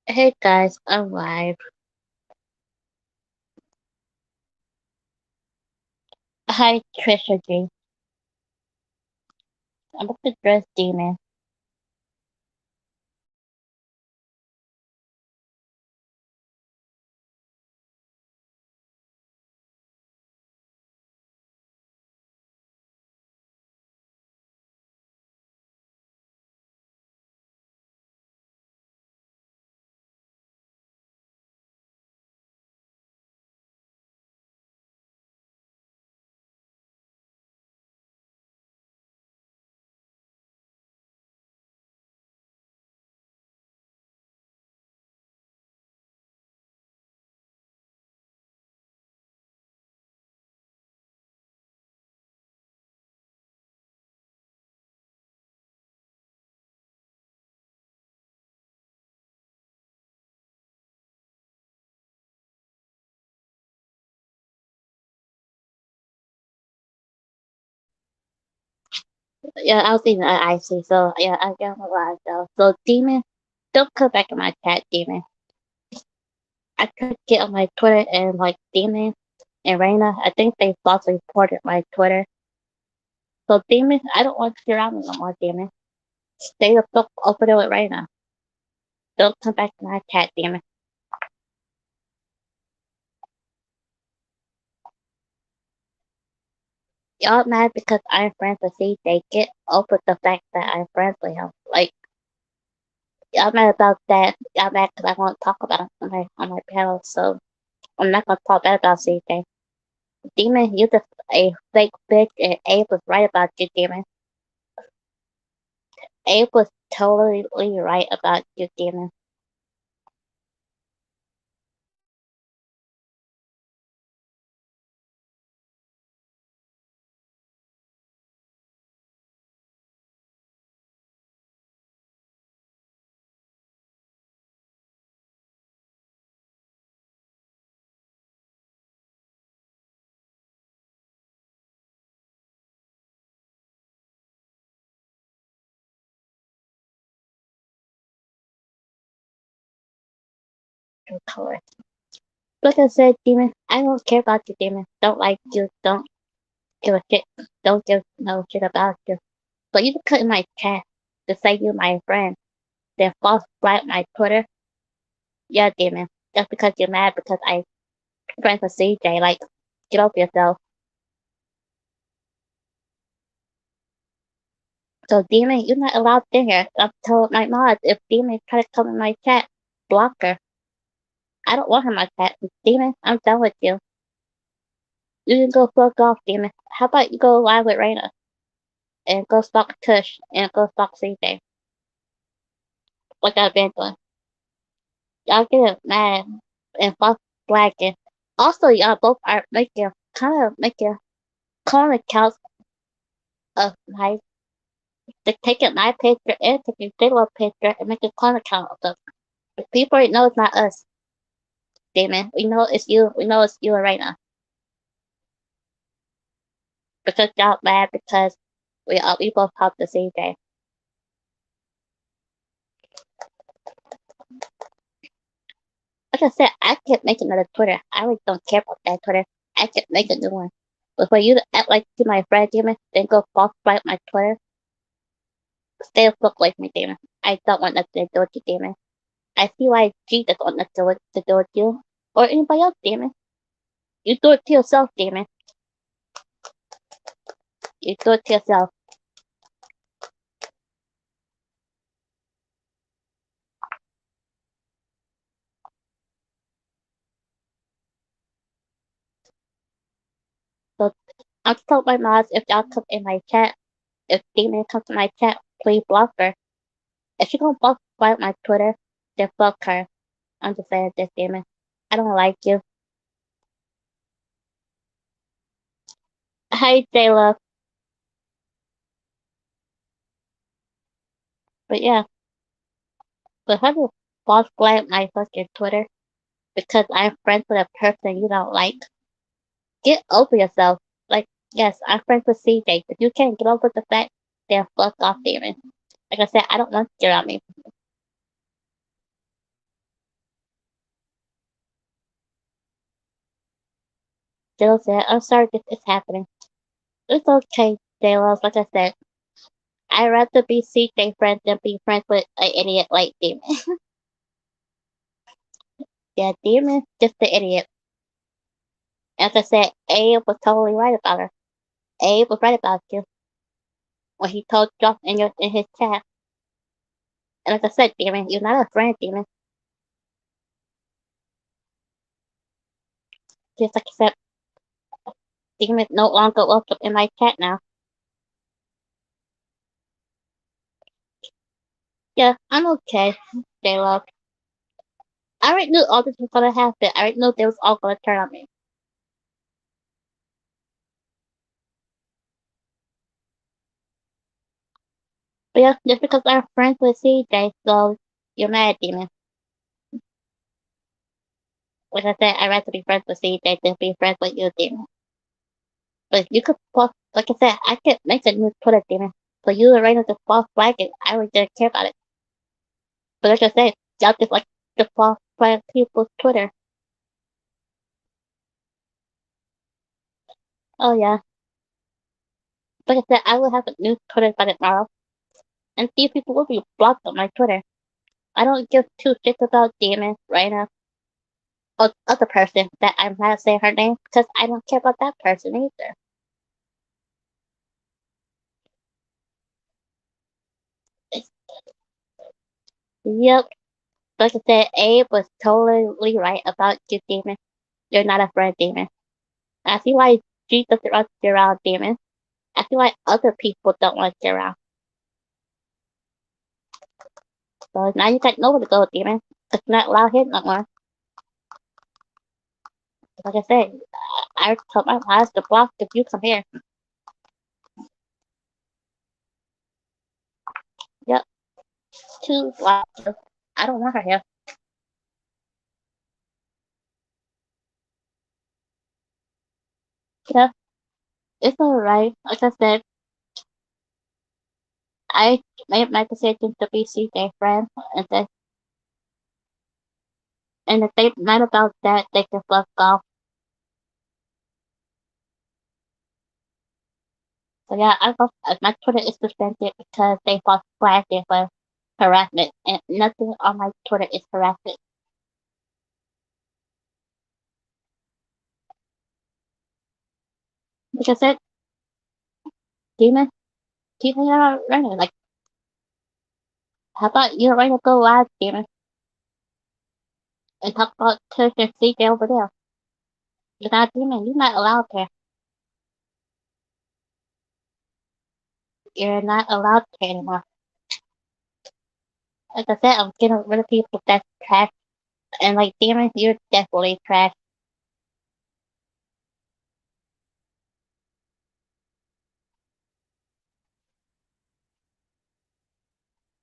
Hey guys, I'm live. Hi Trisha G. I'm about to dress Demon. Yeah, I was thinking icy, so yeah, I got my live though. So Demon, don't come back in my chat, Demon. I tried to get on my Twitter and like Demon and Raina, I think they falsely reported my Twitter. So Demon, I don't want you around me no more, Demon. Stay the fuck over there with Raina. Don't come back in my chat, Demon. Y'all mad because I'm friends with CJ. Get over the fact that I'm friends with him. Like, y'all mad about that. Y'all mad because I won't talk about him on my panel, so I'm not gonna talk bad about CJ. Demon, you're just a fake bitch, and Abe was right about you, Demon. Abe was totally right about you, Demon. Of course. Like I said, Demon, I don't care about you, Demon. Don't like you, don't give a shit, don't give no shit about you. But you can cut in my chat to say you're my friend, then false flag my Twitter. Yeah, Demon. Just because you're mad because I friends with CJ, like, get over yourself. So Demon, you're not allowed in here. I've told my mods if Demon try to come in my chat, block her. I don't want her in my chat. Demon, I'm done with you. You can go fuck off, Demon. How about you go live with Raina and go stalk Tush and go stalk CJ like I've been doing. Y'all get mad and fuck flagging. Also, y'all both are making clone accounts of my they taking my picture and taking their picture and making clone account of them. People already know it's not us. Damon. We know it's you. We know it's you right now. Because y'all mad because we both talk the same day. Like I said, I can make another Twitter. I really don't care about that Twitter. I can make a new one. But for you to act like you my friend, Damon, then go falsify my Twitter, stay the fuck away from me, Damon. I don't want nothing to do with you, Damon. I see why G doesn't want nothing to do with you. Or anybody else, Damon. You do it to yourself, Damon. You do it to yourself. So I'm just telling my mods if y'all come in my chat, if Damon comes to my chat, please block her. If she gonna block my Twitter, then fuck her. I'm just saying this, Damon. I don't like you. Hi, J Love. But yeah, but how to false flag my fucking Twitter because I'm friends with a person you don't like? Get over yourself. Like, yes, I'm friends with CJ. If you can't get over the fact, then fuck off, Damon. Like I said, I don't want you around me. Jill said, I'm sorry this is happening. It's okay, J-Lo. Like I said, I'd rather be CJ friends than be friends with an idiot like Demon. Yeah, Demon, just an idiot. As I said, Abe was totally right about her. Abe was right about you when he told you in his chat. And like I said, Demon, you're not a friend, Demon. Just like I said, Demon is no longer welcome in my chat now. Yeah, I'm okay, J-Lo. I already knew all this was gonna happen. I already knew they was all gonna turn on me. But yeah, just because I'm friends with CJ, so you're mad, Demon. Like I said, I'd rather be friends with CJ than be friends with you, Demon. But you could post, like I said, I could make a new Twitter, Demon. So you were right on the false flag, and I really didn't care about it. But like I said, y'all just like the false flag people's Twitter. Oh yeah. Like I said, I will have a new Twitter by tomorrow, and these people will be blocked on my Twitter. I don't give two shits about Demon right now. Or other person that I'm not saying her name because I don't care about that person either. Yep. Like I said, Abe was totally right about you, Demon. You're not a friend, Demon. I feel like she doesn't want you around, Demon. I feel like other people don't want you around. So now you got nowhere to go, Demon. It's not allowed here no more. Like I said, I told my class to block if you come here. Yep. Two blocks. I don't want her here. Yeah, it's alright. Like I said, I made my decision to be CJ friend, and if they mad about that, they can fuck off. So yeah, my Twitter is suspended because they false flagged it for harassment, and nothing on my Twitter is harassment. Because it, Demon, Demon, you're not running. Like, how about you're ready to go live, Demon, and talk about Tush and CJ over there? You're not Demon. You're not allowed there. You're not allowed there anymore. Like I said, I'm getting rid of people that's trash, and like Demon, you're definitely trash.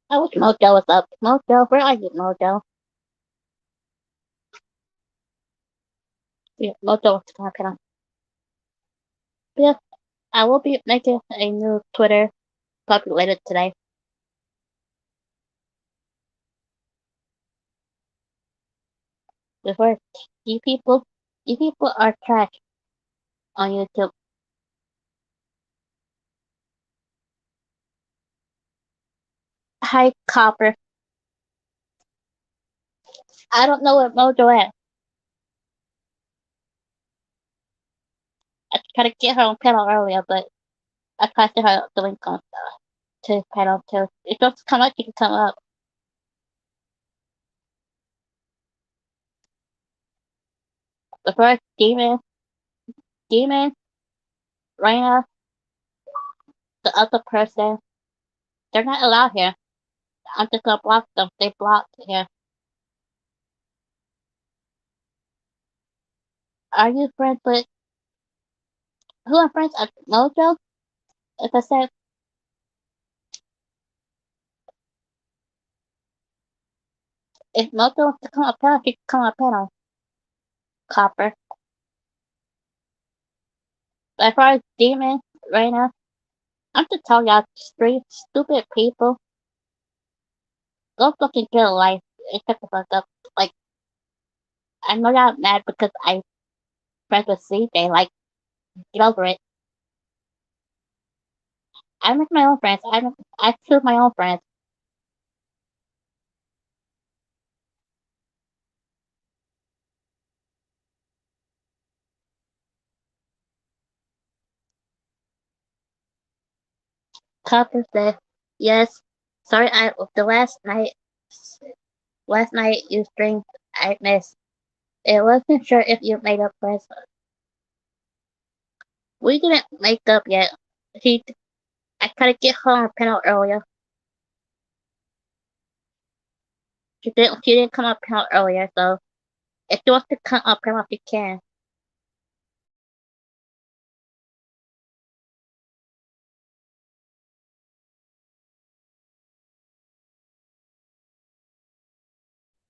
I wish Mojo was up. Mojo, where are you, Mojo? Yeah, Mojo was talking on. Yeah, I will be making a new Twitter probably later today. Before you people, you people are trash on YouTube. Hi, Copper. I don't know what Mojo at. I tried to get her on panel earlier, but I tried to her the link on to panel too. If you want to come up, you can come up. Before Demon, Raina, the other person, they're not allowed here. I'm just gonna block them. They blocked here. Are you friends with who are friends with Mojo? As I said, if Mojo wants to come up panel, she can come up panel. Copper. But as far as Demon, Raina, I'm just telling y'all, three stupid people, go fucking get a life and shut the fuck up. Like, I know y'all mad because I friends with CJ. Like, get over it. I make my own friends. I choose my own friends. Copper said, yes. Sorry, the last night you streamed, I missed. It wasn't sure if you made up friends. We didn't make up yet. He, I tried to get her on a panel earlier. She didn't come up panel earlier, so if you want to come up panel, you can.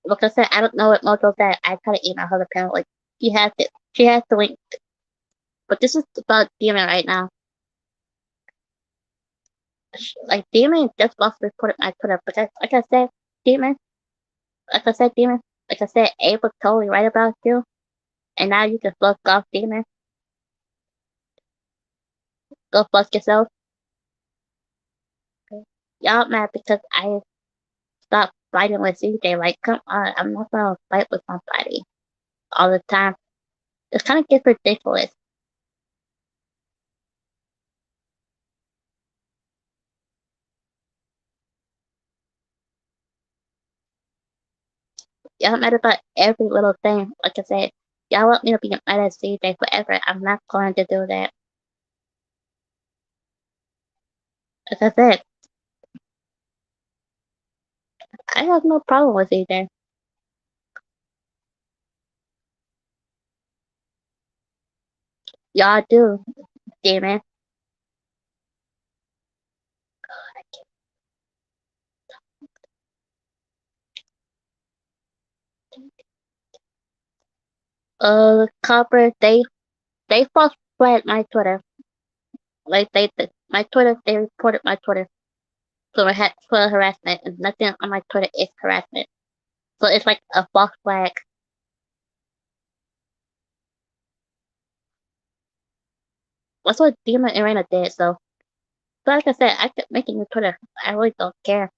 Like I said, I don't know what Mojo's at. I try to email her the panel. Like, she has the link. But this is about Demon right now. Like, Demon just lost reported my Twitter. But like I said, Demon, Demon, like I said, Abe was totally right about you. And now you just fuck off, Demon. Go fuck yourself. Y'all mad because I stopped fighting with CJ. Like, come on, I'm not gonna fight with somebody all the time. It kind of gets ridiculous. Y'all mad about every little thing. Like I said, y'all want me to be mad at CJ forever. I'm not going to do that. Like I said, I have no problem with CJ. Y'all do, Demon. Copper, they false flagged my Twitter. Like my Twitter, they reported my Twitter for harassment, and nothing on my Twitter is harassment. So it's like a false flag. That's what Demon and Reina did. So like I said, I kept making new Twitter. I really don't care.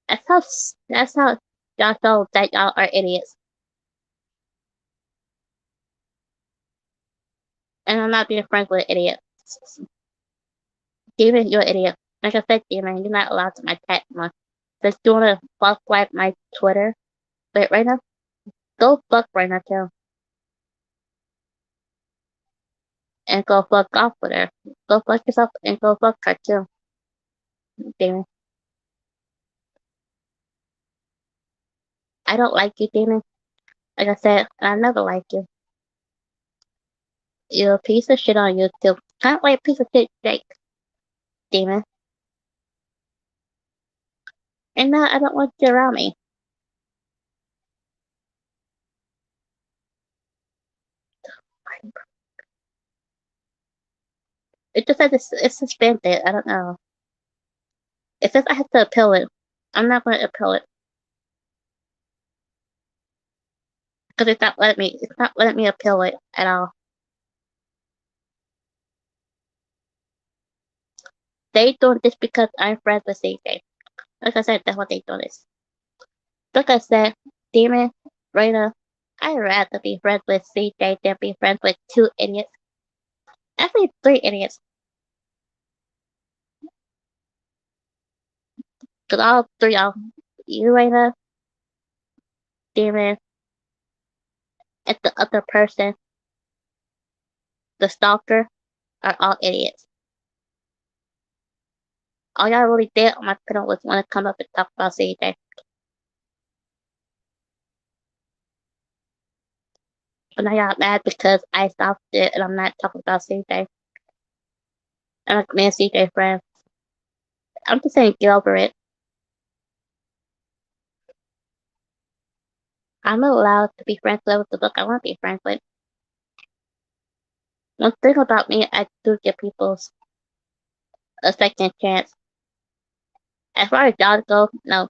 That's how y'all know that y'all are idiots. And I'm not being friends with idiots. Demon, you're an idiot. Like I said, Demon, you're not allowed to my chat anymore. Just doing a false flag my Twitter. Wait, right now? Go fuck right now too. And go fuck off with her. Go fuck yourself and go fuck her too. Demon. I don't like you, Demon. Like I said, I never like you. You're a piece of shit on YouTube. Kind of like a piece of shit, Jake. Demon. And now I don't want you around me. It just says it's suspended. I don't know. It says I have to appeal it. I'm not going to appeal it because It's not letting me appeal it at all. They doing this because I'm friends with CJ. Like I said, that's what they doing this. Like I said, Demon, Raina, I'd rather be friends with CJ than be friends with two idiots. Actually, three idiots. Because all three of you, Raina, Demon, and the other person, the stalker, are all idiots. All y'all really did on my panel was want to come up and talk about CJ. But now y'all mad because I stopped it and I'm not talking about CJ. I'm like, me and CJ friends. I'm just saying, get over it. I'm allowed to be friends with the book I want to be friends with. One thing about me, I do give people a second chance. As far as y'all go, no,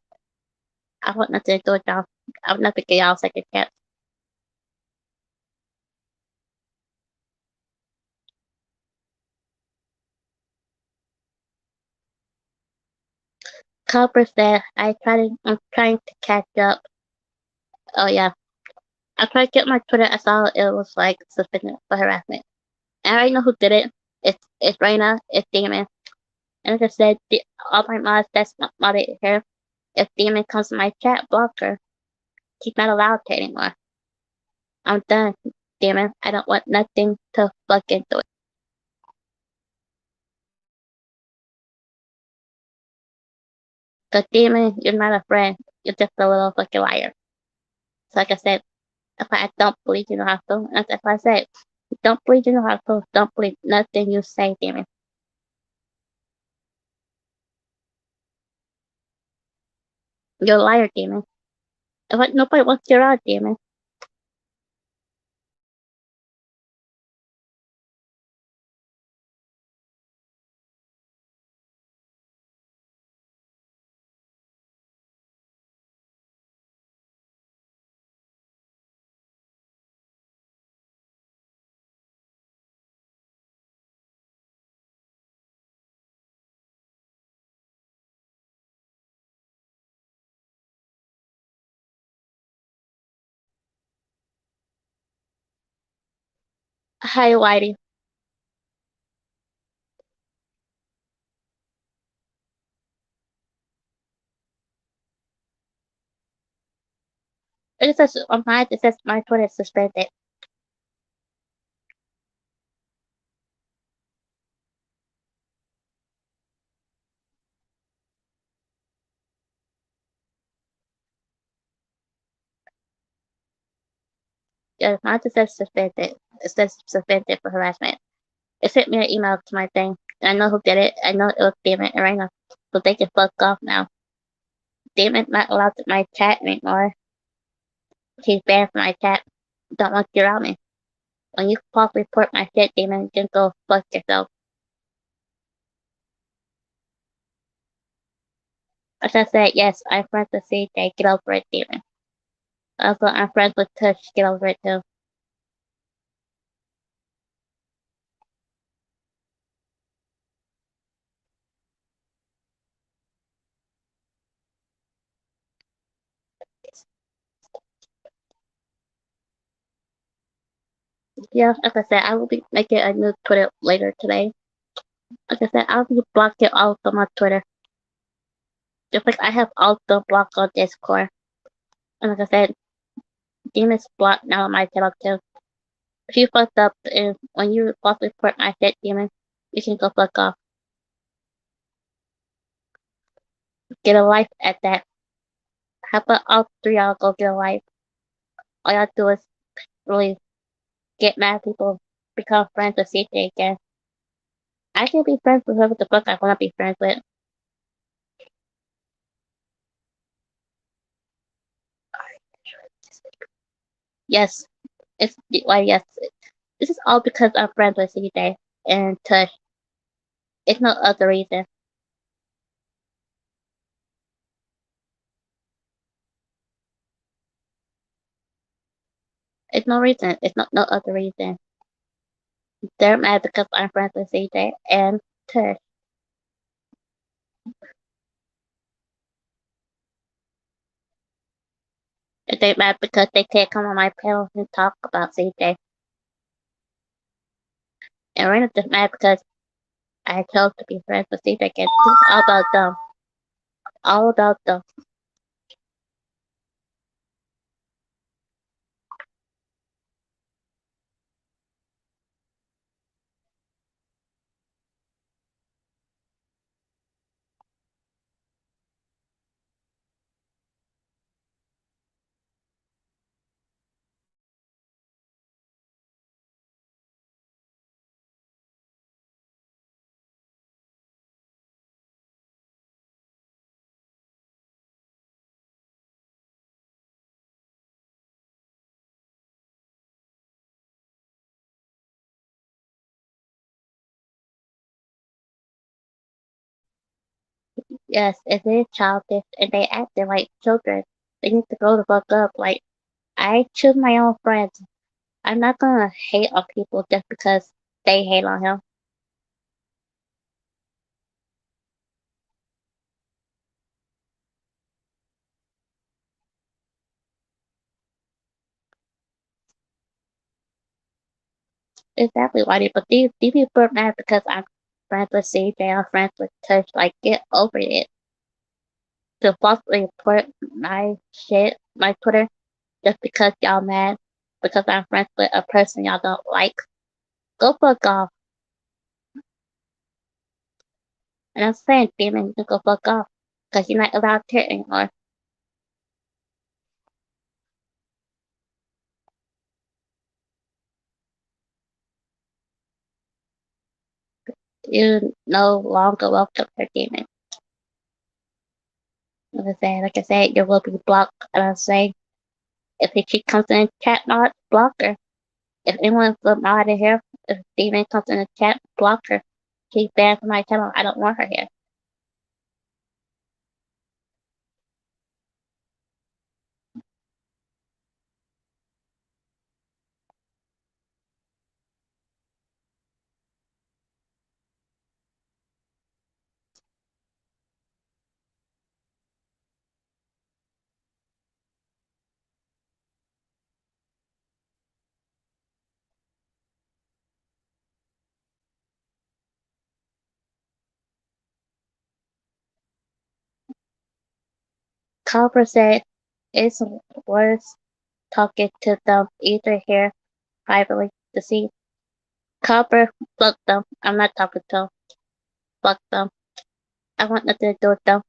I want nothing to do with y'all. I want nothing to give y'all a second chance. Copper said I'm trying to catch up. Oh yeah. I tried to get my Twitter. I saw it was like suspended for harassment. And I already know who did it. It's Raina. It's Demon. And like I said, all my mods that's not modded here. If Demon comes to my chat, block her. She's not allowed to anymore. I'm done, Demon. I don't want nothing to fucking do it. Cause Demon, you're not a friend. You're just a little fucking liar. So like I said, if I don't believe you know how to, that's what I said. Don't believe you know how to. Don't believe nothing you say, Demon. You're a liar, Demon. If nobody wants you out, Demon. Hi, Whitey. It says on mine. It says my Twitter is suspended. Yeah, mine says suspended. It says suspended for harassment. It sent me an email to my thing. I know who did it. I know it was Damon and Raina. So they can fuck off now. Damon's not allowed to my chat anymore. He's banned from my chat. Don't want you around me. When you pop report my shit, Damon, you can go fuck yourself. As I said, yes, I'm friends with CJ. Get over it, Damon. Also, I'm friends with Tush. Get over it too. Yeah, like I said, I will be making a new Twitter later today. Like I said, I'll be blocking all of my Twitter. Just like I have all the block on Discord. And like I said, Demon's blocked now on my channel too. If you fucked up and when you false report my shit, Demon, you can go fuck off. Get a life at that. How about all three y'all go get a life? All y'all do is really get mad at people, become friends with CJ again. I can be friends with whoever the fuck I wanna be friends with. Yes, it's why yes. This is all because I'm friends with CJ and Tush. It's no other reason. It's no reason. It's not no other reason. They're mad because I'm friends with CJ and Tush. They mad because they can't come on my panel and talk about CJ. And Rena's just mad because I chose to be friends with CJ again. It's all about them. All about them. Yes, it is childish and they acting like children. They need to grow the fuck up. Like, I choose my own friends. I'm not gonna hate on people just because they hate on him. exactly why do, but these people are mad because I'm friends with CJ, I'm friends with Tush. Like, get over it. To falsely report my shit, my Twitter, just because y'all mad, because I'm friends with a person y'all don't like. Go fuck off. And I'm saying, Demon, you can go fuck off. Because you're not allowed here anymore. You no longer welcome here, Demon. Like I said, you will be blocked. And I'm saying, if she comes in the chat mod, block her. If anyone from out of here, if Demon comes in the chat, block her. She's banned from my channel. I don't want her here. Copper said it's worse talking to them either here privately to see. Copper, fuck them. I'm not talking to them. Fuck them. I want nothing to do with them.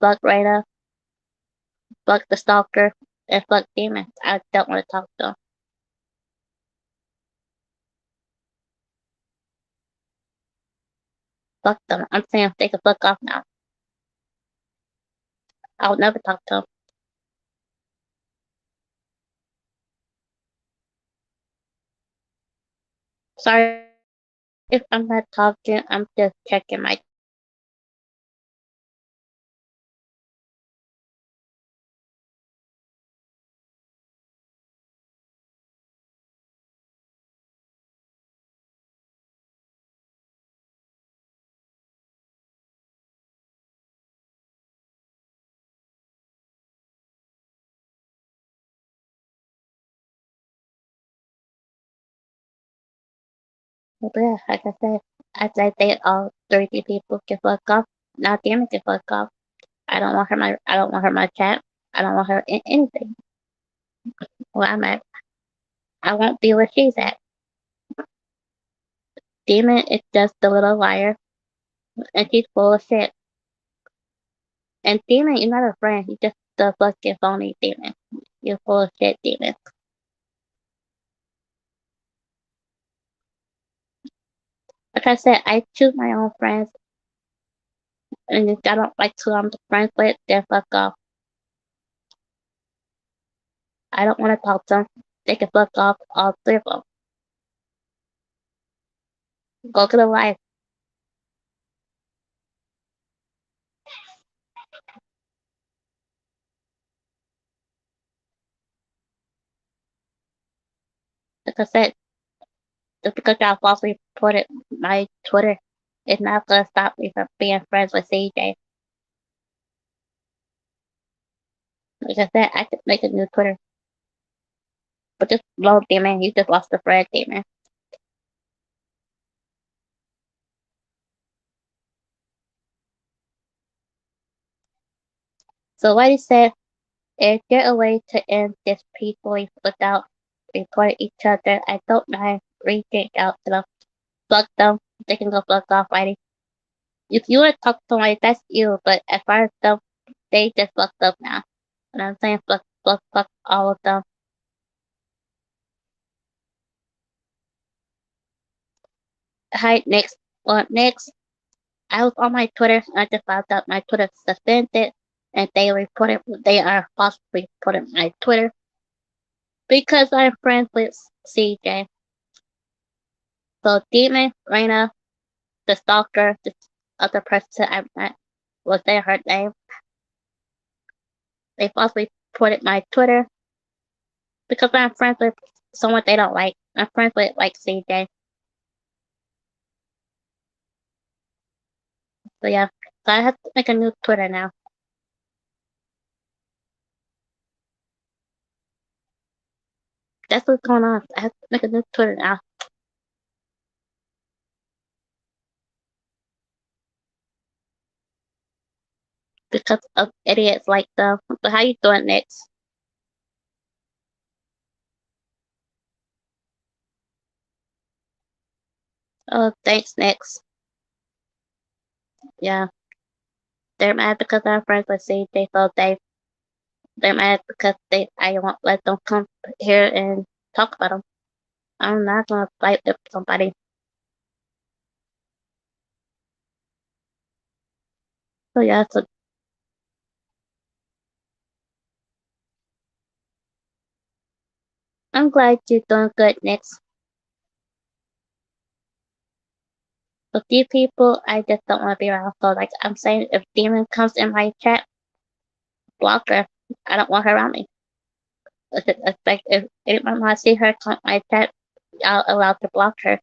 Fuck Rada. Fuck the stalker. And fuck demons. I don't want to talk to them. Fuck them. I'm saying they can fuck off now. I'll never talk to them. Sorry if I'm not talking. I'm just checking my. But yeah, like I said, I said they all 30 people can fuck off. Now demon can fuck off. I don't want her my. I don't want her my chat. I don't want her in anything. Where I'm at. I won't be where she's at. Demon is just a little liar, and she's full of shit. And Demon, you're not a friend. You're just a fucking phony demon. You're full of shit, Demon. Like I said, I choose my own friends, and if I don't like who I'm friends with, then fuck off. I don't want to talk to them. They can fuck off, all three of them. Go to the life. Like I said, just because y'all falsely reported my Twitter, it's not gonna stop me from being friends with CJ. Like I said, I could make a new Twitter. But just blow Demon, you just lost a friend, Demon. So like I said, is there a way to end this peacefully without reporting each other? I don't mind reaching out to them. Fuck them. They can go fuck off, righty. If you want to talk to somebody, that's you. But as far as them, they just fucked up now. And I'm saying fuck all of them. Hi, next. Well, next, I was on my Twitter and I just found out my Twitter suspended and they are possibly reporting my Twitter because I'm friends with CJ. So Demon, Raina, the stalker, the other person I met, was there her name? They falsely reported my Twitter because I'm friends with someone they don't like. I'm friends with like CJ. So yeah, so I have to make a new Twitter now. That's what's going on. I have to make a new Twitter now. because of idiots like them. But how you doing next? Oh, thanks, next. Yeah, they're mad because I'm friends with CJ, so they're mad because I won't let them come here and talk about them. I'm not gonna fight with somebody. So yeah, so I'm glad you're doing good, next. With these people, I just don't want to be around. So like I'm saying, if Demon comes in my chat, block her. I don't want her around me. Like if anyone wants to see her come in my chat, I'll allow to block her.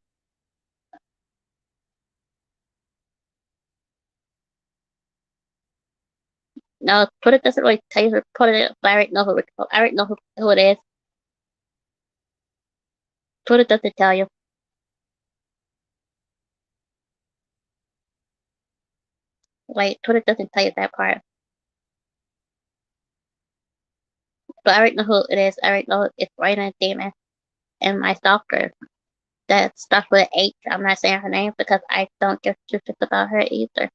No, Twitter doesn't really tell you who put it, but I already know who it is. Twitter doesn't tell you. Like Twitter doesn't tell you that part. But I already know who it is. I already know it's Raina Demon and my stalker. That stuff with H. I'm not saying her name because I don't give two shits about her either.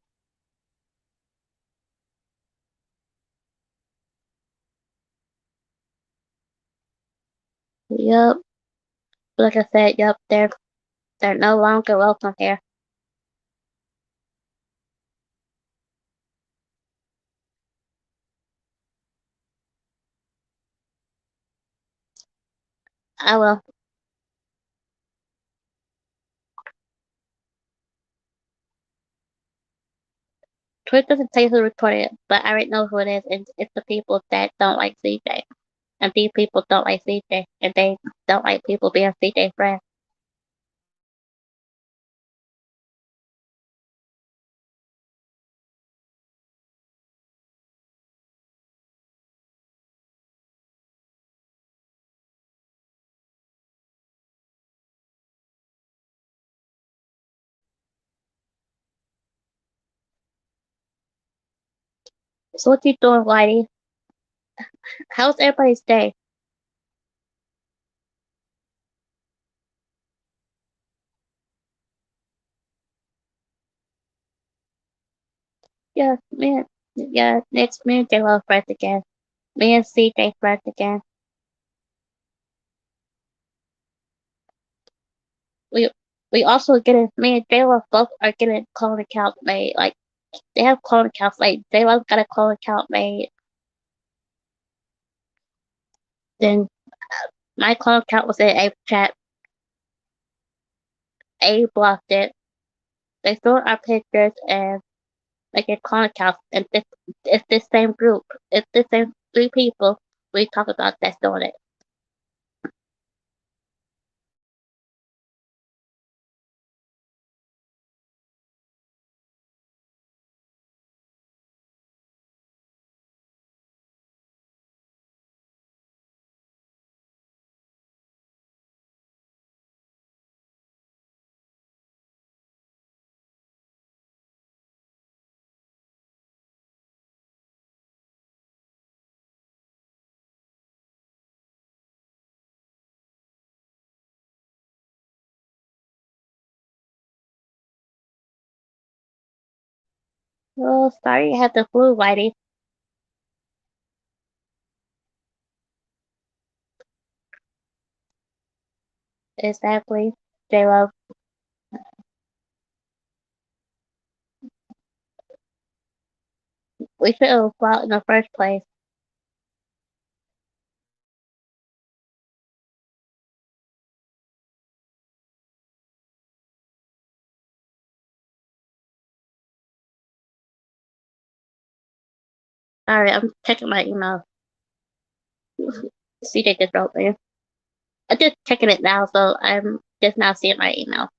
Yep. Like I said, yep, they're no longer welcome here. I will. Twitter doesn't tell you who recorded it, but I already know who it is. It's the people that don't like CJ. And these people don't like CJ. And they don't like people being CJ friends. So what you doing, Whitey? How's everybody's day? Yeah, next me and J Lo friends again. Me and CJ friends again. We we also getting me and J Lo both are getting clone accounts made. Like they have clone accounts. Like J Lo's got a clone account made. Then my clone account was in A chat. A blocked it. They stole our pictures and like a clone account. And it's this same group. It's the same three people we talk about that stole it. Oh, sorry you had the flu, Whitey. Exactly. J Lo. We should have fought in the first place. Alright, I'm checking my email. CJ just wrote me. I'm just checking it now, so I'm just now seeing my email.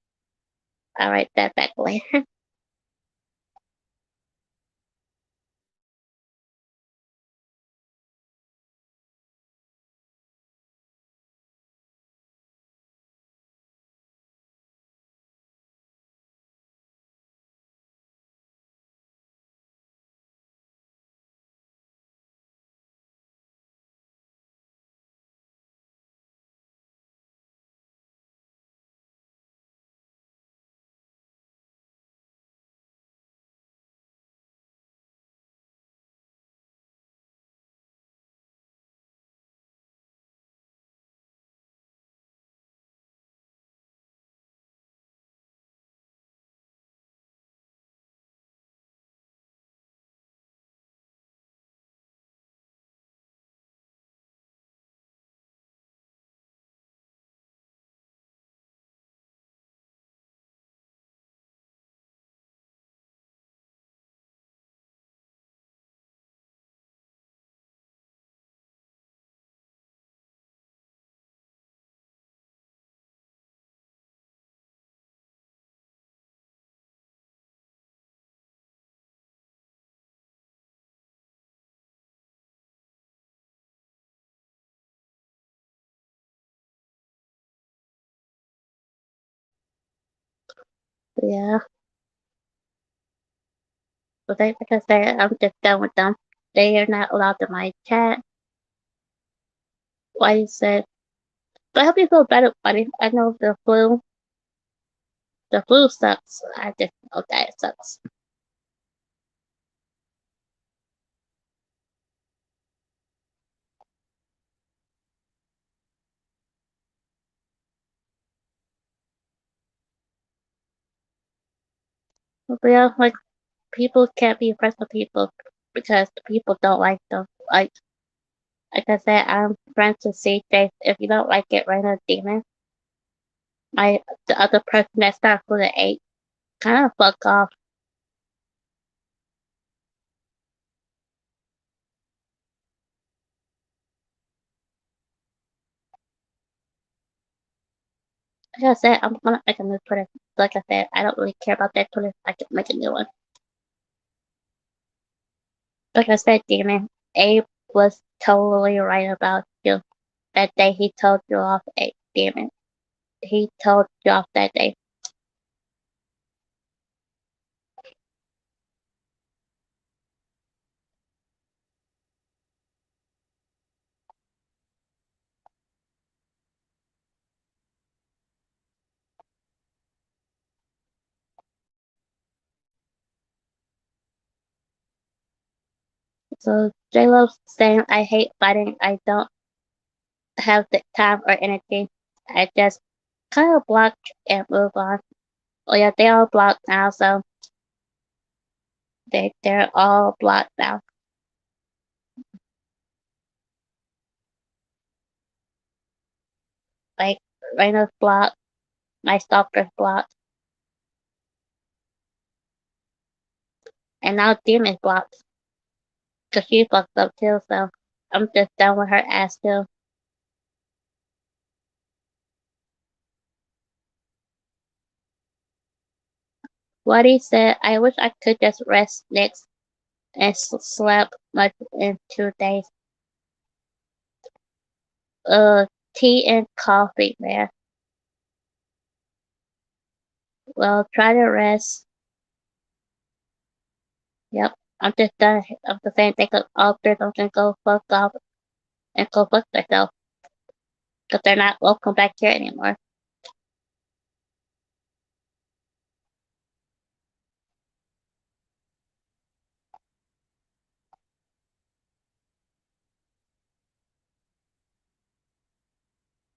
I'll write that back later. Yeah, but like I said, I'm just done with them. They are not allowed in my chat. Like I said, but I hope you feel better, buddy. I know the flu sucks. I just know that it sucks. But yeah, like people can't be friends with people because the people don't like them. Like I said, I'm friends with CJ. If you don't like it, right now, demon. The other person that starts with an eight, kind of fuck off. Like I said, I'm gonna make a new Twitter. Like I said, I don't really care about that Twitter. I can make a new one. Like I said, demon, Abe was totally right about you. That day he told you off, Abe, demon. He told you off that day. So J Lo's saying, I hate fighting. I don't have the time or energy. I just kind of block and move on. Oh yeah, they all blocked now, so they're all blocked now. Like Raina's blocked, my stalker's blocked, and now Demon's blocked because she fucked up too. So I'm just done with her ass too. What he said, I wish I could just rest next and slept much in 2 days. Uh, tea and coffee, man. Well, try to rest. Yep. I'm just done. I'm just saying take all three of them can go fuck off and go fuck themselves because they're not welcome back here anymore.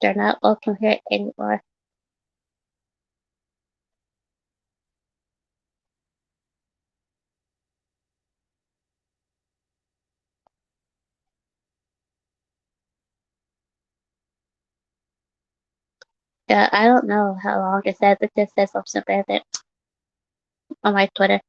They're not welcome here anymore. Yeah, I don't know how long it says. It just says something about it on my Twitter.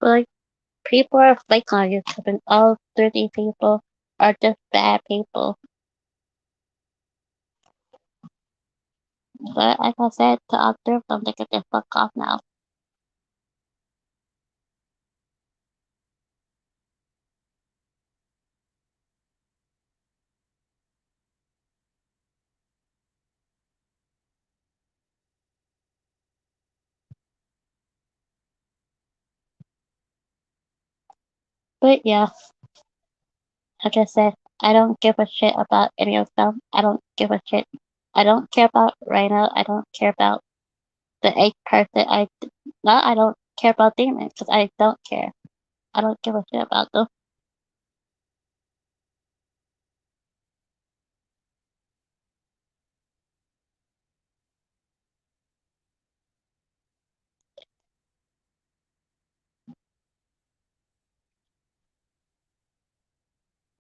But like, people are fake on YouTube, and all 30 people are just bad people. But like I said, to all three of them, they can just fuck off now. But yeah, like I said, I don't give a shit about any of them. I don't give a shit. I don't care about Reina. I don't care about the eighth person. I don't care about Demon because I don't care. I don't give a shit about them.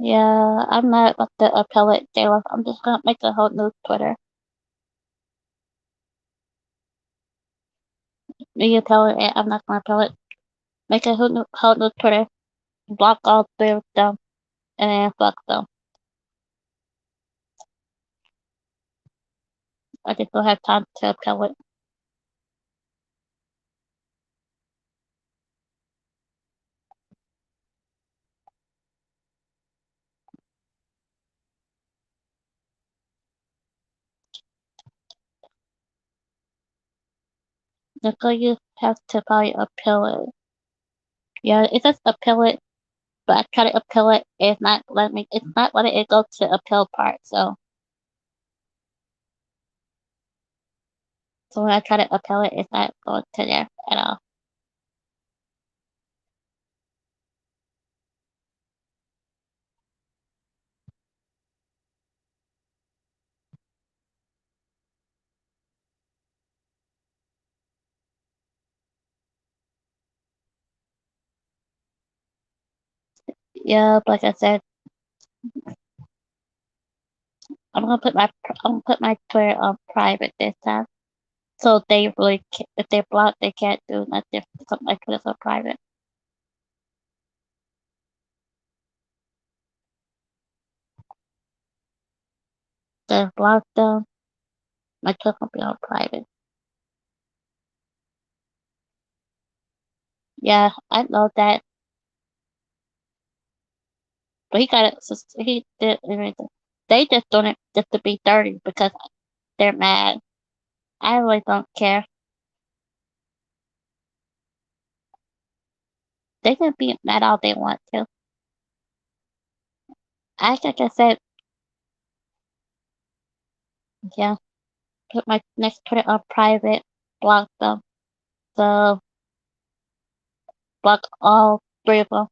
Yeah, I'm not about the appellate J-Lo. I'm just gonna make a whole new Twitter. Me appellate it. I'm not gonna appellate. Make a whole new Twitter. Block all three of them and then fuck them. I just don't have time to appellate. Nicole, you have to probably appeal it. Yeah, it says appeal it, but I try to appeal it. It's not letting me. It's not letting it go to appeal part. So when I try to appeal it, it's not going to there at all. Yeah, like I said, I'm gonna put my I'm gonna put my Twitter on private this time. So they really, if they block, they can't do nothing. Something like Twitter's on private. They block them. My Twitter will be on private. Yeah, I know that. But he got it. He did everything. They just doing it just to be dirty because they're mad. I really don't care. They can be mad all they want to. Like I said, yeah, put my next Twitter on private, block them. So block all three of them.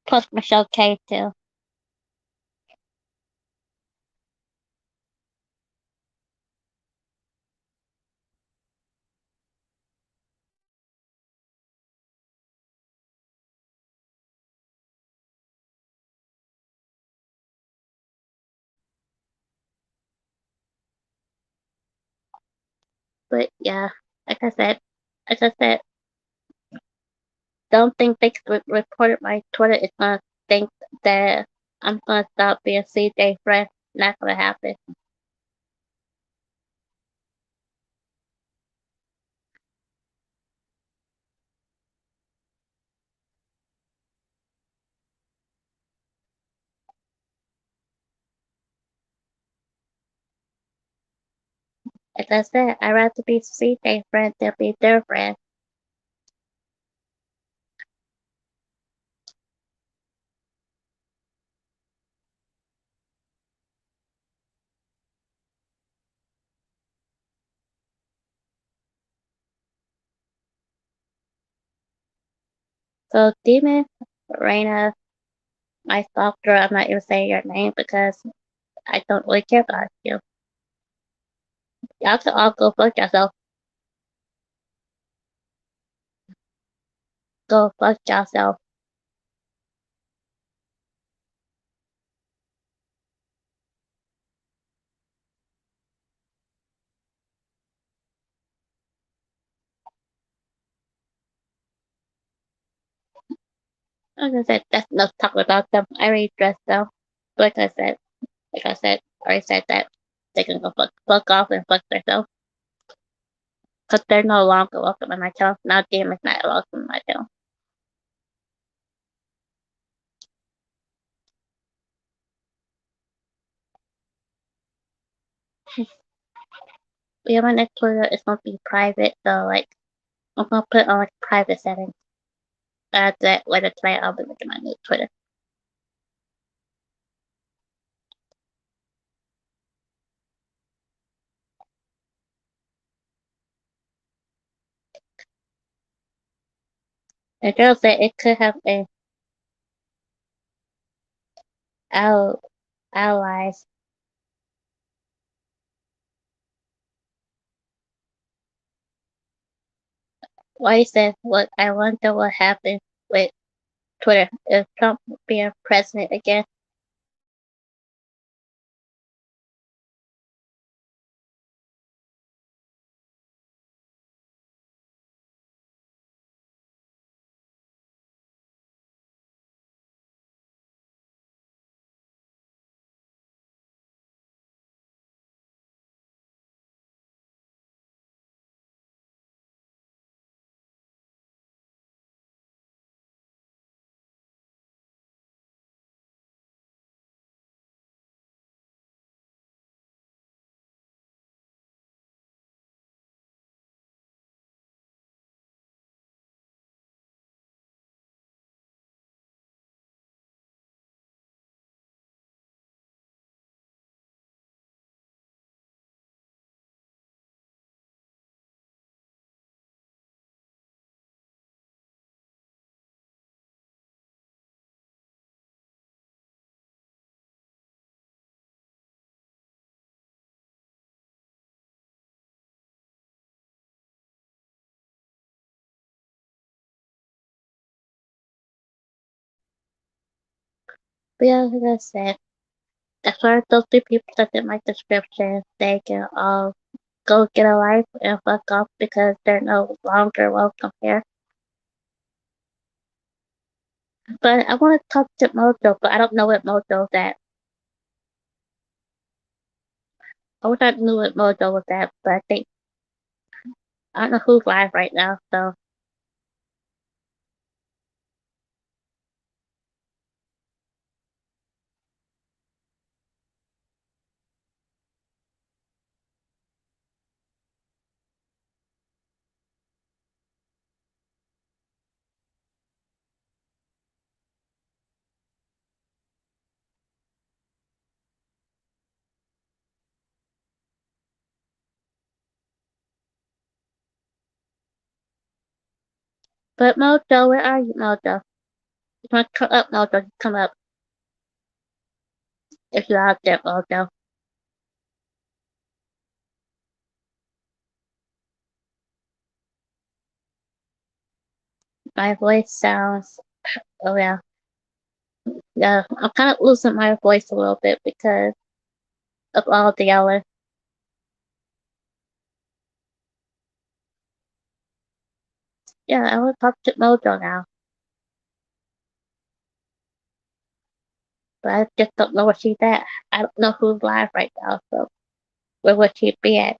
Plus Michelle K too. But yeah, like I said, don't think they reported my Twitter is gonna think that I'm gonna stop being CJ friend. Not gonna happen. Like I said, I'd rather be CJ friend than be their friend. So Demon, Reina, my stalker, I'm not even saying your name because I don't really care about you. Y'all can all go fuck yourself. Go fuck yourself. Like I said, that's enough talking about them. I already dressed them. Like I said, I already said that they can go fuck off and fuck themselves. Because they're no longer welcome in my town. Now Demon's not welcome in my town. Yeah, my next Twitter is gonna be private, so like I'm gonna put it on like private settings. That later tonight I'll be looking at my new Twitter. And girl said it could have been our allies. Why said what I wonder what happened with Twitter if Trump being president again. But yeah, like I said, as far as those three people that did my description, they can all go get a life and fuck off because they're no longer welcome here. But I want to talk to Mojo, but I don't know what Mojo's at. I wish I knew what Mojo was at, but I think I don't know who's live right now, so but Mojo, where are you, Mojo? You want to come up, Mojo? Come up if you're out there, Mojo. My voice sounds, oh yeah, yeah. I'm kind of losing my voice a little bit because of all the yelling. Yeah, I want to talk to Mojo now, but I just don't know where she's at. I don't know who's live right now, so where would she be at?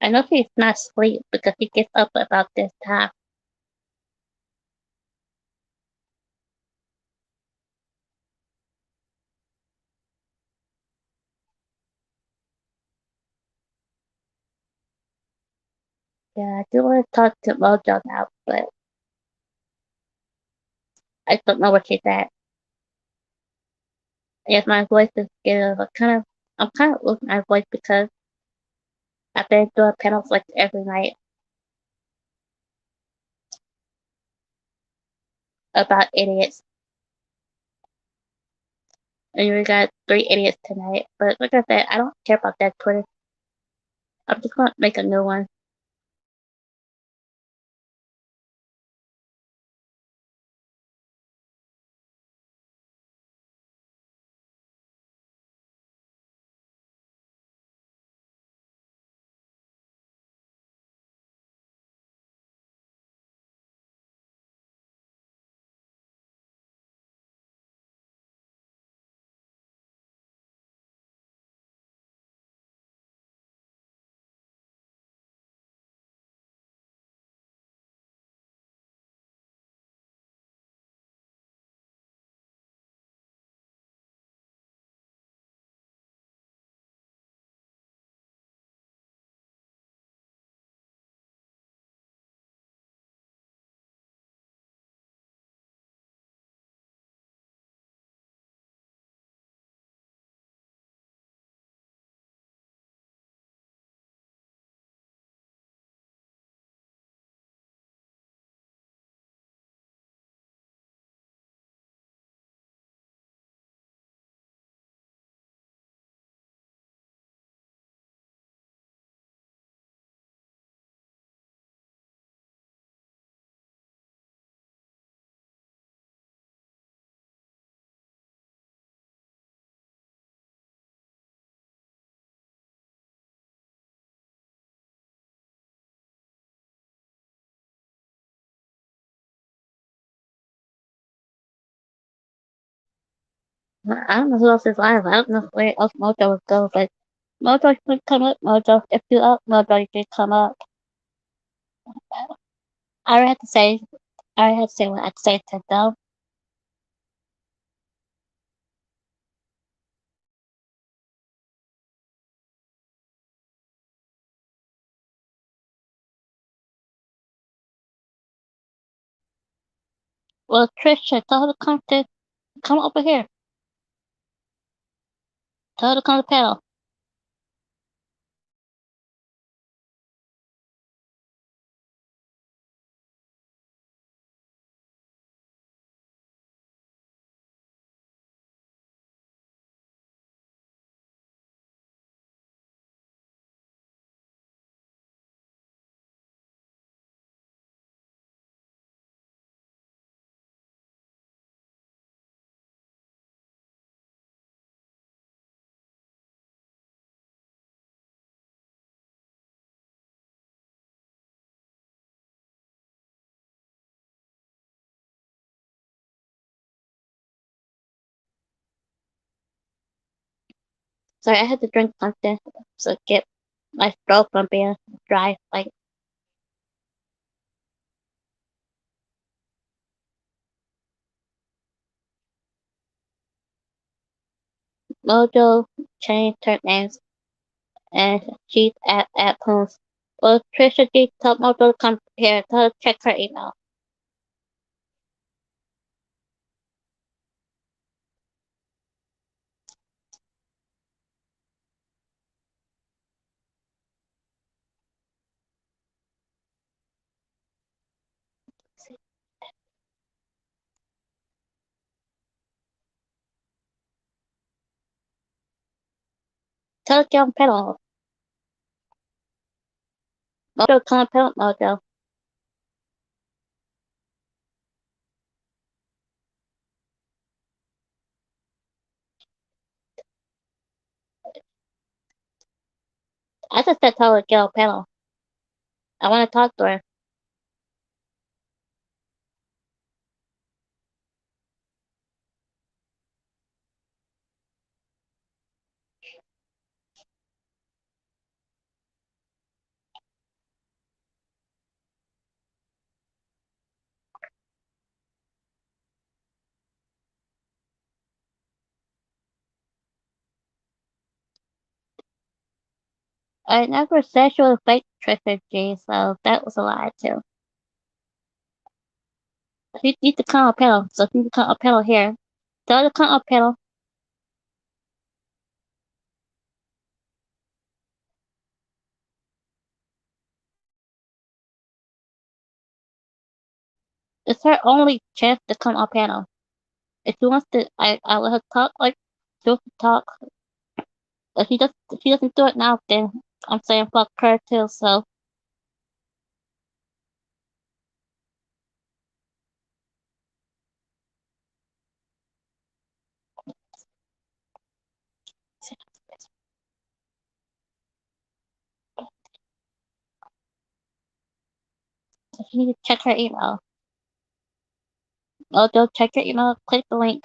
I know she's not asleep because she gets up about this time. Yeah, I do want to talk to Mojo now, but I don't know where she's at. Yes, my voice is getting I'm kind of losing my voice because I've been doing panels like every night about idiots. And we got three idiots tonight. But like I said, I don't care about that Twitter. I'm just gonna make a new one. I don't know who else is live. I don't know where else Mojo would go, but Mojo should come up, Mojo. If you up, Mojo, you should come up. I already have to say, I already have to say what I'd say to them. Well, Trisha, tell her to come over here. Tell her to come to the panel. Sorry, I had to drink something to get my throat from being dry. Like, Mojo changed her names and she's at home. Well, Trisha G told Mojo to come here. Tell her to check her email. Tell her to get on panel. Mojo, come on panel, Mojo. I just said tell her to get on panel. I want to talk to her. I never said she was fake Trisha G, so that was a lie too. She needs to come on panel, so she needs to come on panel here. Tell her to come on panel. It's her only chance to come on panel. If she wants to, I let her talk like she wants to talk. If she doesn't do it now, then I'm saying fuck her too. So she needs to check her email. Oh, go check your email. Click the link.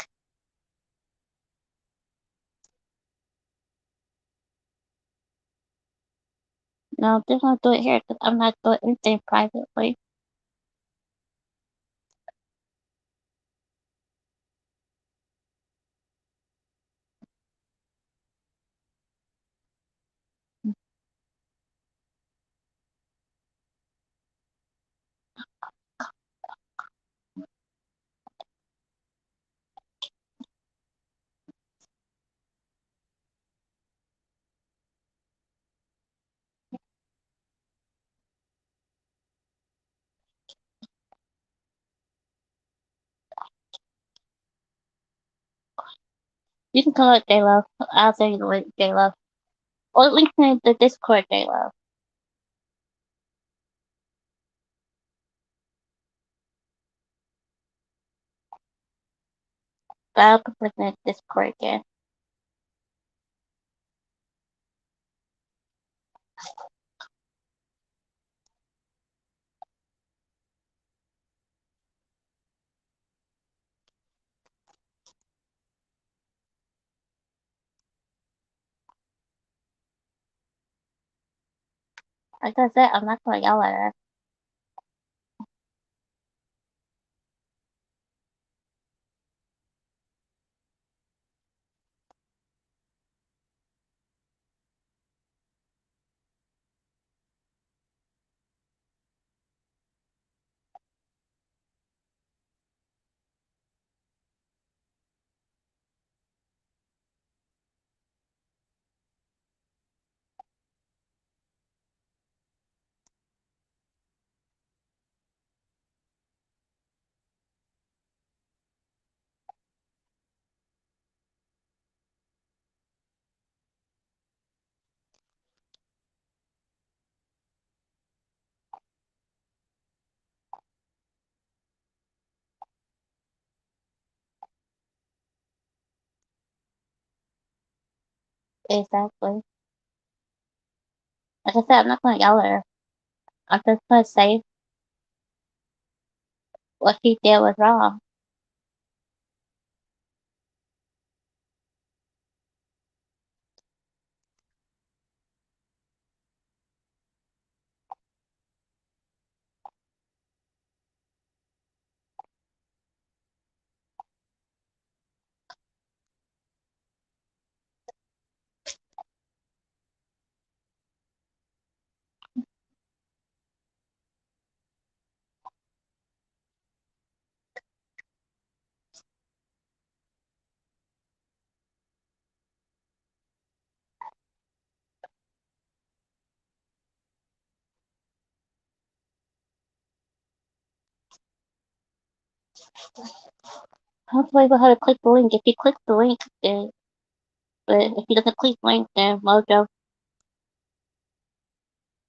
No, they're gonna do it here because I'm not doing anything privately. You can call it J Love. I'll send you the link, J Love. Or link to the Discord, J Love. I'll put it in the Discord again. Like I said, I'm not gonna yell at her. Exactly. Like I said, I'm not gonna yell at her. I'm just gonna say what she did was wrong. Hopefully we'll have to click the link. If you click the link, then but if he doesn't click the link, then Mojo,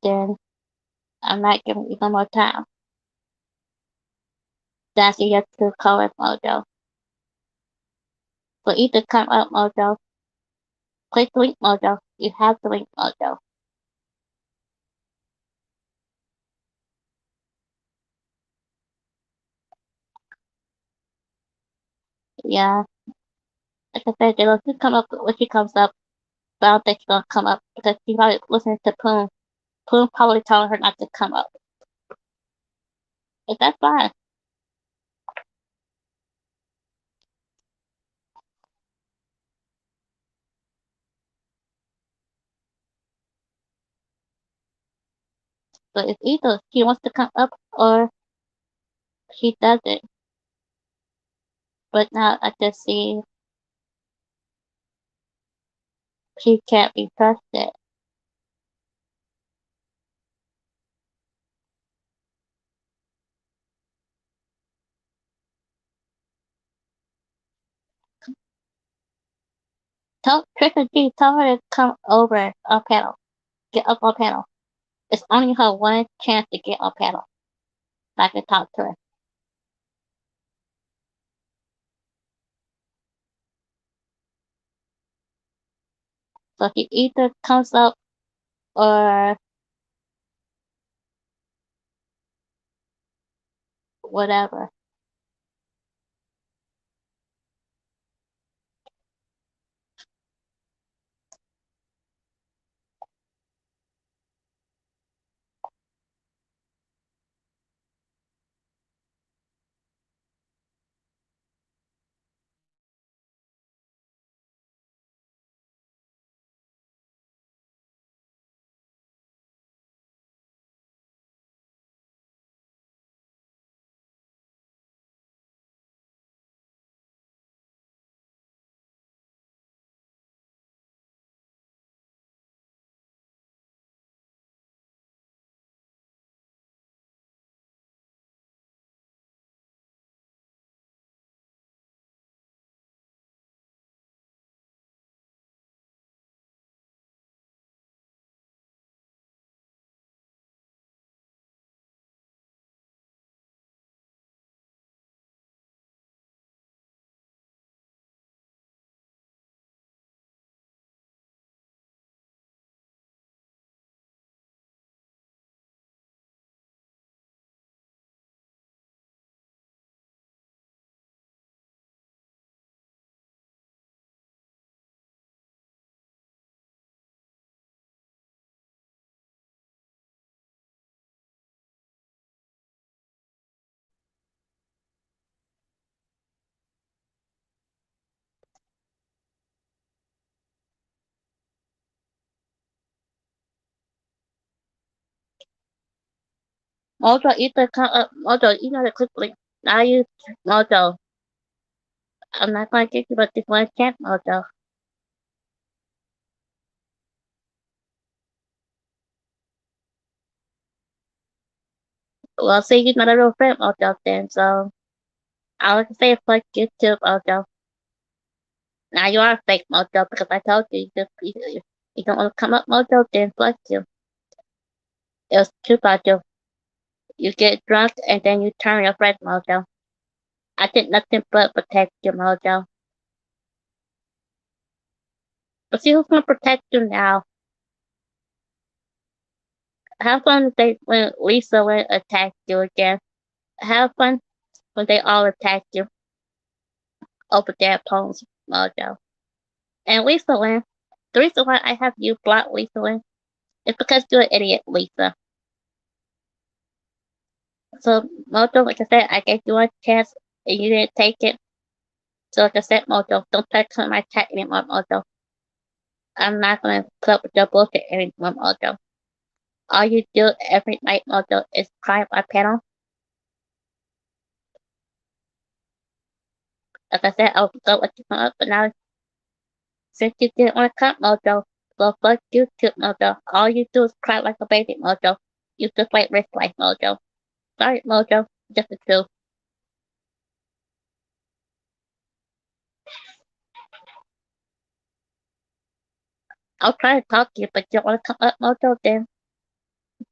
then I'm not giving you no more time. That's you have to call it Mojo. So either come up Mojo, click the link Mojo. You have the link Mojo. Yeah. Like I said, they'll just come up when she comes up, but I don't think she's gonna come up because she's probably listening to Poon. Poon probably telling her not to come up. But that's fine. So it's either she wants to come up or she doesn't. But now I just see she can't be trusted. Tell Trisha G, tell her to come over on panel. Get up on panel. It's only her one chance to get on panel. So I can talk to her. So she either comes up or whatever. Mojo either come up, Mojo, you know it quickly. Now you, Mojo, I'm not going to give you but this one chance, Mojo. Well, see, you're not a real friend, Mojo, then, so I would say fuck you too, Mojo. Now you are fake, Mojo, because I told you, you don't want to come up, Mojo, then fuck you. It was true, Mojo. You get drunk and then you turn your friend, Mojo. I did nothing but protect you, Mojo. But see who's going to protect you now. Have fun when Lisa will attack you again. Have fun when they all attack you over their opponents, Mojo. And Lisa Lynn, the reason why I have you block Lisa Lynn is because you're an idiot, Lisa. So, Mojo, like I said, I gave you a chance and you didn't take it. So, like I said, Mojo, don't try to come in my chat anymore, Mojo. I'm not going to put up with your bullshit anymore, Mojo. All you do every night, Mojo, is cry my panel. Like I said, I was going to let you come up, but now since you didn't want to come, Mojo, well, fuck you too, Mojo. All you do is cry like a baby, Mojo. You just like rich life, Mojo. Sorry, Mojo. Just the truth. I'll try to talk to you, but you don't want to come up, Mojo, then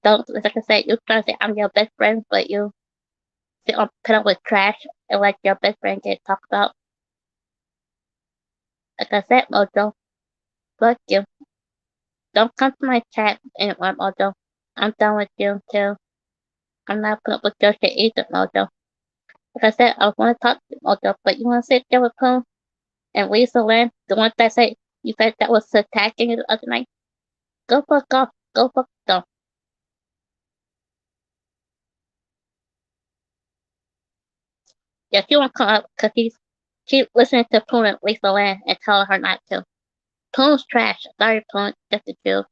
don't. Like I said, you try to say I'm your best friend, but you sit on put up with trash and let your best friend get talked about. Like I said, Mojo, fuck you. Don't come to my chat anymore, Mojo. I'm done with you too. I'm not putting up with your shit either, Mojo. Like I said, I want to talk to you, Mojo, but you want to sit there with Poon and Lisa Lynn, the one that said you said that was attacking you the other night. Go fuck off. Go fuck off. Yeah, she won't come up because she's listening to Poon and Lisa Lynn and telling her not to. Poon's trash. Sorry, Poon. Just the truth.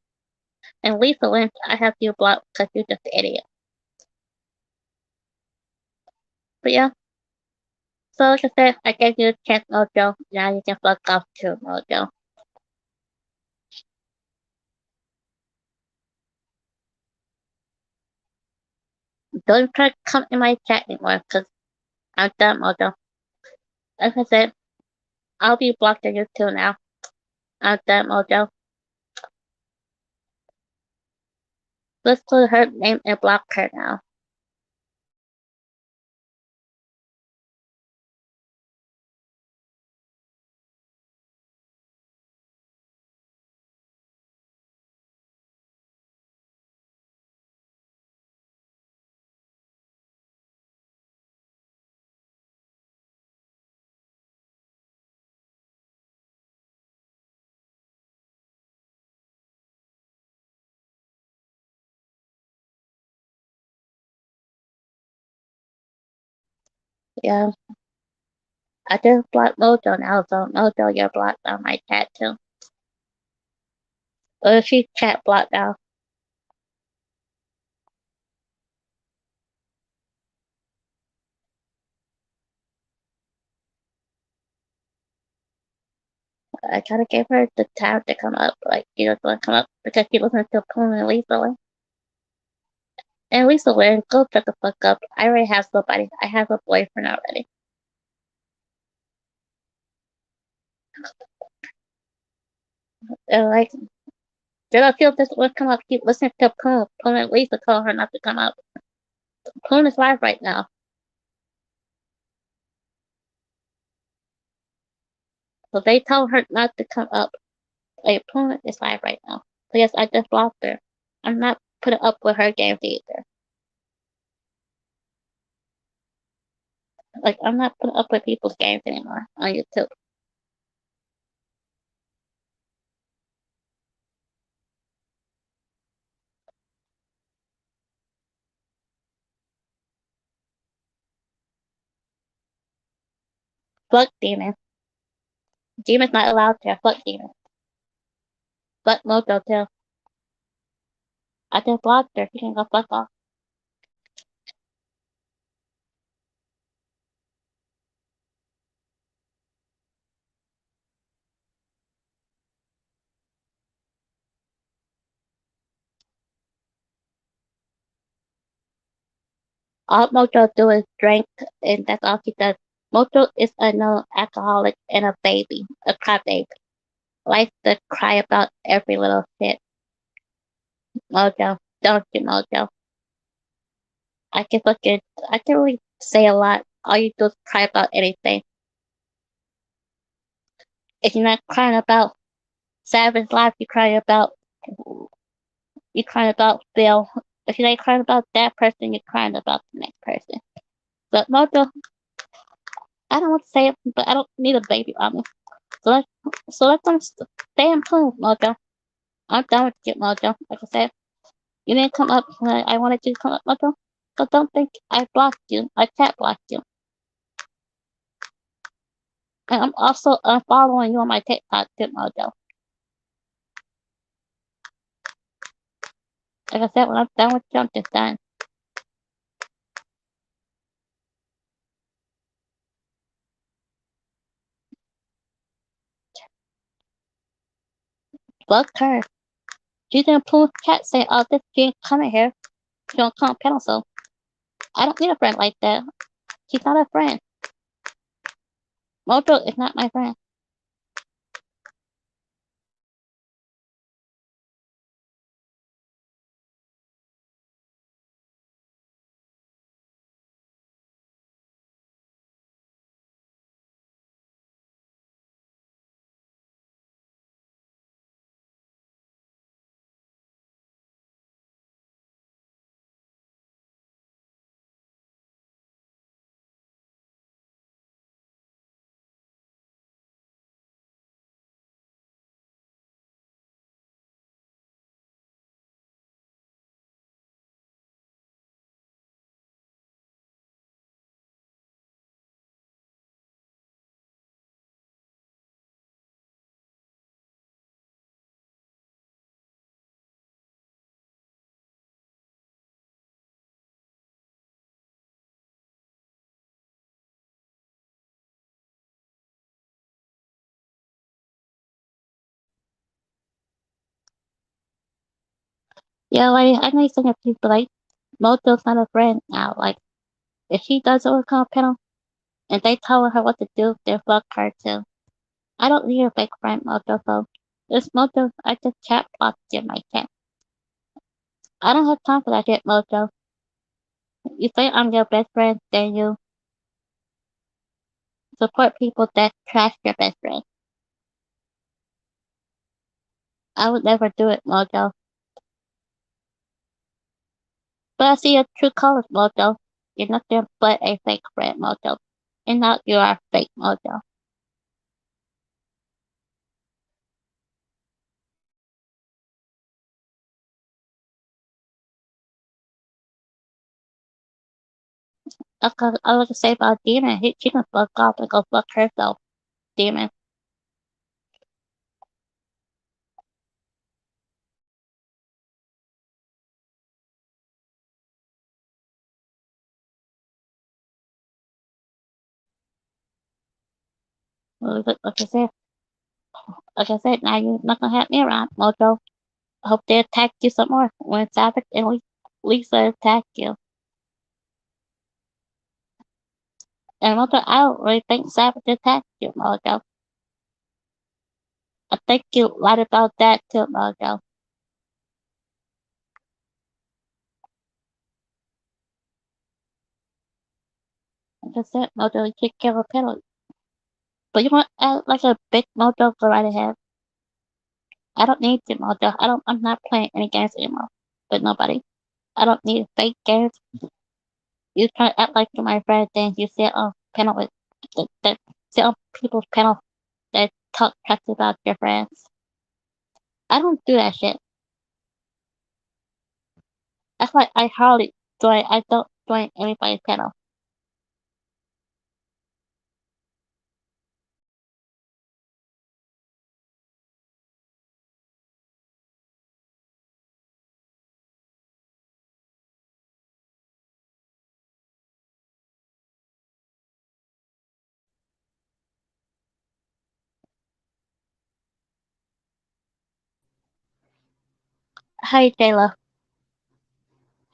And Lisa Lynn, I have you blocked because you're just an idiot. But yeah, so like I said, I gave you a chance, Mojo. Now you can fuck off too, Mojo. Don't try to come in my chat anymore because I'm done, Mojo. Like I said, I'll be blocking you too now. I'm done, Mojo. Let's put her name and block her now. Yeah, I just blocked Mojo now, so Mojo, you're blocked on my chat too. Or she's chat blocked now. I kind of gave her the time to come up, like she was going to come up because she wasn't still pulling and Lisa. And Lisa Lynn, go shut the fuck up. I already have somebody. I have a boyfriend already. And like, did I feel this would come up? Keep listening to Poon. Poon and Lisa told her not to come up. Poon is live right now. So they told her not to come up. Like, Poon is live right now. So yes, I just blocked her. I'm not putting up with her games either. Like, I'm not putting up with people's games anymore on YouTube. Fuck Demon. Demon's not allowed to. Fuck Demon. Fuck Mojo too. I just blocked her. She can go fuck off. All Mojo do is drink, and that's all she does. Mojo is a known alcoholic and a baby, a crybaby. Likes to cry about every little shit. Mojo, don't you, Mojo? I can fucking, I can really say a lot. All you do is cry about anything. If you're not crying about Savage Life, you crying about Bill. If you ain't crying about that person, you're crying about the next person. But Mojo, I don't want to say it, but I don't need a baby on me. So let so let them stay in tune, Mojo. I'm done with you, Mojo. Like I said, you didn't come up when I wanted you to come up, Mojo. So don't think I blocked you. I chat blocked you. And I'm also unfollowing you on my TikTok too, Mojo. Like I said, when I'm done with you, I'm just done. Fuck her. She didn't pull chat saying, oh, this kid coming here. She don't come panel, so I don't need a friend like that. She's not a friend. Mojo is not my friend. Yeah, like I know some people like Mojo's not a friend now. Like if she does it with a panel and they tell her what to do, then fuck her too. I don't need a fake friend, Mojo. So this Mojo, I just chat blocked you, my cat. I don't have time for that shit, Mojo. You say I'm your best friend, then you support people that trash your best friend. I would never do it, Mojo. But I see your true colors, Mojo. You're nothing but a fake friend, Mojo. And now you are fake, Mojo. I was to say about Demon, she can fuck off and go fuck herself, Demon. Like I said, now you're not gonna have me around, Mojo. I hope they attack you some more when Savage and Lisa attack you. And Mojo, I don't really think Savage attacked you, Mojo. I think you lied about that too, Mojo. Like I said, Mojo, you should kill a penalty. But you want to act like a big Mojo, go right ahead. I don't need you, Mojo. I'm not playing any games anymore with nobody. I don't need fake games. You try to act like you're my friend, then you sit on panel with that sit on people's panel that talk trash about your friends. I don't do that shit. That's why I hardly join. I don't join anybody's panel. Hi, Jayla.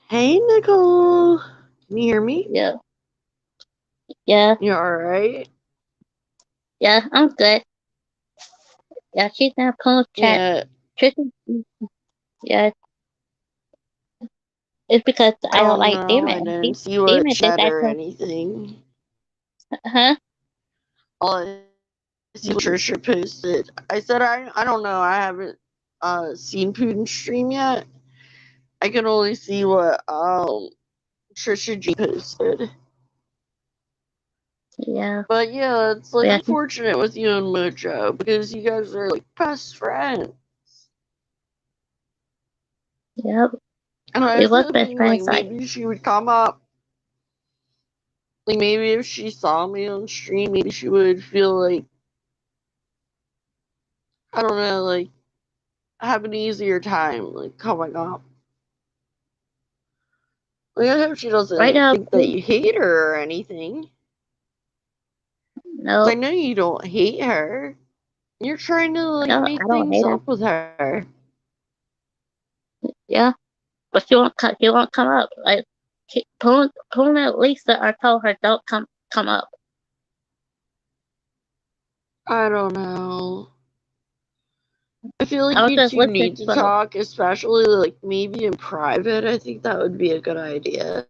Hey, Nicole. Can you hear me? Yeah, yeah, You alright? yeah. I'm good. Yeah, she's in a pool chat. Yeah, Tristan, yeah, it's because I I don't don't like know. I Demon. didn't see what Demon she is said or acting, anything. huh? All I see was what Trisha posted. I said I don't know. I haven't seen Putin's stream yet. I can only see what Trisha G posted. Yeah, But yeah, it's like yeah, unfortunate with you and Mojo because you guys are like best friends. yeah. And I We was was best hoping like friends. Like, maybe she would come up. Like maybe if she saw me on stream, maybe she would feel like I don't know, like have an easier time like coming up. Like I hope she right doesn't now, think that you hate her or anything. I no, know you don't hate her. You're trying to like no, I make don't things hate her. up with her. Yeah, but she won't. She won't come up. Like, Poon and Lisa are told her don't come up. I don't know. I feel like I was you just two listening need to to. talk, especially like maybe in private. I think that would be a good idea.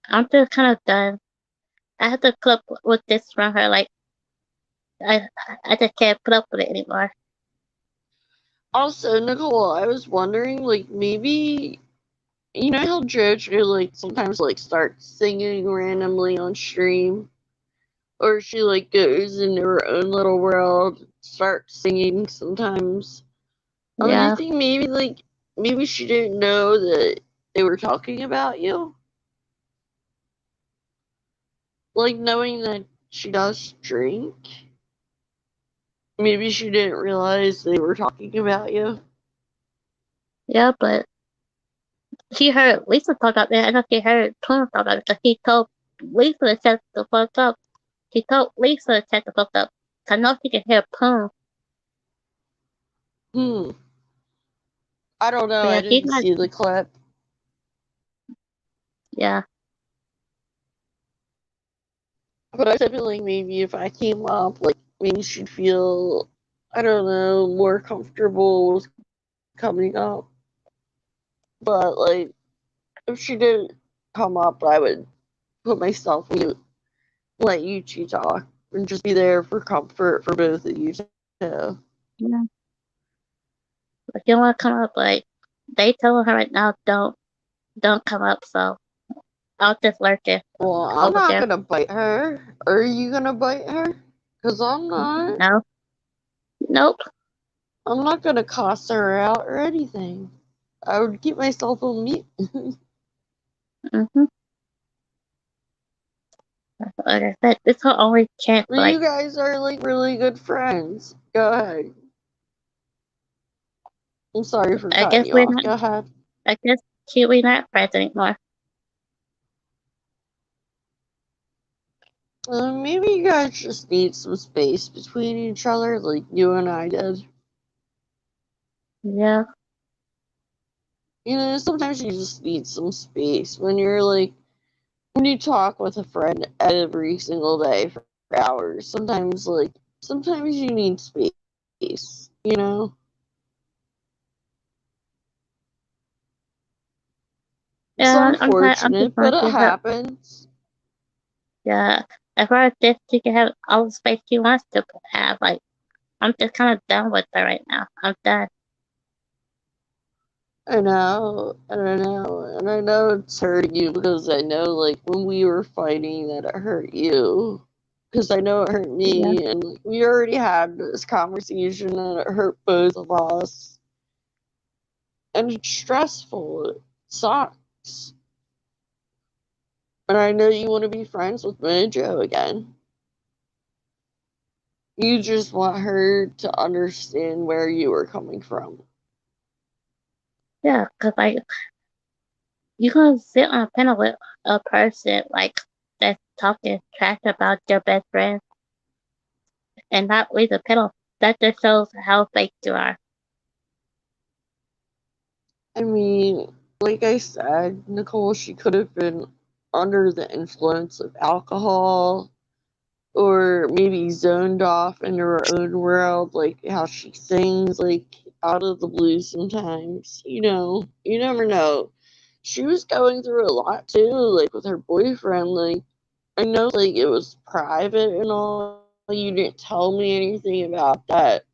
I'm just kind of done. I have to put up with this from her. Like, I, I just can't put up with it anymore. Also, Nicole, I was wondering, like, maybe you know how JoJo like sometimes like starts singing randomly on stream, or she like goes into her own little world, starts singing sometimes. Do you Yeah, think maybe like maybe she didn't know that they were talking about you? Like knowing that she does drink, maybe she didn't realize they were talking about you. yeah, but she heard Lisa talk about that. I know she heard Poon talk about it because he told Lisa to shut the fuck up. She told Lisa to shut the fuck up. I know she can hear Poon. Hmm. I don't know. But I yeah, she's didn't not. see the clip. Yeah, But I was hoping like maybe if I came up, like maybe she'd feel I don't know, more comfortable with coming up. But like if she didn't come up, I would put myself on mute, let you two talk, and just be there for comfort for both of you too. yeah. But she don't want to come up. Like, they telling her right now, don't come up. So I'll just lurk it Well, I'm over not there. gonna bite her. Are you gonna bite her? Cause I'm not. No, nope. I'm not gonna cuss her out or anything. I would keep myself on mute. Mm-hmm. Like I said, this is her only chance. But Like, you guys are like really good friends. Go ahead. I'm sorry for I cutting guess you we're off. not. Go ahead. I guess we're not friends anymore. Maybe you guys just need some space between each other, like you and I did. Yeah, You know, sometimes you just need some space when you're like, when you talk with a friend every single day for hours. Sometimes you need space, you know? It's yeah. I'm glad. I'm just unfortunate, gonna but it give her. happens. Yeah, as far as this, she can have all the space she wants to have. Like, I'm just kind of done with her right now. I'm done. And I know it's hurting you because I know, like, when we were fighting, that it hurt you. Because I know it hurt Yeah, me, and like, we already had this conversation, and it hurt both of us. And it's stressful. It sucks. And I know you want to be friends with Mojo again. You just want her to understand where you were coming from. yeah. Cause like you gonna sit on a panel with a person like that's talking trash about your best friend and not leave the panel. That just shows how fake you are. I mean, like I said, Nicole, she could have been under the influence of alcohol or maybe zoned off into her own world, like how she sings, like out of the blue sometimes. You never know. She was going through a lot too, like with her boyfriend. Like, I know, like, it was private and all. You didn't tell me anything about that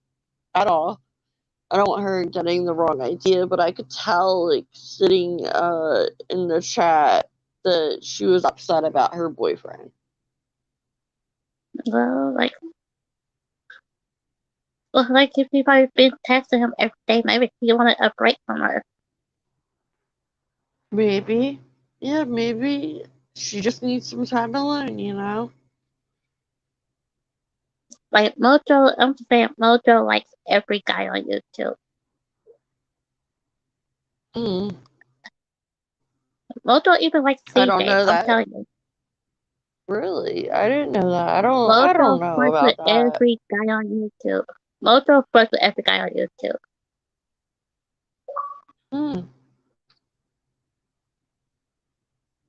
at all. I don't want her getting the wrong idea, but I could tell, like, sitting in the chat that she was upset about her boyfriend. Well, if you've already been texting him every day, maybe he wanted a break from her. Maybe. Yeah, maybe she just needs some time alone, Like Mojo, I'm saying Mojo likes every guy on YouTube. Mm, Mojo even likes I don't CJ. know I'm that. telling you, Really? I didn't know that. I don't Mojo know flirts with about that. every guy on YouTube. Mojo flirts with every guy on YouTube. Hmm.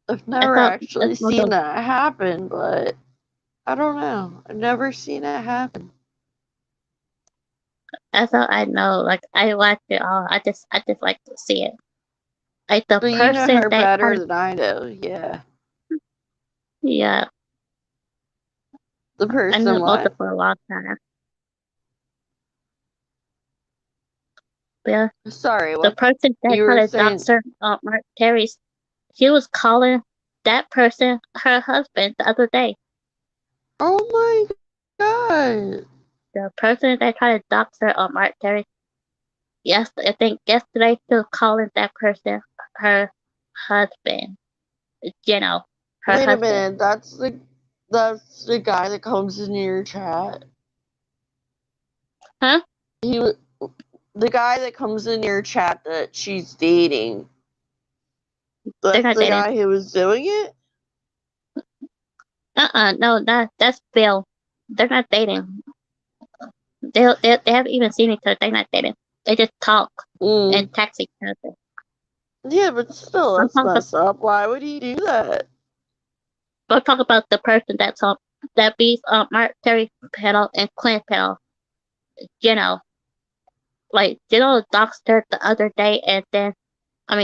I've That's never all. actually That's seen Mojo. that happen, but I don't know. I've never seen it happen. That's all I know. Like I watch it all. I just like to see it. Like the But you know person her that kind better of, than I do. Yeah. yeah, The I knew person Mojo what? for a long time. But yeah, Sorry, the what? person that You were kind of saying, doxed her, Mark Terry's, she was calling that person her husband the other day. oh my god. The person that tried to dox her, Mark Terry, yes, I think yesterday she was calling that person her husband. You know, her Wait a husband. minute. That's the guy that comes into your chat. Huh? He the guy that comes in your chat that she's dating. They're That's not the dating. guy who was doing it? No, that's Bill. They're not dating. They haven't even seen each other. They're not dating. They just talk and Mm. text each other. Yeah, but still, I'm that's talking about, messed up. Why would he do that? I'm talking about the person that's on that beats Mark Terry pedal and Clint pedal. You know, like doxed her the other day, and then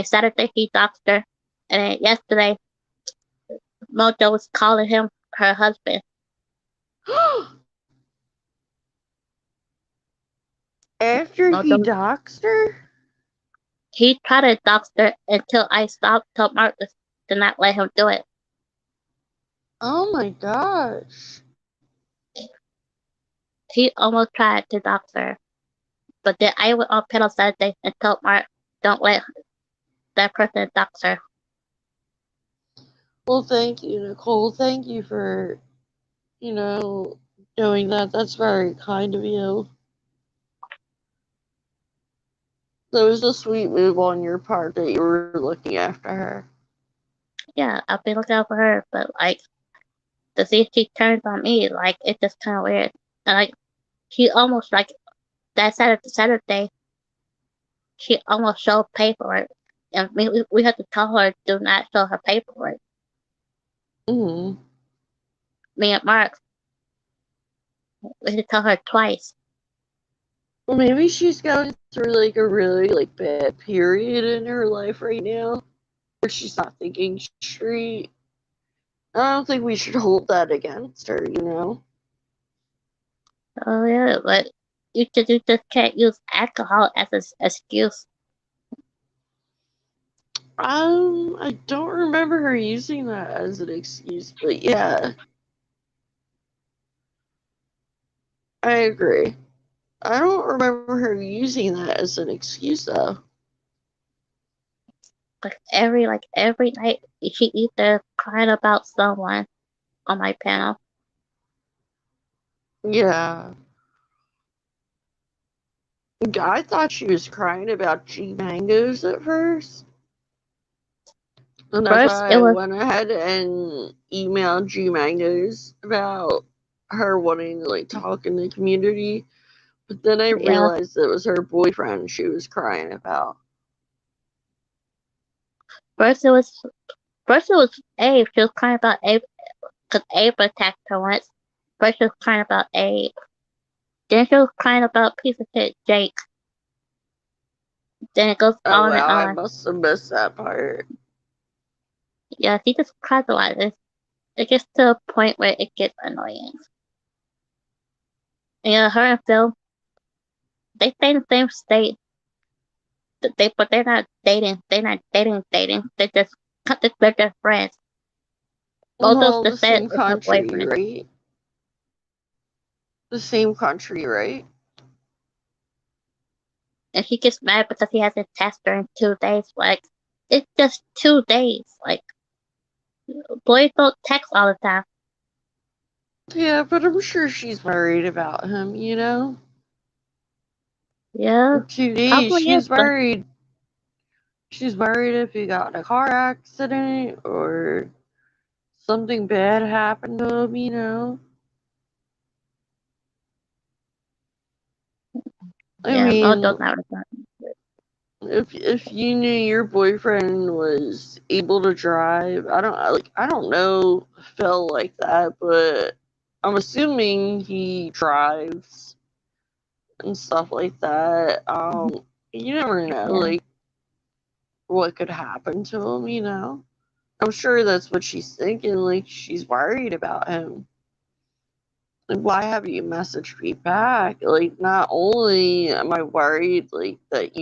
Saturday he doxed her, and then yesterday Mojo was calling him her husband. After he Mojo, doxed her? he tried to dox her until I stopped. Told Marcus to not let him do it. Oh my gosh. He almost tried to dox her, but then I went on pedal Saturday and told Mark, don't let that person dox her. Well, thank you, Nicole. Thank you for, you know, doing that. That's very kind of you. That was a sweet move on your part that you were looking after her. Yeah, I've been looking out for her, but to see if she turns on me, it's just kind of weird. And she almost that Saturday, she almost showed paperwork, and we had to tell her do not show her paperwork. Hmm. Me and Mark, we had to tell her twice. Well, maybe she's going through like a really like bad period in her life right now, where she's not thinking straight. I don't think we should hold that against her. Oh yeah, but you just can't use alcohol as an excuse. I don't remember her using that as an excuse, but yeah, I agree. I don't remember her using that as an excuse though. Every night, she either crying about someone on my panel. Yeah. I thought she was crying about G mangoes at first. And that's First, why it I was went ahead and emailed G mangoes about her wanting to like talk in the community. But then I yeah, realized it was her boyfriend she was crying about. First it was Abe. She was crying about Abe because Abe attacked her once. First she was crying about Abe. Then she was crying about piece of shit Jake. Then it goes Oh on and wow, I on. must have missed that part. Yeah, she just cries a lot. It gets to a point where it gets annoying. Yeah, her and Phil, they stay in the same state. But they're not dating. They're not dating. They're just friends. Both of Well, the the said same is her country, boyfriend. right? The same country, right? And she gets mad because he hasn't texted her in 2 days. Like, it's just 2 days. Like, boys don't text all the time. Yeah, but I'm sure she's worried about him, you know? Yeah, In 2 days, probably is, she's but worried. She's worried if he got in a car accident or something bad happened to him, you know? I yeah, no, mean, don't not respond. if you knew your boyfriend was able to drive, I don't know Phil like that, but I'm assuming he drives and stuff like that. You never know, Yeah, like what could happen to him, you know? I'm sure that's what she's thinking, like she's worried about him. Like, why haven't you messaged me back? Like, not only am I worried, like that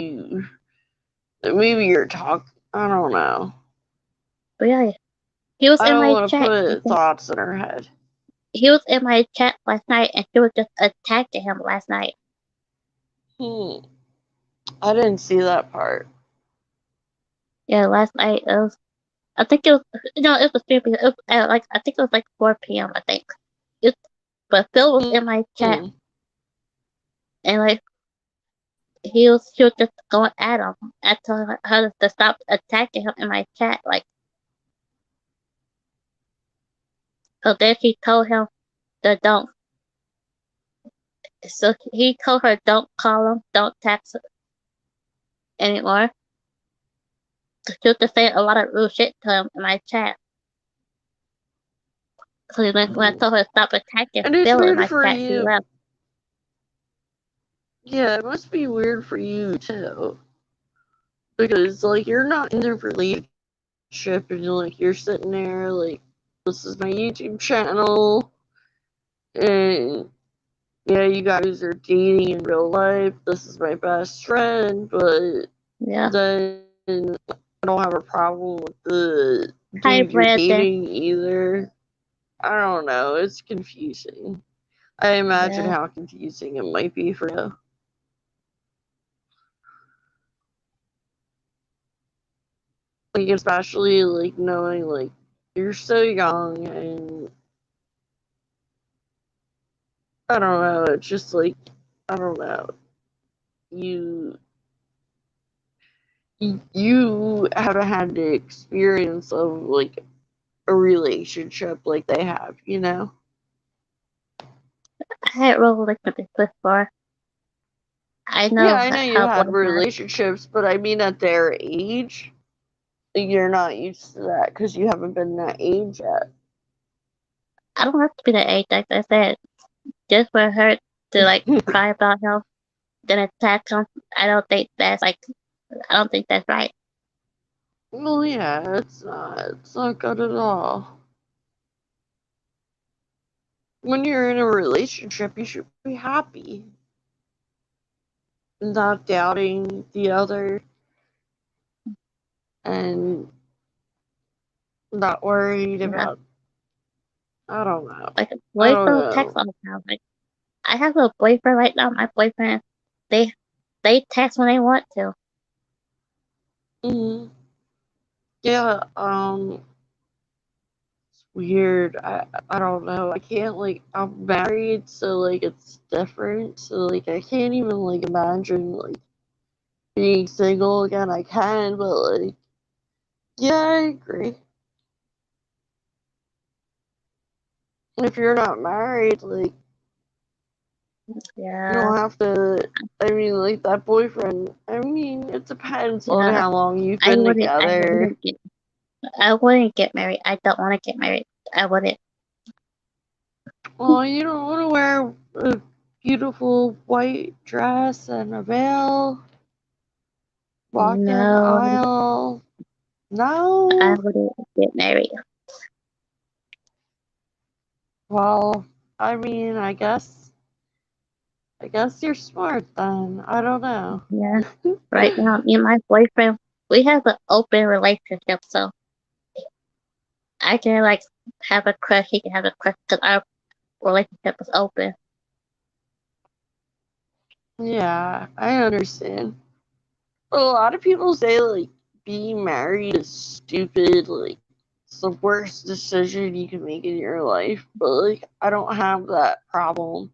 maybe you're talking. I don't know. but yeah, he was I in don't my want to chat. put thoughts in her head. He was in my chat last night, and she was just attacking him last night. Hmm. I didn't see that part. Yeah, last night it was. I think it was. It was 3 p.m. It was like I think it was like 4 p.m. I think. It, but Phil was in my chat, Hmm. and like she was just going at him. I told her to stop attacking him in my chat. Like, so then she told him to don't. So he told her don't call him, don't text him anymore. She was just saying a lot of rude shit to him in my chat. So when I told her to stop attacking And it's Phil in weird my for chat, she you. left. Yeah, it must be weird for you too. Because, like, you're not in a relationship and you're sitting there, like, this is my YouTube channel. And yeah, you guys are dating in real life. This is my best friend, but Yeah. then I don't have a problem with the Hi, dude you're Brandon. dating either. I don't know. It's confusing. I imagine Yeah. how confusing it might be for you. Like, especially like knowing like you're so young and I don't know. It's just like I don't know. You you haven't had the experience of like a relationship like they have, you know? I had rolled like with this before. I Yeah, know I know you how had boys are. relationships, but I mean at their age, you're not used to that because you haven't been that age yet. I don't have to be the age, like I said. Just for her to like cry about him, then attack him. I don't think that's like. I don't think that's right. Well, yeah, it's not good at all. When you're in a relationship, you should be happy, not doubting the other, and not worried You know, about. I don't know. like I boys don't don't text know. all the time. Like I have a boyfriend right now. My boyfriend, they they text when they want to. Hmm. Yeah. It's weird. I don't know. I can't like. I'm married, so like it's different. So like I can't even like imagine like being single again. I can, but like yeah, I agree. If you're not married, like You Yeah, don't have to. I mean, like that boyfriend. I mean, it depends on yeah. how long you've I been wouldn't. I together. wouldn't get. I wouldn't get married. I don't want to get married. I wouldn't. Well, you don't want to wear a beautiful white dress and a veil, walk down the No, aisle. I No. wouldn't get married. Well, I mean, I guess you're smart then. I don't know. Yeah. Right now, me and my boyfriend, we have an open relationship, so I can like have a crush. He can have a crush because our relationship is open. Yeah, I understand. A lot of people say like being married is stupid, like it's the worst decision you can make in your life. But like I don't have that problem.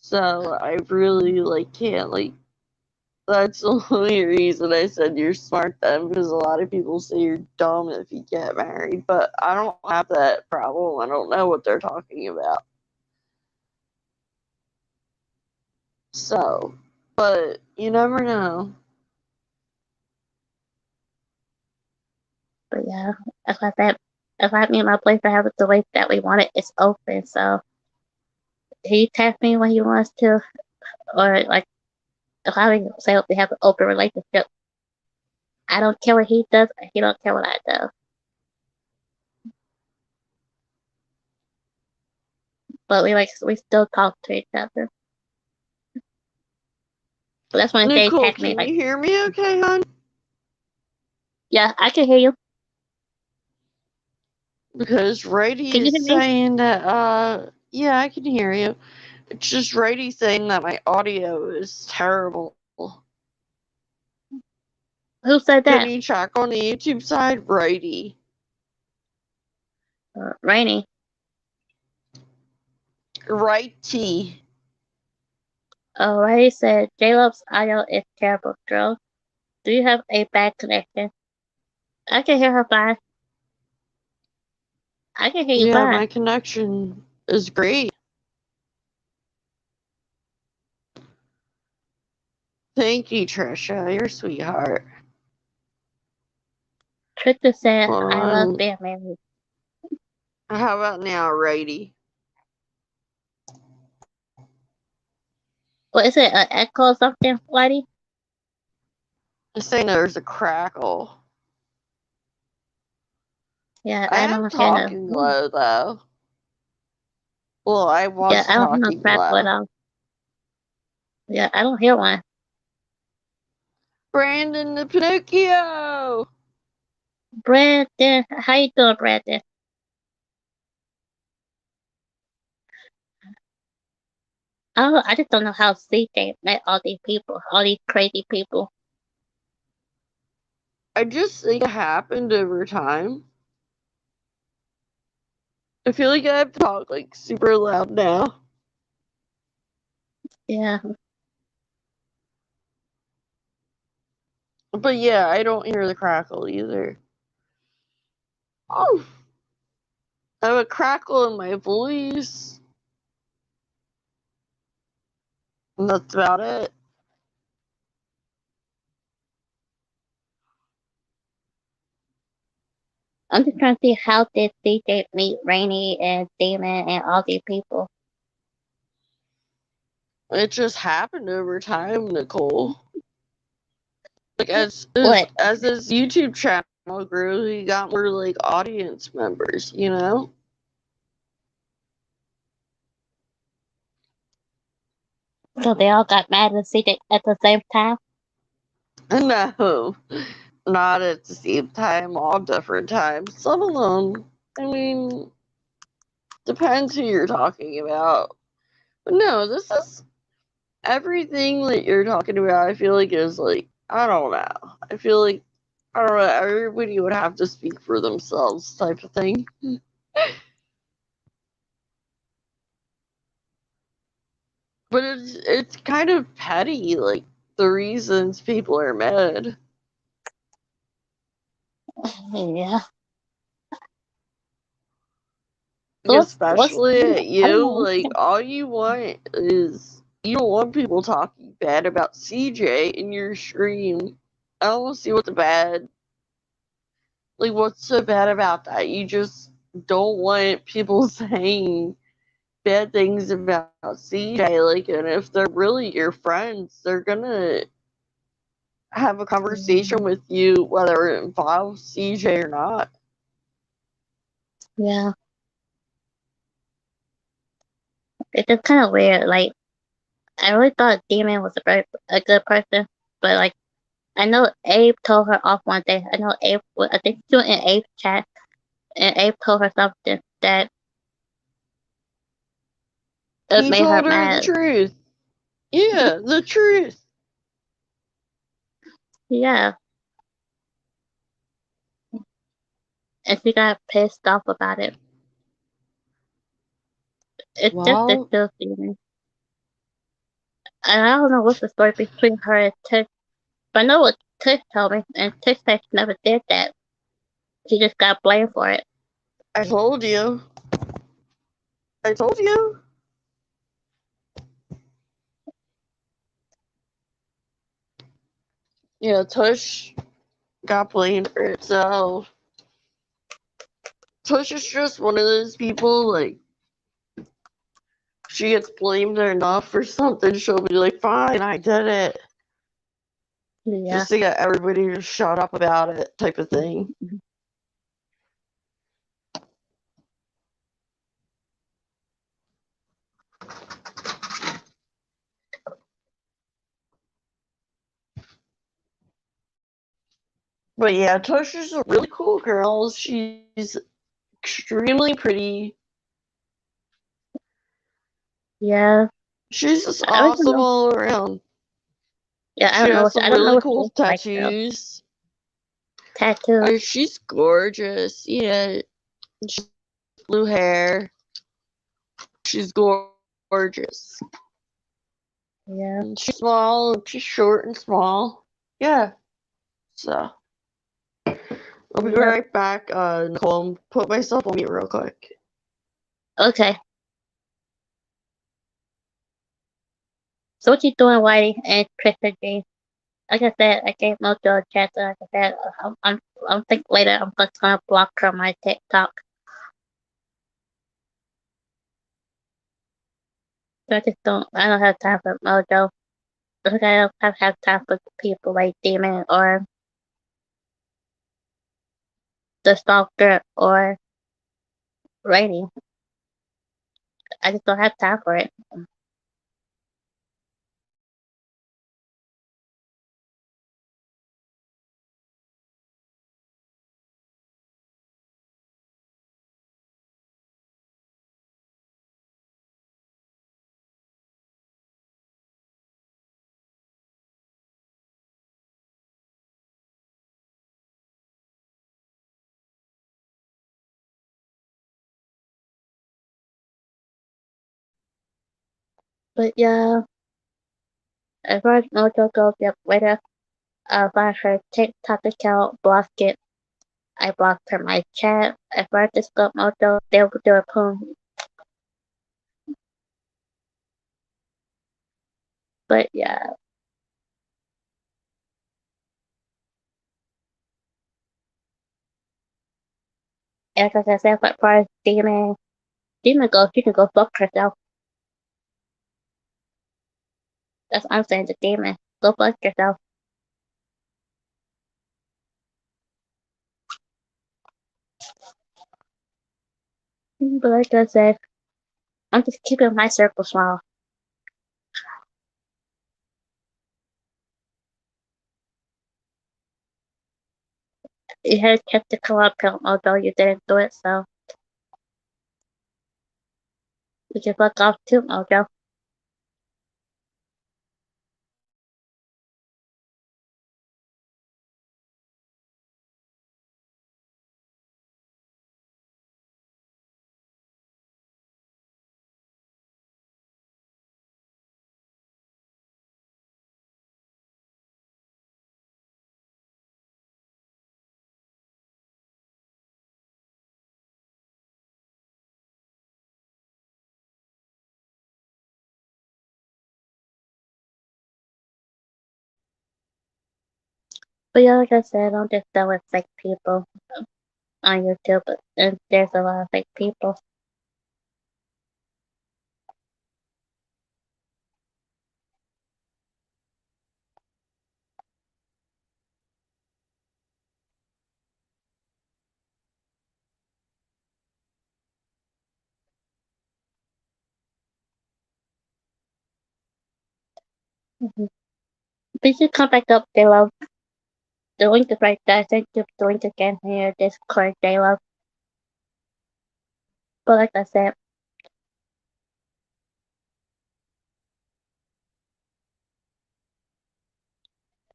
So I really like can't like that's the only reason I said you're smart then because a lot of people say you're dumb if you get married, but I don't have that problem. I don't know what they're talking about. So, but you never know. But yeah, if I said, if I me and my boyfriend have it the way that we want it, it's open. So he text me when he wants to, or like if I say we have an open relationship, I don't care what he does, he don't care what I do. But we still talk to each other. But that's when they Nicole, text me can like, you hear me okay, hon? yeah, I can hear you. Because Righty Can you is hear me? saying that, yeah, I can hear you. It's just Righty saying that my audio is terrible. Who said Can that? you check on the YouTube side? Righty. Rainy. Righty. Rainy said, J-Love's audio is terrible, girl. Do you have a bad connection? I can hear her fine. I can hear you Yeah, fine. my connection is great. Thank you, Trisha. You're a sweetheart. Trisha said, Hold I love on. being married. How about now, Righty? What is it, an echo or something, Whitey? I'm saying there's a crackle. Yeah, I I am don't hear no. talking low, though. Well, I Yeah, was I don't hear no talking crackle at low. all. Yeah, I don't hear one. Brandon the Pinocchio! Brandon, how you doing, Brandon? I just don't know how CJ met all these people, all these crazy people. I just think it happened over time. I feel like I have to talk like super loud now. Yeah, But yeah, I don't hear the crackle either. Oh, I have a crackle in my voice. And that's about it. I'm just trying to see how did CJ meet Rainy and Damon and all these people. It just happened over time, Nicole. Like What? as his YouTube channel grew, he got more like audience members, you know? So they all got mad at CJ at the same time? No, not at the same time, all different times. Some of them, I mean, depends who you're talking about. But no, this is everything that you're talking about. I feel like is like I don't know. I feel like I don't know. Everybody would have to speak for themselves, type of thing. But it's kind of petty, like the reasons people are mad. Yeah. Like, What's especially at I don't you, know. like all you want is you don't want people talking bad about CJ in your stream. I don't want to see what the bad, like, what's so bad about that? You just don't want people saying bad things about CJ. Like, and if they're really your friends, they're gonna have a conversation with you, whether it involves CJ or not. Yeah. It's just kind of weird. Like, I really thought Demon was a good person, but like, I know Abe told her off one day. I know Abe, I think she was in Abe's chat, and Abe told her something that it He made her told her the mad. truth. Yeah, the truth. Yeah, and she got pissed off about it. It's just Well, ridiculous, Demon. And I don't know what's the story between her and Tish. But I know what Tish told me, and Tish said she never did that. She just got blamed for it. I told you. I told you. Yeah, Tush got blamed for it. So Tush is just one of those people, like, she gets blamed enough for something, she'll be like, fine, I did it. Yeah. Just to get everybody to shut up about it, type of thing. But yeah, Tush is a really cool girl. She's extremely pretty. Yeah. She's just I don't awesome know. all around. Yeah, She has I some don't know really what she cool looks like though. tattoos. Tattoo. She's gorgeous. Yeah, she's blue hair. She's gorgeous. Yeah. And she's small. She's short and small. Yeah. So I'll be Yep. right back. Nicole, put myself on mute real quick. Okay. So what you doing, Whitey and Tristan G? Like I said, I gave Mojo a chance. Like I said, I'm thinking later I'm just gonna block her on my TikTok. So I don't have time for Mojo. Like I don't have time for people like Demon or the Stalker or Rainy. I just don't have time for it. But yeah, as far as Mojo goes, yep, later I'll find her TikTok account, block it. I blocked her my chat. As far as this go, Mojo, they'll do a poem. But yeah, as I said, as far as Demon goes, she can go fuck herself. That's what I'm saying to Demon. Go fuck yourself. But like I said, I'm just keeping my circle small. You had a chance to come up, although you didn't do it, so you can fuck off too, Mojo. But yeah, like I said, I'm just done with fake people on YouTube, and there's a lot of fake people. Mm-hmm. But you should come back up, they love. The link is right there. I sent you the link again here. Discord, they love. But like I said,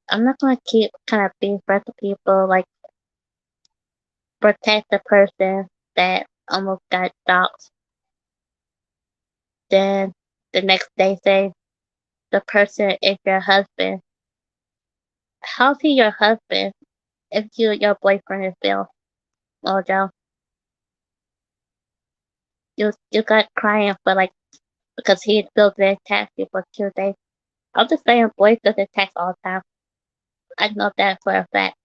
I'm not gonna keep kind of being friends with people, like protect the person that almost got doxxed. Then the next day say the person is your husband. How's he your husband if your boyfriend is Bill? Oh, Joe, you got crying for like because he still didn't text you for 2 days. I'm just saying boys doesn't text all the time. I know that for a fact.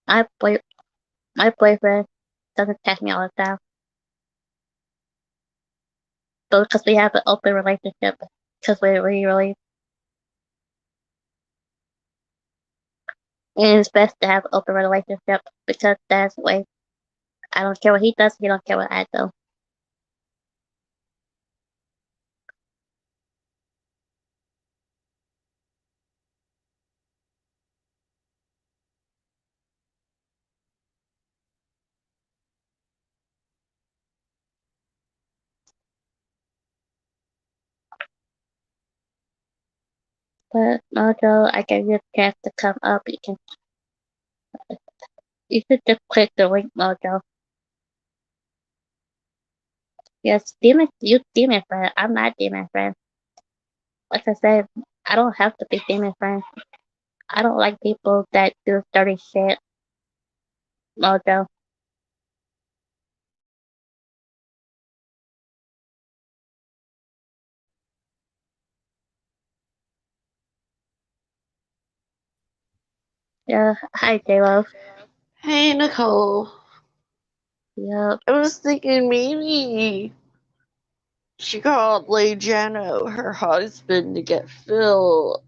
My boy my boyfriend doesn't text me all the time. But because we have an open relationship, because we really and it's best to have an open relationship because that's the way I don't care what he does, he don't care what I do. But Mojo, I gave you a chance to come up. You should just click the link, Mojo. Yes, demon, you demon friend. I'm not demon friend. Like I said, I don't have to be demon friend. I don't like people that do dirty shit, Mojo. Yeah, hi J-Lo. Hey, Nicole. Yep, I was thinking maybe she called Jano, her husband, to get Phil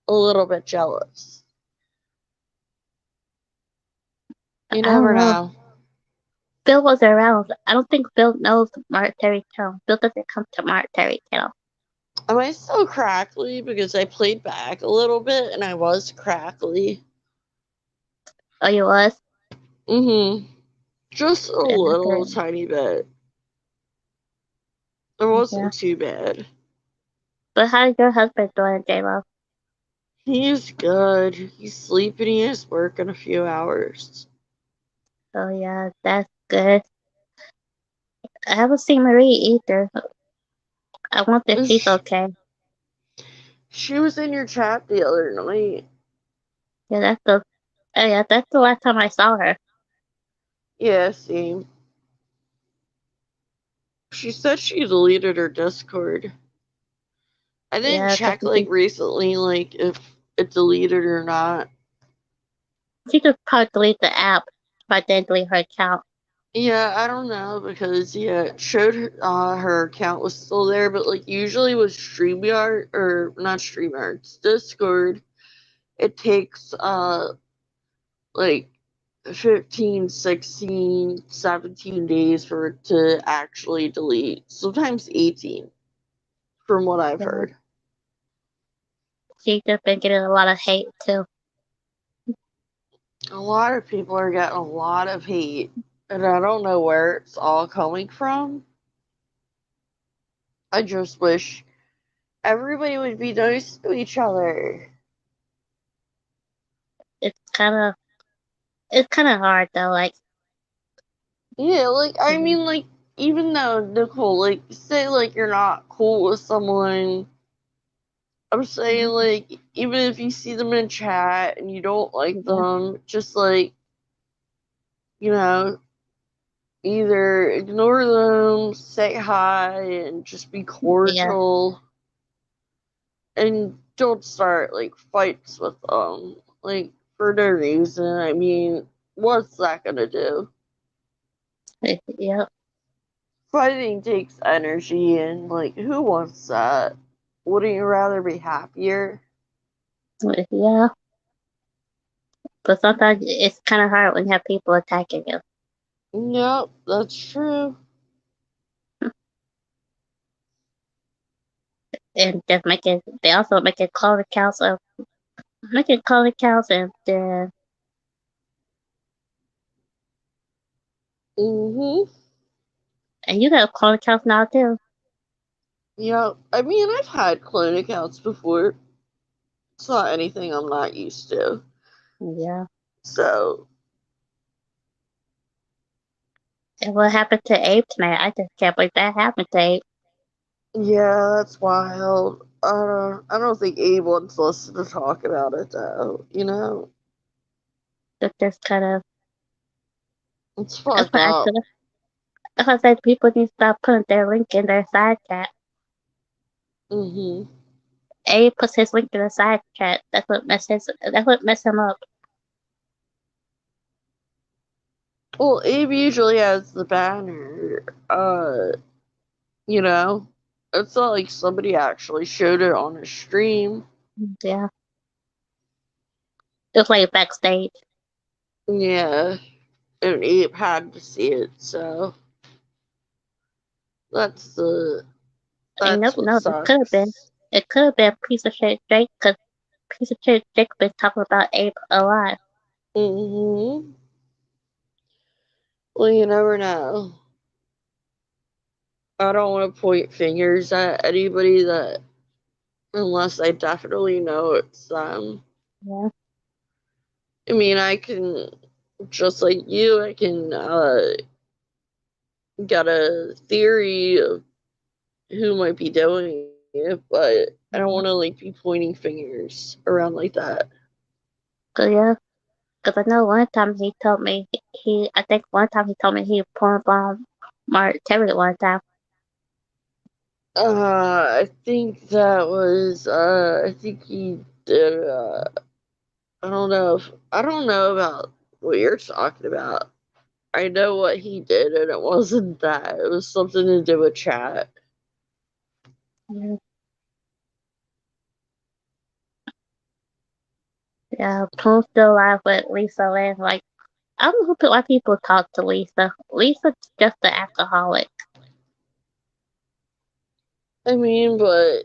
a little bit jealous. You I don't never know. know. Bill was around. I don't think Bill knows Mark Channel. Bill doesn't come to Mark Channel. Am I still crackly? Because I played back a little bit and I was crackly. Oh, you was? Mm-hmm. Just a Yeah, little good. tiny bit. It Yeah. wasn't too bad. But how's your husband doing, J-Lo? He's good. He's sleeping. He has work in a few hours. Oh, yeah, that's good. I haven't seen Marie either. I wonder if she's okay. She was in your chat the other night. Yeah, that's the last time I saw her. Yeah, same. She said she deleted her Discord. I didn't Yeah, 'cause check recently if it deleted or not. she just probably delete the app, but then delete her account. Yeah, I don't know because it showed her account was still there, but usually with StreamYard or not StreamYard, it's Discord, it takes like 15, 16, 17 days for it to actually delete. Sometimes 18, from what I've Yeah, heard. she's just been getting a lot of hate too. A lot of people are getting a lot of hate, and I don't know where it's all coming from. I just wish everybody would be nice to each other. It's it's kind of hard though. Yeah, I Mhm, mean, even though, Nicole, say, you're not cool with someone, I'm saying, mhm, even if you see them in chat and you don't like yeah, them, just, you know, Either ignore them, say hi, and just be Yeah, cordial, and don't start like fights with them, like for no reason. I mean, what's that gonna do? yeah, Fighting takes energy, and like, who wants that? Wouldn't you rather be happier? yeah. But sometimes it's kind of hard when you have people attacking you. Yep, that's true. And just making, they also making clothing counts of, making clothing counts Mhm. and you got clothing counts now too. Yeah, I mean, I've had clone accounts before. It's not anything I'm not used to. Yeah. So, And what happened to Abe tonight? I just can't believe that happened to Abe. yeah, that's wild. I don't think Abe wants us to talk about it though. That just kind of, It's that's fucked what I up. said. That's what I said. People need to stop putting their link in their side chat. Mhm. Abe puts his link in the side chat. That's what messed him up. Well, Abe usually has the banner. You know, it's not like somebody actually showed it on a stream. Yeah. It was like backstage. Yeah, and Abe had to see it. So that's the And you that's never what know. It could have been. sucks. It could have been a piece of shit Jake, because piece of shit Jake been talking about Abe a lot. Mhm. Well, you never know. I don't want to point fingers at anybody that unless I definitely know it's them. Yeah. I mean, I can just like you, I can get a theory of who might be doing it, but I don't want to Yeah. like be pointing fingers around like that. Cause yeah. Cause I know one time he told me I think one time he told me he porn bomb Mark Terry one time. I think that was I think he did I don't know about what you're talking about. I know what he did and it wasn't that. It was something to do with chat. Yeah. Yeah. Porn still alive with Lisa Lynn. Like I don't know why people talk to Lisa. Lisa's just an alcoholic. I mean, but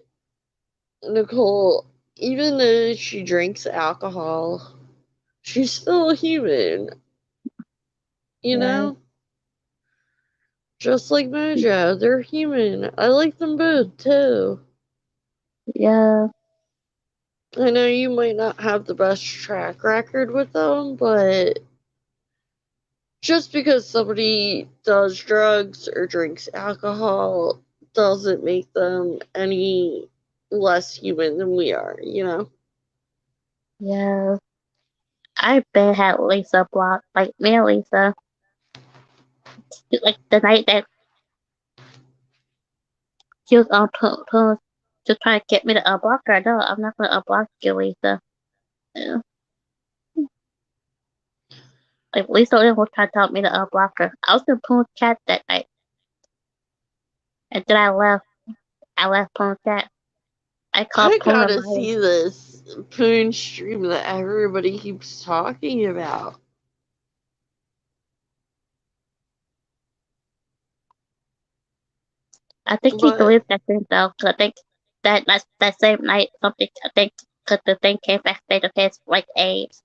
Nicole, even though she drinks alcohol, she's still a human, you Yeah. know? Just like Mojo, they're human. I like them both too. Yeah. I know you might not have the best track record with them, but just because somebody does drugs or drinks alcohol doesn't make them any less human than we are, you know? Yeah. I been had Lisa blocked. Like me and Lisa. Like the night that she was on just trying to get me to unblock her. No, I'm not gonna unblock you, Lisa. Yeah. Like Lisa was trying to tell me to unblock her. I was in Poon's chat that night, and then I left. I left Poon's chat. I called I Poon and gotta Maya. see this Poon stream that everybody keeps talking about. I think he But deleted that thing though, 'cause I think that same night something. I think because the thing came backstage of his like AIDS,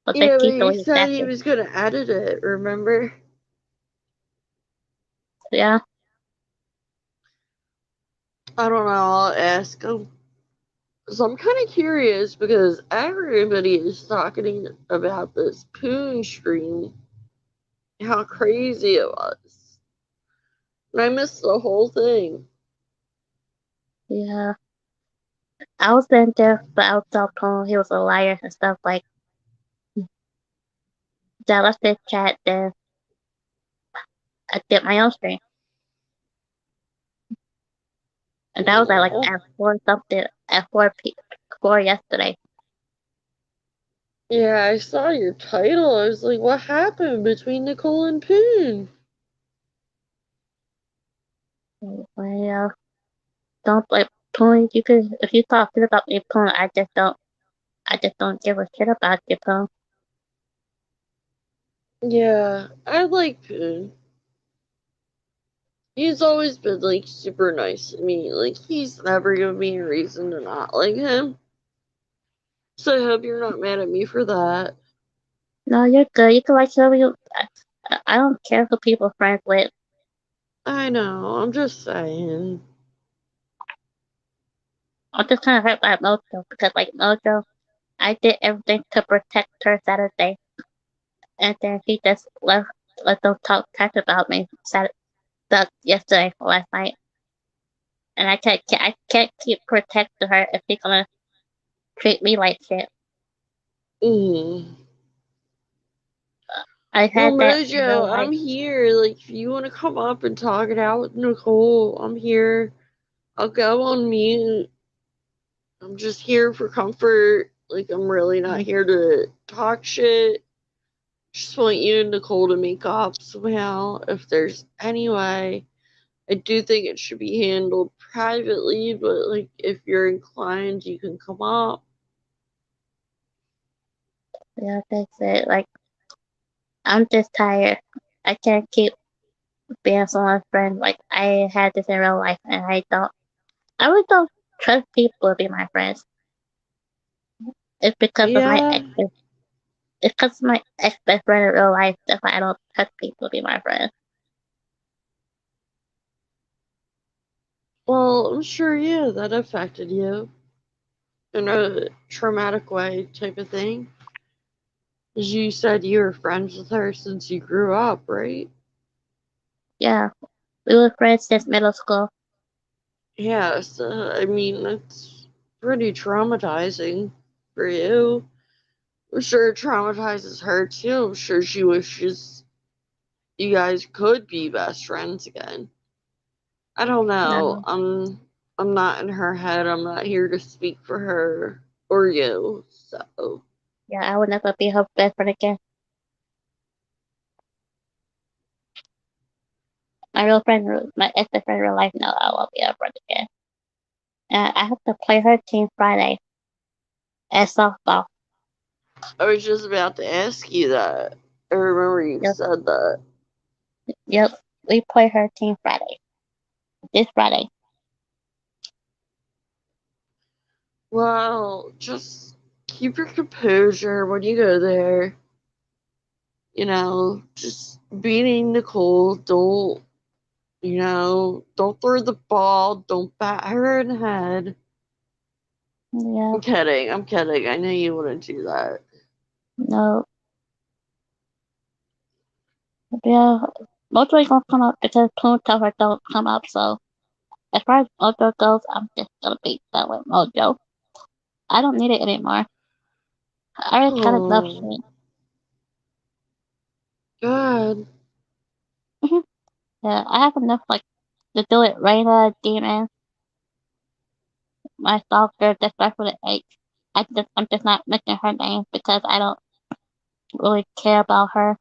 so I think yeah, but he he deleted said that he thing. was gonna edit it, remember? Yeah, I don't know, I'll ask him. So I'm kind of curious because everybody is talking about this Poon stream, how crazy it was. And I missed the whole thing. yeah. I was in there, but I was telling Poon he was a liar and stuff like that. I left the chat there. I did my own stream, and that was at like Oh. at 4 something at 4 yesterday. Yeah, I saw your title. I was like, what happened between Nicole and Poon? Well, don't like Poon. You could if you talk shit about me, Poon. I just don't give a shit about you, Poon. Yeah, I like Poon. He's always been like super nice to me. Like he's never given me a reason to not like him. So I hope you're not mad at me for that. No, you're good. You can like whoever you. I don't care who people friends with. I know, I'm just saying. I'm just kind of hurt by Mojo because like Mojo, I did everything to protect her Saturday, and then he just let them talk trash about me Saturday, yesterday, last night, and I can't keep protecting her if he's gonna treat me like shit. Mm. I Well, had that in real Mojo, life. I'm here. Like, if you want to come up and talk it out with Nicole, I'm here. I'll go on mute. I'm just here for comfort. Like, I'm really not here to talk shit. Just want you and Nicole to make up somehow if there's any way. I do think it should be handled privately, but like if you're inclined, you can come up. Yeah, that's it. Like I'm just tired. I can't keep being someone's friend. Like I had this in real life, and I really don't trust people to be my friends. It's because of my Yeah. ex. It's because of my ex best friend in real life. That's why I don't trust people to be my friend. Well, I'm sure, yeah, that affected you in a traumatic way type of thing. As you said you were friends with her since you grew up, right? Yeah, we were friends since middle school. Yeah, so I mean that's pretty traumatizing for you. I'm sure it traumatizes her too. I'm sure she wishes you guys could be best friends again. I don't know. No, I'm not in her head. I'm not here to speak for her or you. So yeah, I would never be her best friend again. My ex best friend in real life, no, I won't be her friend again. I have to play her team Friday at softball. I was just about to ask you that. I remember you Yep, said that. yep, we play her team Friday. This Friday. Well, just keep your composure when you go there. You know, just beating Nicole. Don't throw the ball. Don't bat her in the head. Yeah, I'm kidding. I'm kidding. I know you wouldn't do that. no, yeah. Mojo's gonna come up because Poon told her don't come up. So as far as Mojo goes, I'm just gonna be done with Mojo. I don't need it anymore. I already had enough Oh, shit. God. Yeah, I have enough like to do it. Raina, Demon, my stalker, that starts with an H. I'm just not mentioning her name because I don't really care about her.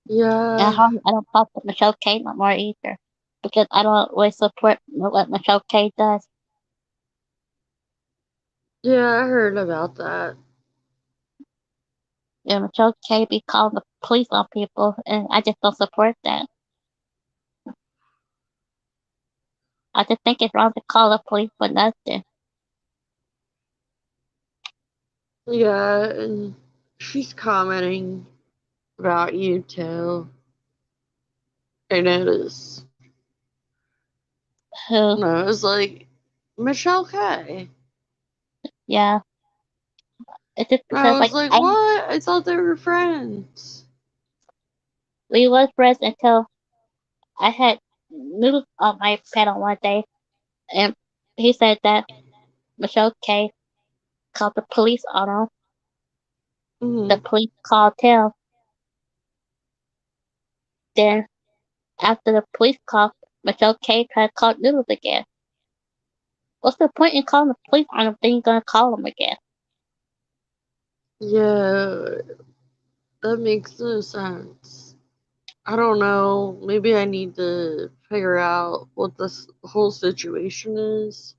And Yeah. I don't fuck with Michelle K no more either because I don't really support what Michelle K does. Yeah, I heard about that. Yeah, Michelle K be calling the police on people, and I just don't support that. I just think it's wrong to call the police for nothing. Yeah, and she's commenting about you too. I noticed. Who? And I was like, Michelle K. Yeah, it's just And I because was like, what? I thought they were friends. we was friends until I had news on my panel one day, and he said that Michelle K called the police on him. The Mm-hmm. police called him, Then, after the police call, Michelle K tried to call Noodles again. What's the point in calling the police on them? Then you're gonna call them again. Yeah, that makes no sense. I don't know. Maybe I need to figure out what this whole situation is.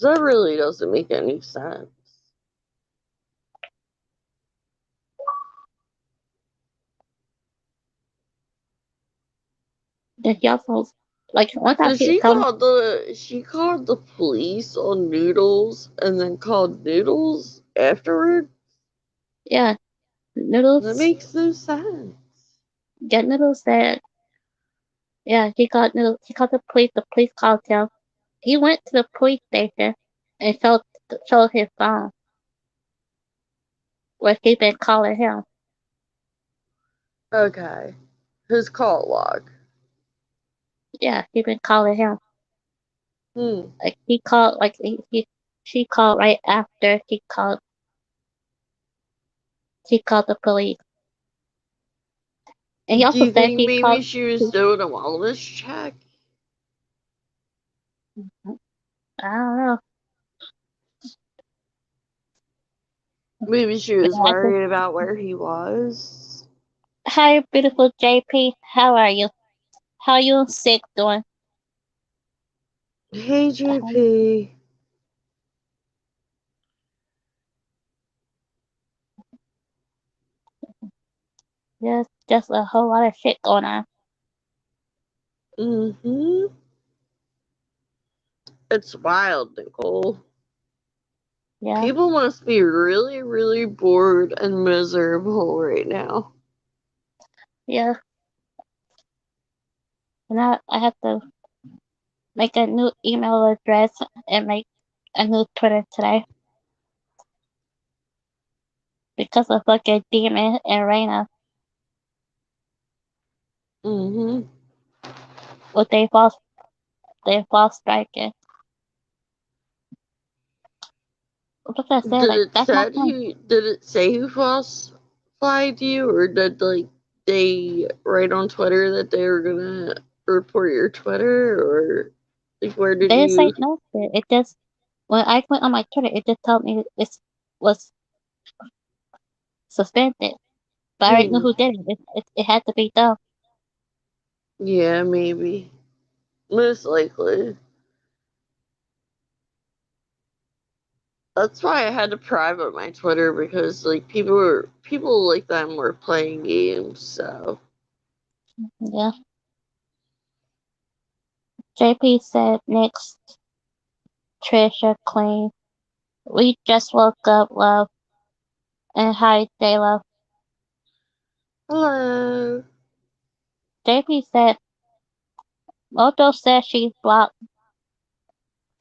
That really doesn't make any sense. Then she also, like, one time So she told me, she called the police on Noodles and then called Noodles afterward? yeah, That Noodles, makes no sense. yeah, Noodles said, yeah, he called Noodles, he called the police called him. He went to the police station and showed his phone where she been calling him. Okay. His call log. Yeah, she been calling him. Hmm. Like he called, like she called right after she called the police. And he Do also you said think he maybe called. she was doing a wellness check? I don't know. Maybe she But was I just, worried about where he was? hi, beautiful JP. How are you? How you sick doing? Hey, JP. Just a whole lot of shit going on. Mm-hmm. It's wild, Nicole. Yeah, People must be really, really bored and miserable right now. yeah. And I have to make a new email address and make a new Twitter today because of fucking Demon and Raina Mm-hmm. with their false striking. Like I said, Did like it that's not said fun. who? Did it say who false flagged you, or did they write on Twitter that they were gonna report your Twitter, or like where did They didn't say you? no shit. It just when I went on my Twitter, it just told me it was suspended. But I already knew Hmm. who did it. It had to be them. Yeah, maybe. Most likely. That's why I had to private my Twitter because like people like them were playing games. So Yeah. JP said next, Trisha Queen. We just woke up, love, and hi, J Love. hello. JP said Moto said she blocked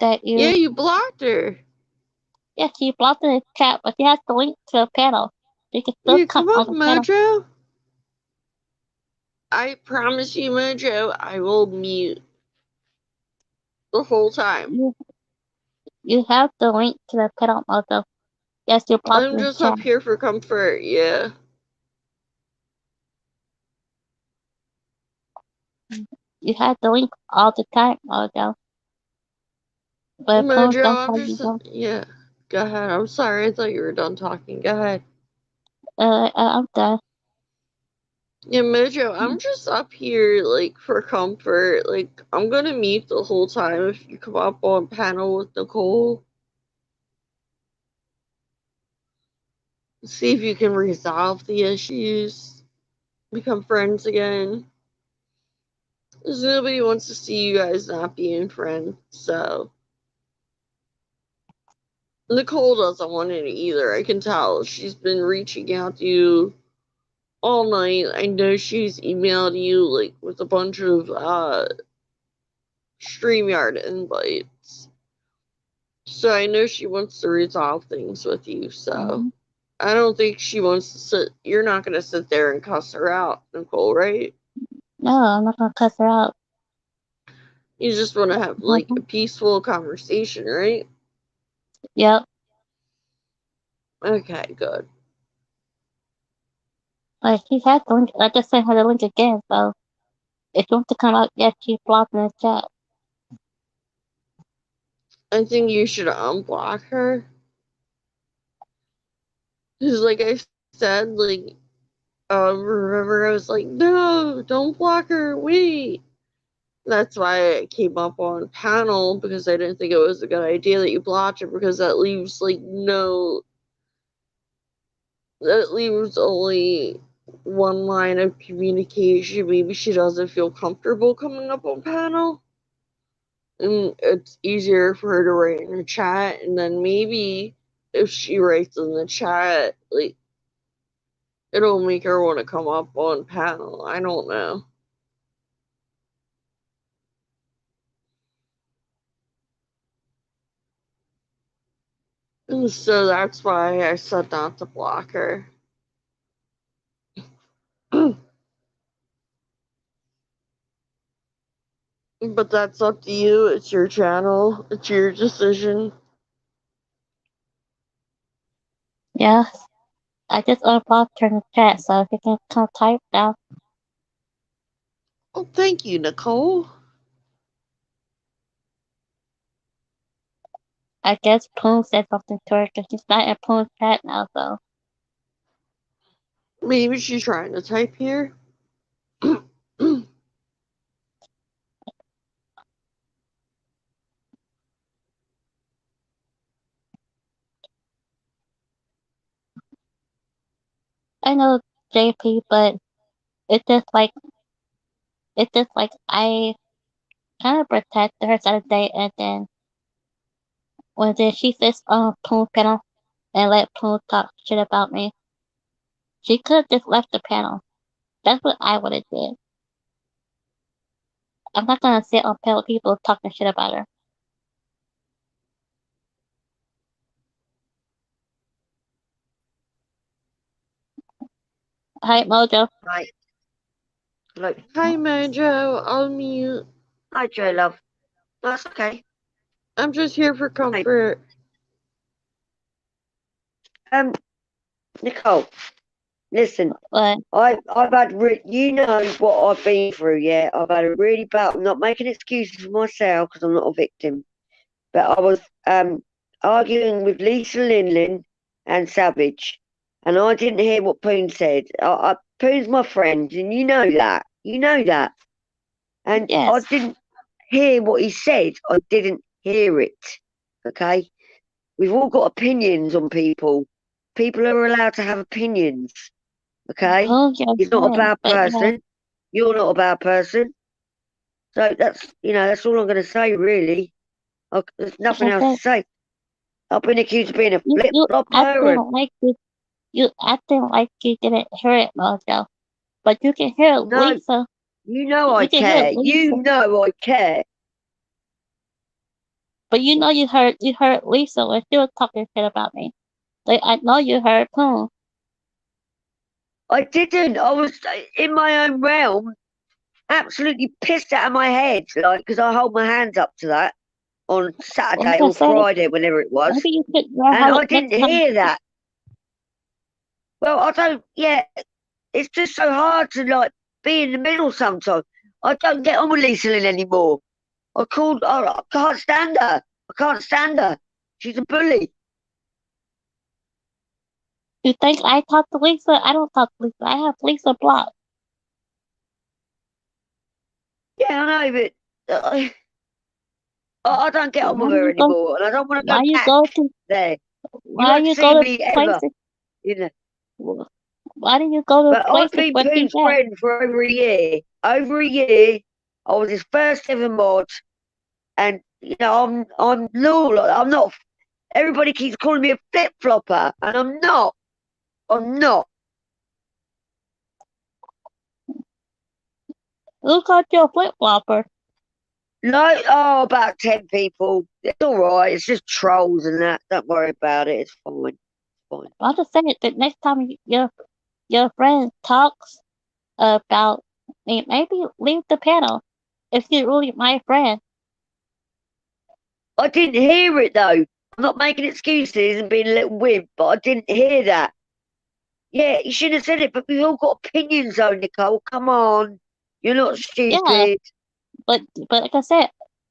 that Yeah, you. you blocked her. Yeah, she blocked in the chat, but she has the link to the panel. You can still Yeah, come come on up, the panel. Mojo. I promise you, Mojo, I will mute the whole time. You you have the link to the panel, Moto. Yes, you blocked I'm in the just chat. up here for comfort, yeah. You have the link all the time, Moto. But opponents Mojo, don't I'm tell you just, though. yeah. Go ahead. I'm sorry, I thought you were done talking. Go ahead. I'm done. Yeah, Mojo, I'm just up here, like, for comfort. Like, I'm gonna mute the whole time if you come up on panel with Nicole. See if you can resolve the issues. Become friends again. Because nobody wants to see you guys not being friends, so. Nicole doesn't want it either. I can tell. She's been reaching out to you all night. I know she's emailed you like with a bunch of StreamYard invites. So I know she wants to resolve things with you. So Mm-hmm. I don't think she wants to sit. You're not gonna sit there and cuss her out, Nicole, right? No, I'm not gonna cuss her out. You just want to have like Mm-hmm. a peaceful conversation, right? Yep. Okay, good. Like she has the link. I just sent her the link again, so If you want to come out, yes, she's blocked in the chat. I think you should unblock her. Because, like I said, like, remember I was like, no, don't block her, wait. That's why I came up on panel, because I didn't think it was a good idea that you blocked her, because that leaves, like, that leaves only one line of communication. Maybe she doesn't feel comfortable coming up on panel. And it's easier for her to write in her chat, and then maybe if she writes in the chat, like, it'll make her want to come up on panel. I don't know. And so that's why I said not to block her. But that's up to you. It's your channel. It's your decision. Yeah, I just unblocked her in the chat, so if you can come type now. Oh, thank you, Nicole. I guess Poon said something to her because she's not in Poon's chat now, so. Maybe she's trying to type here. I know JP, but it's just like I kind of protected her the other day, and then when she sits on Poon's panel and let Poon talk shit about me, she could have just left the panel. That's what I would have did. I'm not gonna sit on panel with people talking shit about her. Hi, Mojo. Right. Look. Hi, Mojo. I'll mute. Hi, Joe, love. That's okay. I'm just here for comfort. Nicole, listen. What? I've had, you know what I've been through, yeah? I've had a really bad, I'm not making excuses for myself because I'm not a victim, but I was arguing with Lisa Linlin and Savage, and I didn't hear what Poon said. Poon's my friend, and you know that. You know that. And Yes. I didn't hear what he said. I didn't hear it. Okay? We've all got opinions on people. People are allowed to have opinions. Okay? Oh, yeah, He's not a bad but yeah. person. You're not a bad person. So that's all I'm going to say, really. There's nothing else to say. I've been accused of being a flip-flopper. You acting like you didn't hear it, Mojo. But you can hear Lisa. You know I care. You know I care. But you know you heard Lisa when she was talking shit about me. Like, I know you heard Poon. I didn't. I was in my own realm, absolutely pissed out of my head, like, because I hold my hands up to that on Saturday or Friday, whenever it was. Maybe you could and I didn't hear that. Well, I don't, yeah, it's just so hard to, like, be in the middle sometimes. I don't get on with Lisa Lynn anymore. I can't stand her. I can't stand her. She's a bully. You think I talk to Lisa? I don't talk to Lisa. I have Lisa blocked. Yeah, I know, but I don't get on with her anymore, and I don't want to go back there. Why you go to places? You know. Why do you go to places? I've been Poon's friend for over a year. Over a year, I was his first ever mod, and I'm loyal. I'm not. Everybody keeps calling me a flip flopper, and I'm not. I'm not. Who called you a flip flopper? No, about 10 people. It's all right. It's just trolls and that. Don't worry about it. It's fine. It's fine. I'm just saying that next time your friend talks about me, maybe leave the panel if you're really my friend. I didn't hear it though. I'm not making excuses and being a little wimp, but I didn't hear that. Yeah, you shouldn't have said it, but we've all got opinions though, Nicole. Come on. You're not Yeah, stupid. but like I said,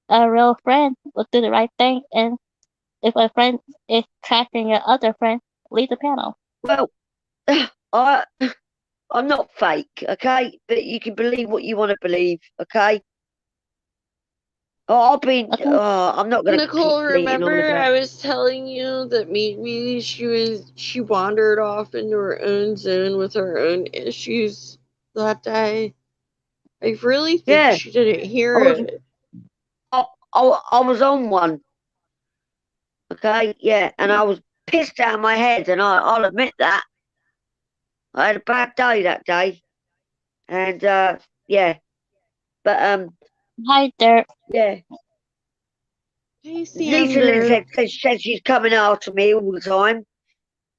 a real friend will do the right thing, and if a friend is trashing your other friend, leave the panel. Well, I I'm not fake, okay? But you can believe what you want to believe, okay? Oh, Okay? I'm not going to keep Nicole, bleating on remember about. I was telling you that maybe she wandered off into her own zone with her own issues that day. I really think Yeah, she didn't I hear was, it. I was on one, okay? Yeah, and I was pissed out of my head, and I'll admit that. I had a bad day that day, and yeah, but Hi there. yeah. Hey, Lisa Lynn Sander. said she's coming after me all the time.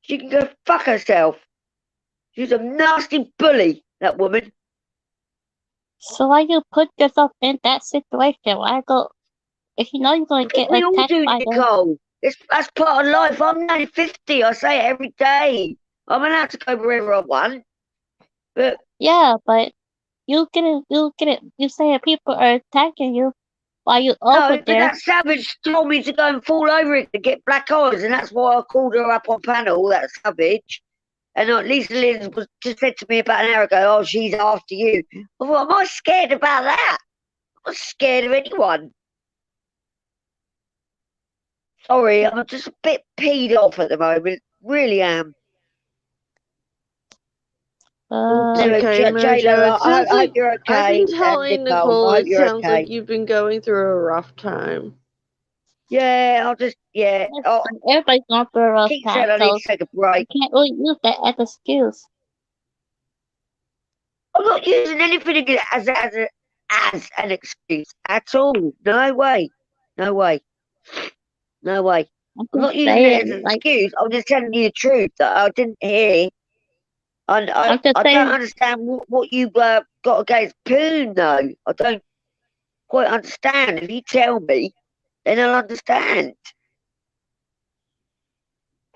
She can go fuck herself. She's a nasty bully, that woman. So why you put yourself in that situation? Why go if you know you're gonna get We all attacked do, by them? Nicole. That's part of life. I'm nearly 50. I say it every day. I'm allowed to go wherever I want. But Yeah, but you saying people are attacking you while you over no, but there. that savage told me to go and fall over it to get black eyes, and that's why I called her up on panel, that savage. And Lisa Lynn was just said to me about an hour ago, oh, she's after you. I thought, am I scared about that? I'm not scared of anyone. Sorry, I'm just a bit peed off at the moment. Really am. It's Uh Anyway, okay, Mojo. J-Lo, It sounds I hope like you're I've been okay. And telling Nicole, Nicole I hope it you're sounds like okay. you've been going through a rough time. Yeah, I'll just, yeah. Oh, everybody's going through a rough Keith time, said I need so to take a you break. can't really use that as an excuse. I'm not using anything as an excuse at all. No way. No way. No way. I'm I'm just not using it as saying, an like excuse. I'm just telling you the truth that I didn't hear. And I'm just I don't saying, understand what you got against Poon, though. I don't quite understand. If you tell me, then I'll understand.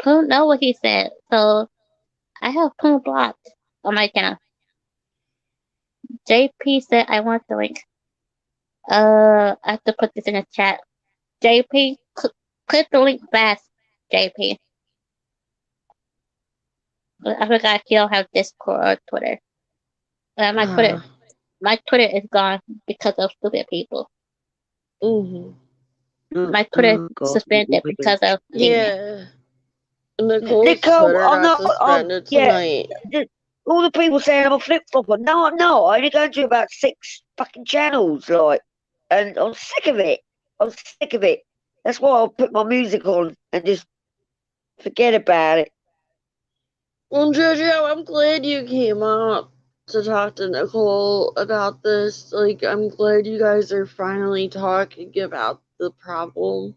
Poon know what he said, so I have Poon blocked on my channel. JP said I want the link. I have to put this in the chat. JP, click the link fast. JP. I forgot you don't have Discord or Twitter. My Twitter, Uh, my Twitter is gone because of stupid people. mm-hmm. My Twitter Oh, God. suspended because of Demmy. Yeah. Nicole's Nicole, Twitter I'm got not. suspended Yeah, tonight. all the people saying I'm a flip flopper. No, I'm not. I only go to about 6 fucking channels, like, and I'm sick of it. I'm sick of it. That's why I'll put my music on and just forget about it. Well, Jojo, I'm glad you came up to talk to Nicole about this. Like, I'm glad you guys are finally talking about the problem.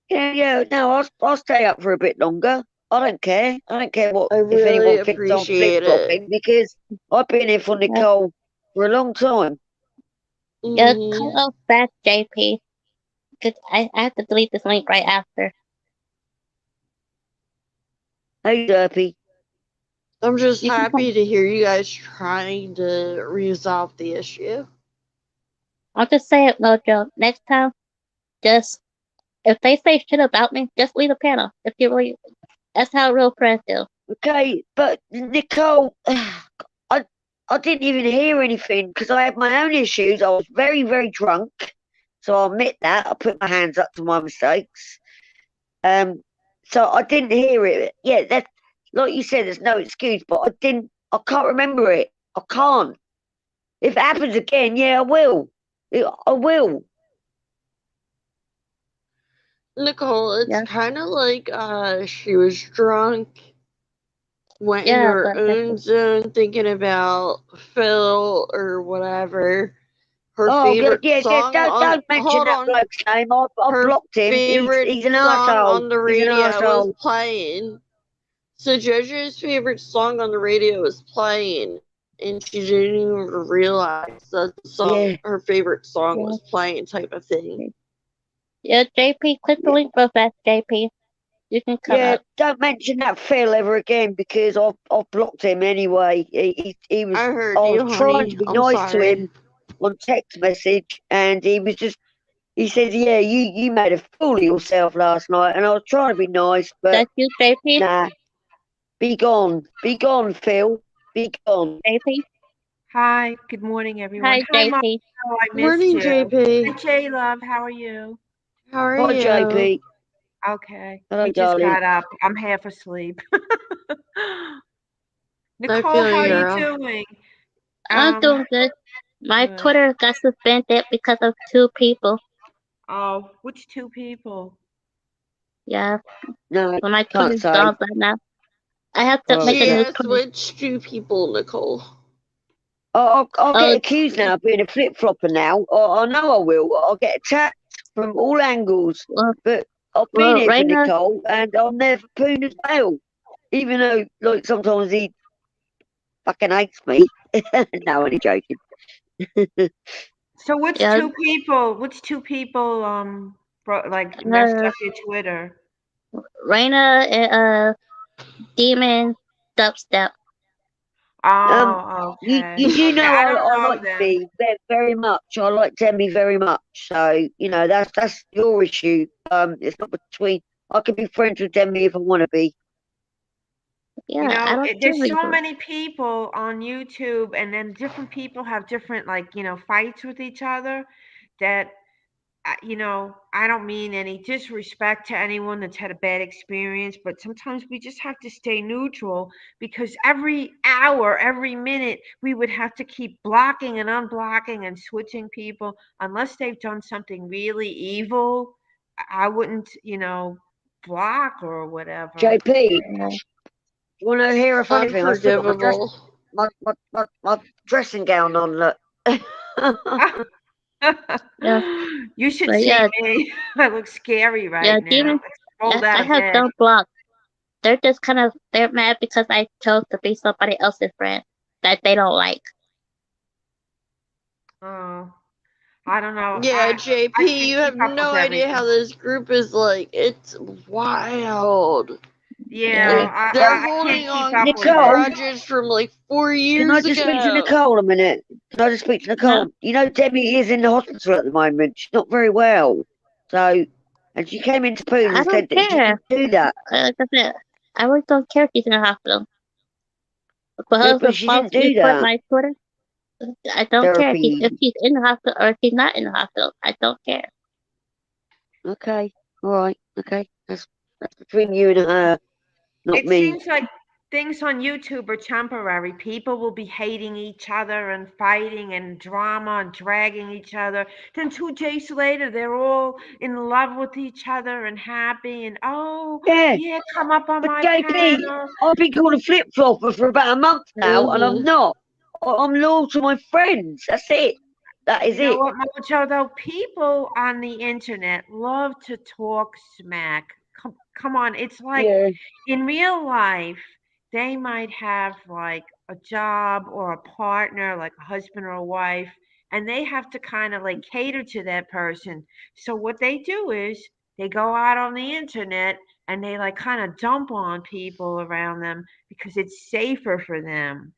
Yeah, yeah. No, I'll stay up for a bit longer. I don't care. I don't care what I if really anyone thinks I'm flip appreciate it. flopping because I've been here for Yeah, Nicole for a long time. yeah, Hmm. come up fast, JP. Cause I have to delete this link right after. Hey, Derpy. I'm just You can come. happy to hear you guys trying to resolve the issue. I'll just say it, Mojo. Next time, just if they say shit about me, just leave the panel. If you really, that's how real friends do. Okay, but Nicole, I didn't even hear anything because I had my own issues. I was very, very drunk, so I'll admit that. I put my hands up to my mistakes. Um, so I didn't hear it. Yeah, that's like you said. There's no excuse, but I didn't. I can't remember it. I can't. If it happens again, yeah, I will. I will. Nicole, it's Yeah, kind of like she was drunk, went into yeah, her but own zone thinking about Phil or whatever. Her Oh God, favorite yeah. song on, Don't mention hold that on, bloke's name. I've her blocked him. favorite He's an song arsehole. on the He's an radio was arsehole. playing. So JoJo's favorite song on the radio was playing, and she didn't even realize that the song, Yeah. her favorite song, yeah, was playing, type of thing. yeah. JP, click the Yeah. link real fast, JP. You can come Yeah, up. don't mention that Phil ever again because I've blocked him anyway. He was I I heard was you, trying honey. to be I'm nice to sorry. him on text message, and he said, "Yeah, you made a fool of yourself last night," and I was trying to be nice, but That's you, JP? nah, be gone, Phil, be gone. JP? Hi, good morning, everyone. Hi, Hi, Mom. JP. Oh, I missed Morning, you. JP. Hi, J Love. How are you? How are Hi, you? JP. Okay. Hello, We just darling. got up. I'm half asleep. I Nicole, feel how are you, you girl. doing? I'm Um, doing good. My good. Twitter got suspended because of two people. Oh, which two people? Yeah, No, so my can't Twitter's say. gone by now. I have to Oh, make a She okay. new has Twitter. switched to people, Nicole. I'll get Oh, accused now of being a flip flopper now. I know I will. I'll get attacked from all angles. well, But I've been well, here for Raina, Nicole, and I'm there for Poon as well. Even though, like, sometimes he fucking hates me. No, only joking. So which yeah, two people? Which two people messed uh, up your Twitter? Raina and Demon Dubstep. Um, Oh, you okay. do Okay. know I don't I know like them. Dee very much. I like Demmy very much. So that's your issue. It's not between. I can be friends with Demmy if I want to be. You Yeah, I know, don't care there's what you so do. many people on YouTube, and then different people have different, fights with each other that, I don't mean any disrespect to anyone that's had a bad experience, but sometimes we just have to stay neutral because every hour, every minute, we would have to keep blocking and unblocking and switching people unless they've done something really evil. I wouldn't, block or whatever. JP, Yeah, you want to hear a funny thing? I still got Unforgivable. my dressing gown on. Look. yeah, You should but see yeah, me. I look scary yeah, right now. Demon. I rolled I out of have bed. them blocked. They're just they're mad because I chose to be somebody else's friend that they don't like. Oh, I don't know. Yeah, I JP, can't you keep have up with no idea how everything. this group is like. It's wild. Yeah, Yeah, Like, they're I can't holding keep on up with to it. Nicole, grudges from like 4 can I years just speak to ago. Nicole a minute? Can I just speak to no, Nicole? You know, Debbie is in the hospital at the moment. She's not very well. So, and she came into Poon I and don't said that she care. didn't do that. Like I said, I really don't care if he's in the hospital. For Yeah, her but to she didn't falsely do put that. my Twitter, I don't care if Therapy. he's in the hospital or if he's not in the hospital. I don't care. Okay. All right. Okay. That's between you and her, not It me. seems like things on YouTube are temporary. People will be hating each other and fighting and drama and dragging each other. Then 2 days later, they're all in love with each other and happy. And oh, Yeah. yeah, come up on But my JP, panel. I've been called a flip flopper for about a month now, and I'm Mm-hmm. not. I'm loyal to my friends. That's it. That is You know it. what, Mojo, though? People on the internet love to talk smack. Come on. It's like Yeah. in real life, they might have like a job or a partner, like a husband or a wife, and they have to kind of like cater to that person. So what they do is they go out on the internet and they like kind of dump on people around them because it's safer for them.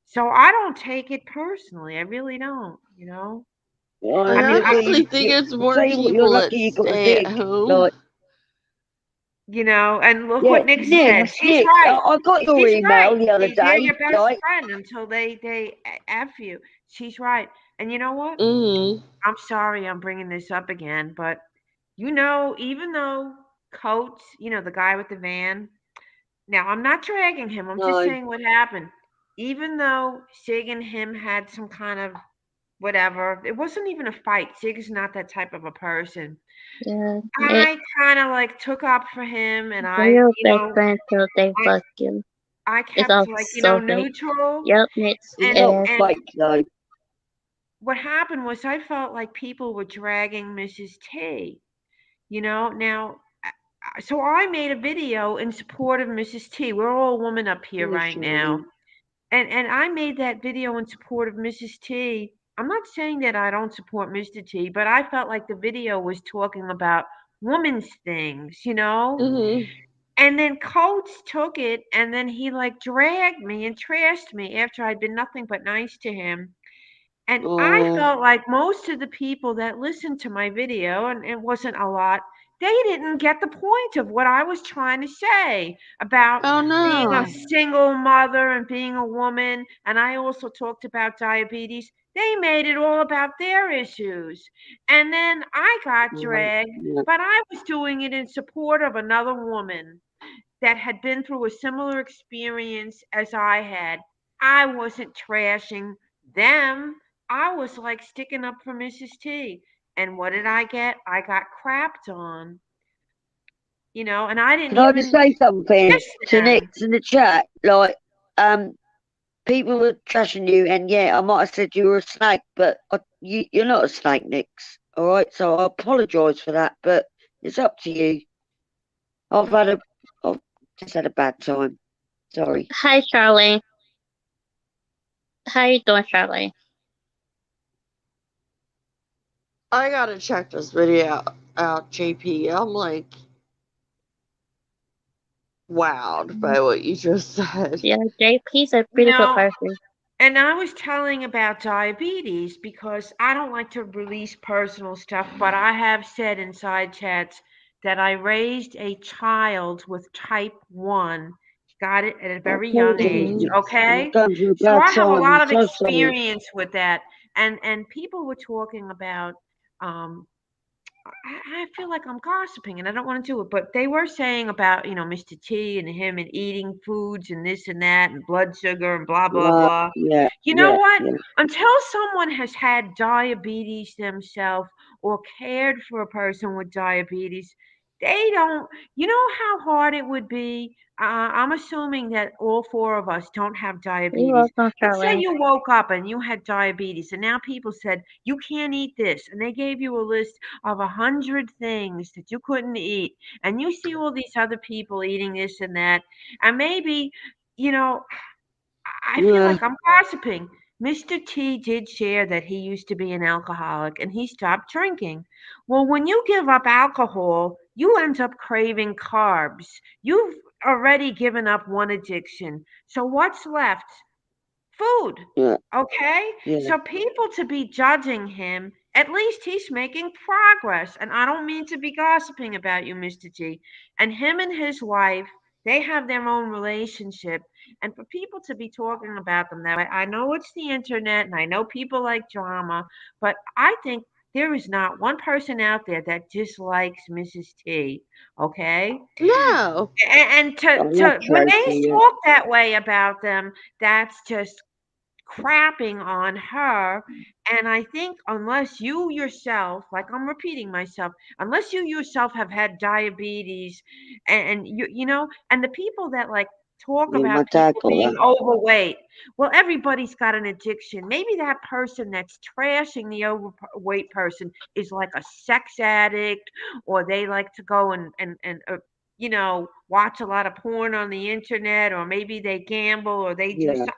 So I don't take it personally. I really don't. I I I mean, look what honestly think it's I more tell you what, you're people that lucky you got a stay at dick. home. Like, and look yeah, what Nick Nick, said. She's Nick, right. I got your She's email right. the other They're day. your best Like, friend until they f you. She's right. And you know what? Mm-hmm. I'm sorry I'm bringing this up again, but even though Coates, the guy with the van. Now I'm not dragging him. I'm just no, saying what happened. Even though Sig and him had some kind of whatever, it wasn't even a fight. Sig is not that type of a person. Yeah, I kind of like took up for him, and they're your best friend till they I fuck you. I It's kept all like so fake. neutral, Yep, Nick's it's and not ass. and fake though. what happened was I felt like people were dragging Mrs. T. Now, so I made a video in support of Mrs. T. We're all women up here right now, Bullshit. and I made that video in support of Mrs. T. I'm not saying that I don't support Mr. T, but I felt like the video was talking about women's things. Mm-hmm. And then Coates took it, and then he like dragged me and trashed me after I'd been nothing but nice to him. And I Oh, felt like most of the people that listened to my video, and it wasn't a lot, they didn't get the point of what I was trying to say about oh being a no. single mother and being a woman. And I also talked about diabetes. They made it all about their issues. And then I got Right. dragged, Yeah. but I was doing it in support of another woman that had been through a similar experience as I had. I wasn't trashing them. I was like sticking up for Mrs. T. And what did I get? I got crapped on, and I didn't Can I just even say something diss to Nick them. in the chat? Like, people were trashing you, and yeah, I might have said you were a snake, but you're not a snake, Nix. All right, so I apologise for that, but it's up to you. I've had a, I've just had a bad time. Sorry. Hi, Charlie. How you doing, Charlie? I gotta check this video out, JP. I'm like wowed by what you just said. Yeah, JP's a You pretty good know, person. And I was telling about diabetes because I don't like to release personal stuff, but I have said in side chats that I raised a child with type 1, got it at a I very young apologise, age, Mhm. Nix. I'm okay? going through a So bad I have a time. I'm lot of so sorry. experience with that. And people were talking about um, I feel like I'm gossiping and I don't want to do it, but they were saying about, Mr. T and him and eating foods and this and that and blood sugar and blah, blah, Right, blah. yeah, You know yeah, what? yeah, Until someone has had diabetes themselves or cared for a person with diabetes, they don't, you know how hard it would be? I'm assuming that all four of us don't have You're diabetes. welcome, Let's say Charlie. you woke up and you had diabetes, and now people said, you can't eat this. And they gave you a list of 100 things that you couldn't eat. And you see all these other people eating this and that. And maybe, you know, I feel yeah, like I'm gossiping. Mr. T did share that he used to be an alcoholic and he stopped drinking. Well, when you give up alcohol, you end up craving carbs. You've already given up one addiction. So what's left? Food. yeah, Okay? yeah, So people to be judging him, at least he's making progress. And I don't mean to be gossiping about you, Mr. G. And him and his wife, they have their own relationship. And for people to be talking about them that way, I know it's the internet and I know people like drama, but I think there is not one person out there that dislikes Mrs. T. Okay? No. And I to, love to when Tracy, they yeah, talk that way about them, that's just crapping on her. And I think unless you yourself, like I'm repeating myself, unless you yourself have had diabetes and and the people that like talk yeah, my about dad people got being that. overweight, well, everybody's got an addiction. Maybe that person that's trashing the overweight person is like a sex addict, or they like to go and watch a lot of porn on the internet, or maybe they gamble, or they do Yeah, something.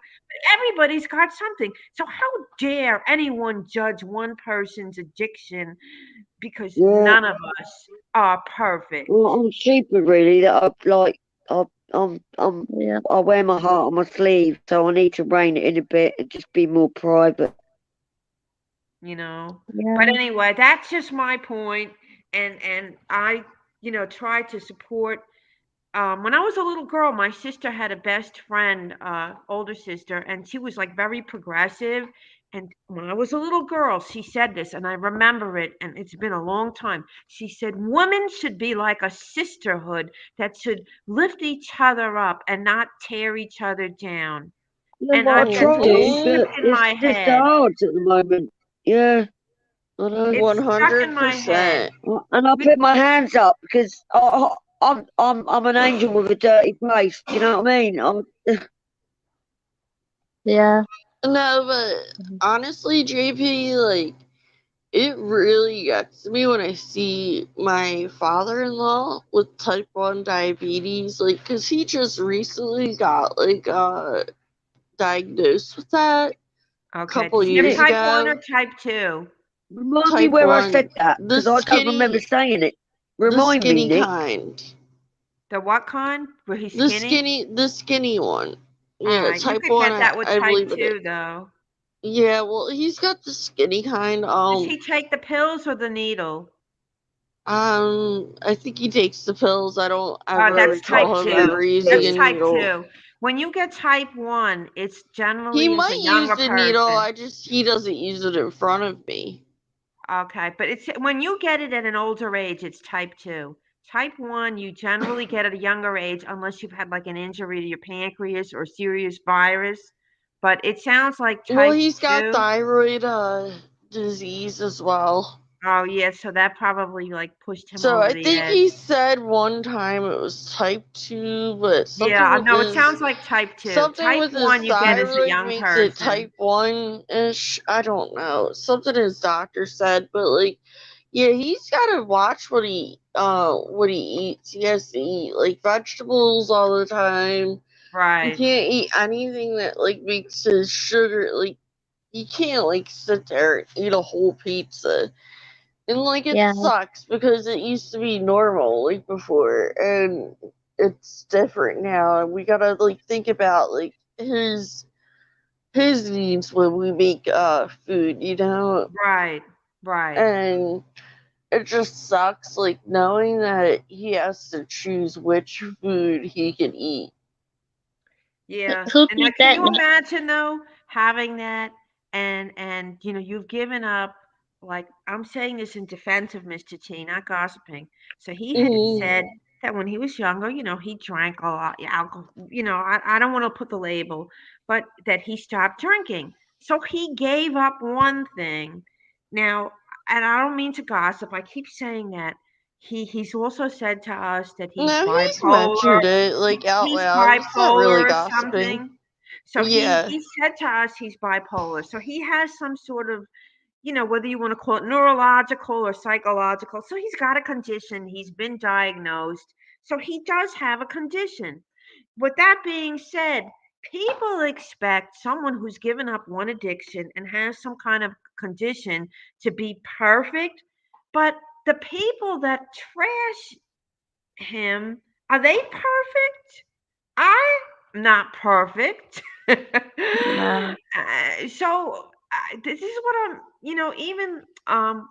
Everybody's got something. So how dare anyone judge one person's addiction because yeah. none of us are perfect, Well, I'm stupid, really. That I like, I, I'm, Yeah, I wear my heart on my sleeve, so I need to rein it in a bit and just be more private. you know. But yeah. anyway, that's just my point, and I, try to support. When I was a little girl, my sister had a best friend, older sister, and she was like very progressive. And when I was a little girl, she said this, and I remember it, and it's been a long time. She said, women should be like a sisterhood that should lift each other up and not tear each other down. Yeah, And well, I that's try always to, Mhm. stuck but in it's my just head. hard at the moment. Yeah, I know. It's stuck in my head. 100%. And I Be- put my hands up because I'm an angel with a dirty face. Do you know what I mean? Yeah. No, but honestly, JP, like, it really gets me when I see my father in law with type 1 diabetes. Like, because he just recently got, like, diagnosed with that a Okay. couple Does he have years Nick, type 1 or ago. type 2? remind me Type where I said 1. that because I don't remember saying it. The Remind me, skinny Nick. kind. The what kind? Where he's skinny? The skinny one. All Yeah, right, you type could one. get that with I type believe it is. 2 though. Yeah, well, he's got the skinny kind. Does he take the pills or the needle? I think he takes the pills. I don't ever That's type recall him ever 2. using That's a type needle. 2. When you get type 1, it's He generally is a might use younger the needle. person. He doesn't use it in front of me. Okay, but it's when you get it at an older age, it's type 2. Type 1, you generally get at a younger age unless you've had like an injury to your pancreas or serious virus. But it sounds like Well, type he's got 2. thyroid disease as well. Oh, yeah, so that probably like pushed him So over I the think edge. he said one time it was type 2, but Yeah, no, it sounds like type 2. something Type with his 1 you get as a thyroid young makes it person. type 1-ish. I don't know. Something his doctor said, but like yeah, he's got to watch what he eats. He has to eat like vegetables all the time. He Right. can't eat anything that like makes his sugar like he can't like sit there and eat a whole pizza. And like it Yeah. sucks because it used to be normal like before and it's different now and we gotta like think about like his needs when we make food, you know? Right. Right. And it just sucks like knowing that he has to choose which food he can eat. Yeah. Who And did can that? you imagine though having that and you've given up, like, I'm saying this in defense of Mr. T, not gossiping. So he had Mm-hmm. said that when he was younger, he drank a lot alcohol. I don't want to put the label, but that he stopped drinking. So he gave up one thing. Now, and I don't mean to gossip. I keep saying that. He's also said to us that he's No, he's bipolar. mentioned it like out He's loud. He's not really bipolar or gossiping. something. So Yeah. he said to us he's bipolar. So he has some sort of, whether you want to call it neurological or psychological. So he's got a condition. He's been diagnosed. So he does have a condition. With that being said, people expect someone who's given up one addiction and has some kind of condition to be perfect. But the people that trash him, are they perfect? I'm not perfect. No. This is what even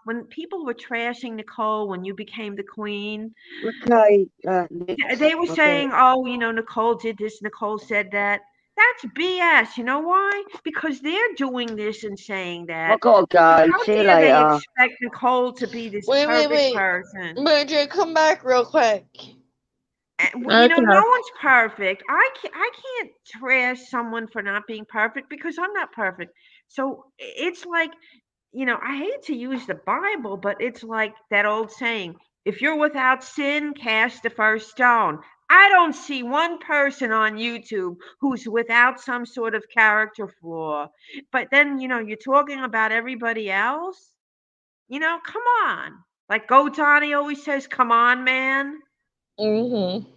when people were trashing Nicole when you became the queen, Okay, Nix, they were I get it. saying, oh, Nicole did this, Nicole said that. That's BS. You know why? Because they're doing this and saying I that. gotta So go. how See you dare they later. expect Nicole to be this Wait, perfect wait. person? Mojo, come back real quick. Okay. No one's perfect. I can't trash someone for not being perfect because I'm not perfect. So it's like, I hate to use the Bible, but it's like that old saying, if you're without sin, cast the first stone. I don't see one person on YouTube who's without some sort of character flaw. But then, you're talking about everybody else. Come on. Like Gotani always says, come on, man. Mm-hmm.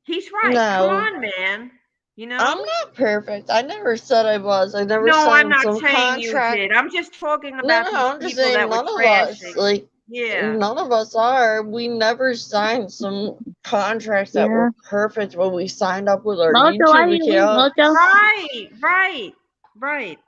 He's right. Come No. on, man. I'm not perfect. I never said I was. I never No, I'm signed not some saying you contract. did. I'm just talking No, about no, these I'm just people saying that were none of us. trashing. Like, Yeah. none of us are. We never signed some contracts that Yeah. were perfect when we signed up with our Mojo, why YouTube you leave, Mojo? accounts. Right.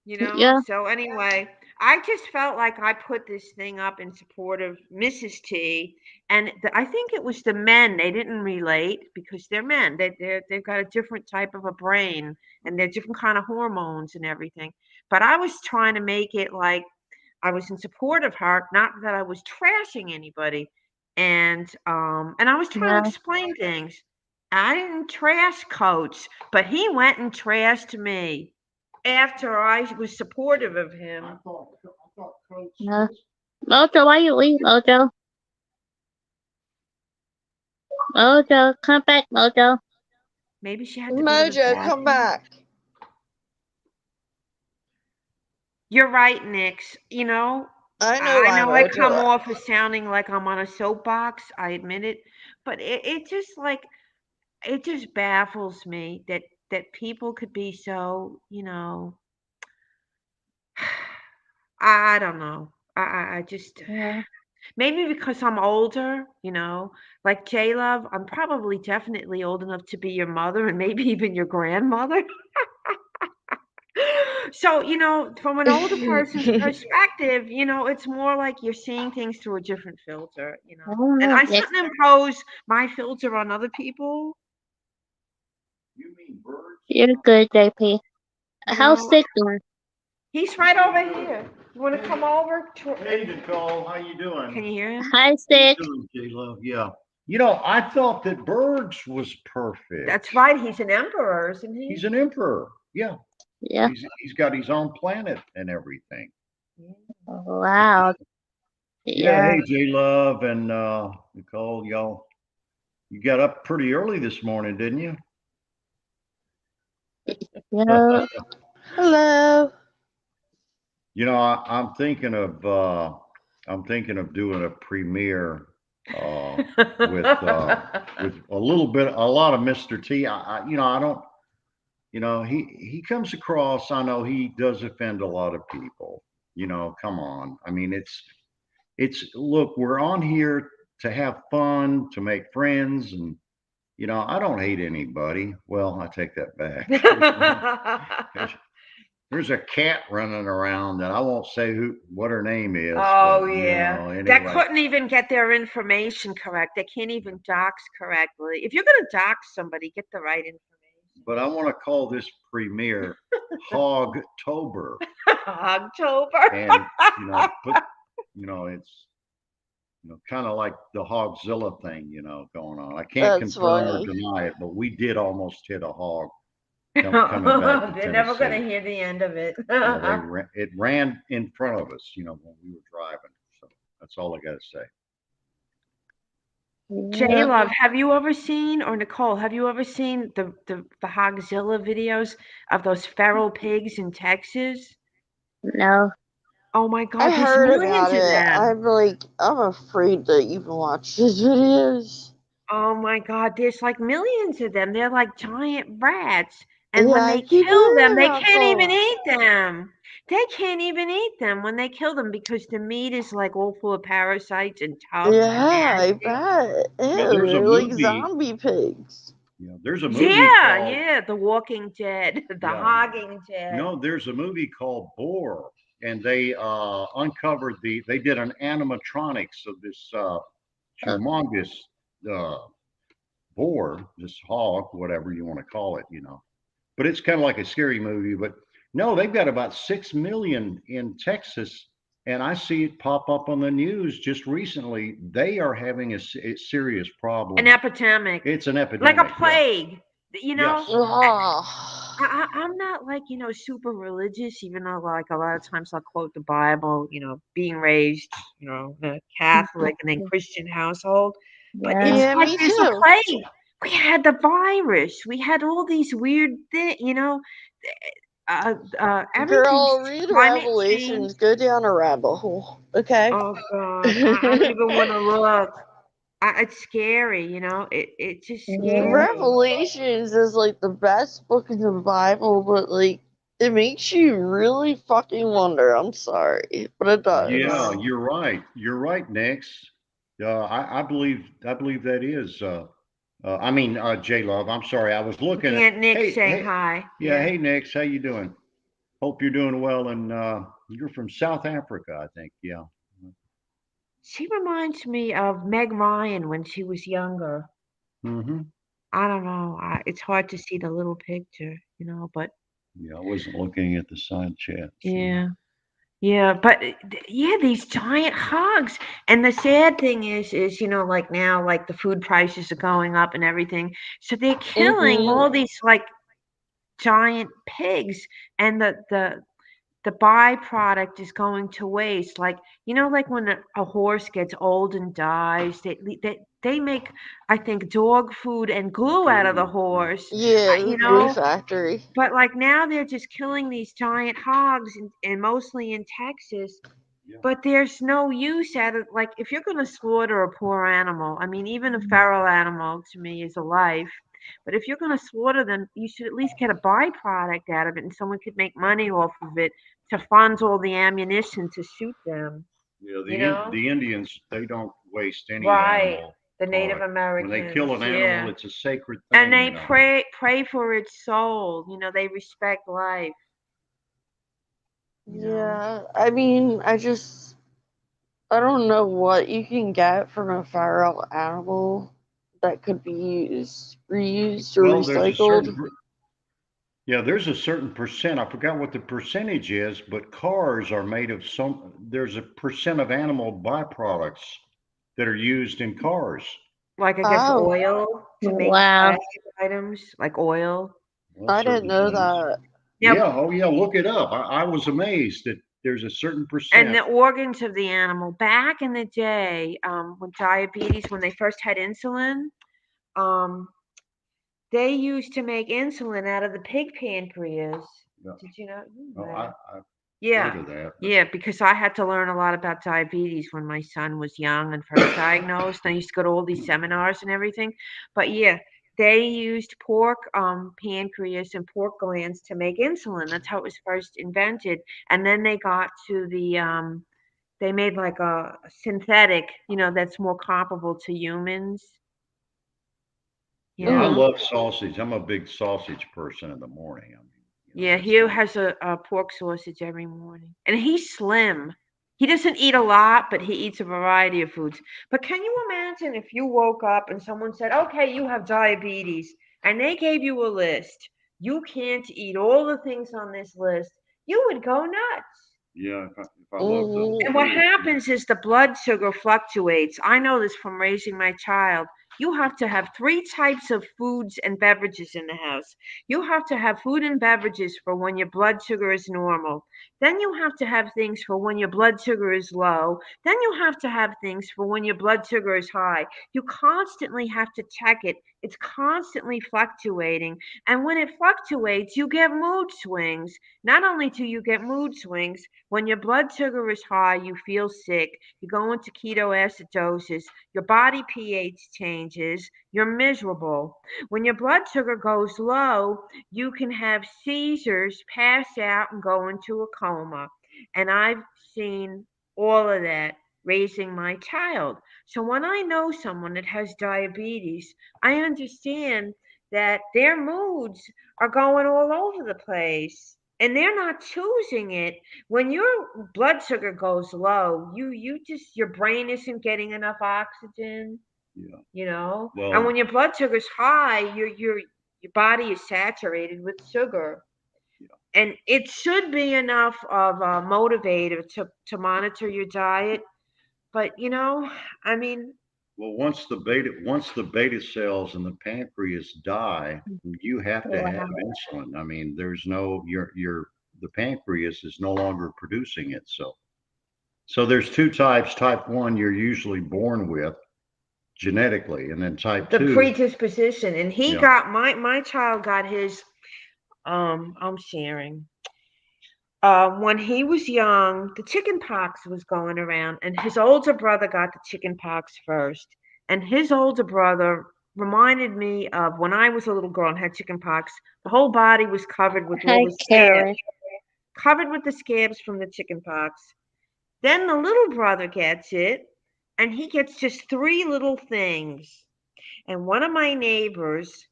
Yeah. So anyway, I just felt like I put this thing up in support of Mrs. T, and I think it was the men. They didn't relate because they're men. They've got a different type of a brain, and they're different kind of hormones and everything. But I was trying to make it like I was in support of her, not that I was trashing anybody. And I was trying to Yeah. explain things. I didn't trash Coach, but he went and trashed me after I was supportive of him. Yeah. Mojo, why you leave, Mojo? Mojo, come back, Mojo. Maybe she had to go to the Mojo, come bathroom. back. You're right, Nix. I know I why know I Mojo come off left. as sounding like I'm on a soapbox. I admit it, but it just baffles me that people could be so, I don't know. I just Yeah. Maybe because I'm older, like J Love, I'm probably definitely old enough to be your mother and maybe even your grandmother. So, from an older person's perspective, it's more like you're seeing things through a different filter. I don't And know. I Yes, shouldn't impose my filter on other people, You mean birds? you're good, JP. you How's know. Sick doing? He's right over here. You want to come over? Hey, Nicole, how you doing? Can you hear him? Hi, Sick. Doing, J-Love, yeah. You know, I thought that birds was perfect. That's right. He's an emperor, isn't he? He's an emperor. Yeah, Yeah. he's got his own planet and everything. Wow. Yeah, Yeah. hey, J-Love and Nicole, y'all, you got up pretty early this morning, didn't you? Yeah. Hello. You know, I'm thinking of doing a premiere with a lot of Mr. T. You know, I don't, you know, he comes across. I know he does offend a lot of people. You know, come on. I mean, it's look, we're on here to have fun, to make friends, and you know, I don't hate anybody. Well, I take that back. There's a cat running around that I won't say what her name is. Oh, But, yeah. That anyway. couldn't even get their information correct. They can't even dox correctly. If you're going to dox somebody, get the right information. But I want to call this premiere Hogtober, October. and it's kind of like the Hogzilla thing, going on. I can't That's confirm or funny. deny it, but we did almost hit a hog coming back to They're never going to Tennessee. hear the end of it. Yeah, it ran in front of us, when we were driving. So that's all I got to say. J Yeah. Love, have you ever seen, or Nicole, have you ever seen the Hogzilla videos of those feral pigs in Texas? No. Oh my I God, there's heard millions about of it. them. I'm afraid to even watch these videos. Oh my God, there's like millions of them. They're like giant rats. And Yeah, when I they keep kill them, hearing they about can't even those. eat them. They can't even eat them when they kill them because the meat is like all full of parasites and tough and Yeah, I nasty. bet. Well, Ew, there's a they're like movie. zombie pigs. There's a movie Yeah, called yeah, The Walking Dead, The yeah. Hogging Dead. No, there's a movie called Boar, and they uncovered they did an animatronics of this humongous uh, boar, this hog, whatever you want to call it. But it's kind of like a scary movie. But no, they've got about 6 million in Texas, and I see it pop up on the news just recently. They are having a serious problem. An epidemic. It's an Like epidemic. a plague. You know, Yes. Oh. I'm not like, super religious, even though like a lot of times I'll quote the Bible, being raised, in a Catholic and then Christian household. But Yeah. it's Yeah, like me there's a too. plague. We had the virus. We had all these weird things. Everything's Girl, read climate change. Revelations. Go down a rabbit hole. Okay? Oh God, I don't even want to look. It's scary. It's just Yeah. scary. Revelations is like the best book in the Bible, but like it makes you really fucking wonder. I'm sorry, but it Yeah, does. No. you're right. You're right, Nix. I believe that is. I mean, J Love. I'm sorry. I was looking Looking at. at Nick Hey, saying hey. hi. Yeah. Yeah. Hey, Nix. How you doing? Hope you're doing well. And you're from South Africa, I think. Yeah. She reminds me of Meg Ryan when she was younger. Mm-hmm. I don't know. It's hard to see the little picture, but Yeah. I wasn't looking at the side chat. So. yeah. Yeah, but yeah, these giant hogs. And the sad thing is, like now, like the food prices are going up and everything. So they're killing Mhm. all these like giant pigs, and the byproduct is going to waste. Like when a horse gets old and dies, they make, I think, dog food and glue out of the horse. Yeah, You the glue know, factory. but like now they're just killing these giant hogs, and mostly in Texas. Yeah. But there's no use out of, like, if you're going to slaughter a poor animal, I mean, even a feral animal to me is a life. But if you're going to slaughter them, you should at least get a byproduct out of it, and someone could make money off of it to fund all the ammunition to shoot them. Yeah, You know? the Indians, they don't waste any Right. animal The Native product. When they kill Americans, an animal, yeah. it's a sacred And thing, they pray for its soul. You know, they respect life, you know. Yeah, I mean, I don't know what you can get from a feral animal that could be reused or Well, there's a recycled. yeah, there's a certain percent. I forgot what the percentage is, but cars are made of there's a percent of animal byproducts that are used in cars. Like I guess Oh, oil to make Wow. plastic items, like oil. Well, I didn't certain know things. that. Yep. Yeah, oh yeah, look it up. I was amazed that there's a certain And percent. the organs of the animal. Back in the day, when diabetes, when they first had insulin, um, they used to make insulin out of the pig pancreas. Yeah. Did you know? Oh, I've Yeah. heard of that, but Yeah, because I had to learn a lot about diabetes when my son was young and first diagnosed. I used to go to all these seminars and everything. But yeah, they used pork pancreas and pork glands to make insulin. That's how it was first invented. And then they got to they made like a synthetic, you know, that's more comparable to humans, you yeah, I Hmm. know. love sausage. I'm a big sausage person in the morning. I mean, Yeah, that's Hugh one. has a pork sausage every morning. And he's slim. He doesn't eat a lot, but he eats a variety of foods. But can you imagine if you woke up and someone said, okay, you have diabetes, and they gave you a list? You can't eat all the things on this list. You would go nuts. Yeah, if I love the Hmm. And what food, happens is the blood sugar fluctuates. I know this from raising my child. You have to have three types of foods and beverages in the house. You have to have food and beverages for when your blood sugar is normal. Then you have to have things for when your blood sugar is low. Then you have to have things for when your blood sugar is high. You constantly have to check it. It's constantly fluctuating. And when it fluctuates, you get mood swings. Not only do you get mood swings, when your blood sugar is high, you feel sick, you go into ketoacidosis, your body pH changes, you're miserable. When your blood sugar goes low, you can have seizures, pass out, and go into a coma. And I've seen all of that raising my child. So when I know someone that has diabetes, I understand that their moods are going all over the place and they're not choosing it. When your blood sugar goes low, you just your brain isn't getting enough oxygen, yeah. you know. And when Well, your blood sugar's high, your body is saturated with sugar. yeah. And it should be enough of a motivator to monitor your diet. But you know, I mean, Well, once the beta cells in the pancreas die, you have to have Wow. insulin. I mean, there's no the pancreas is no longer producing it. So there's two types. Type 1 you're usually born with genetically, and then type the 2, predisposition. And he yeah. got my child got his I'm sharing. When he was young, the chicken pox was going around, and his older brother got the chicken pox first. And his older brother reminded me of when I was a little girl and had chicken pox. The whole body was covered with all Hi, the scabs, Carolyn. covered with the scabs from the chicken pox. Then the little brother gets it, and he gets just three little things. And one of my neighbors,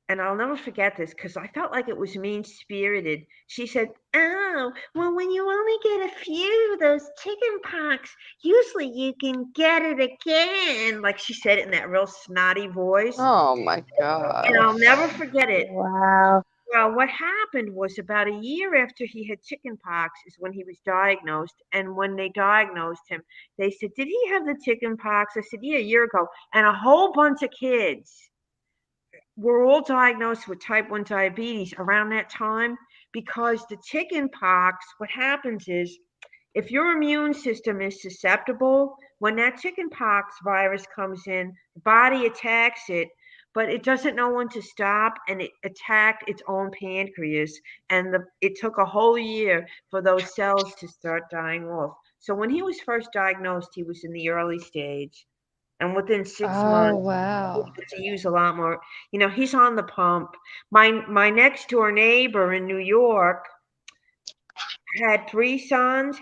and I'll never forget this because I felt like it was mean spirited. She said, oh, well, when you only get a few of those chicken pox, usually you can get it again. Like she said it in that real snotty voice. Oh my And I'll never gosh. forget it. Wow. Well, what happened was about a year after he had chickenpox is when he was diagnosed. And when they diagnosed him, they said, did he have the chickenpox? I said, yeah, a year ago. And a whole bunch of kids were all diagnosed with type 1 diabetes around that time because the chicken pox, what happens is if your immune system is susceptible, when that chicken pox virus comes in, the body attacks it, but it doesn't know when to stop and it attacked its own pancreas. And it took a whole year for those cells to start dying off. So when he was first diagnosed, he was in the early stage. And within 6 months, Oh he wow. had to use a lot more. You know, he's on the pump. My next door neighbor in New York has three sons,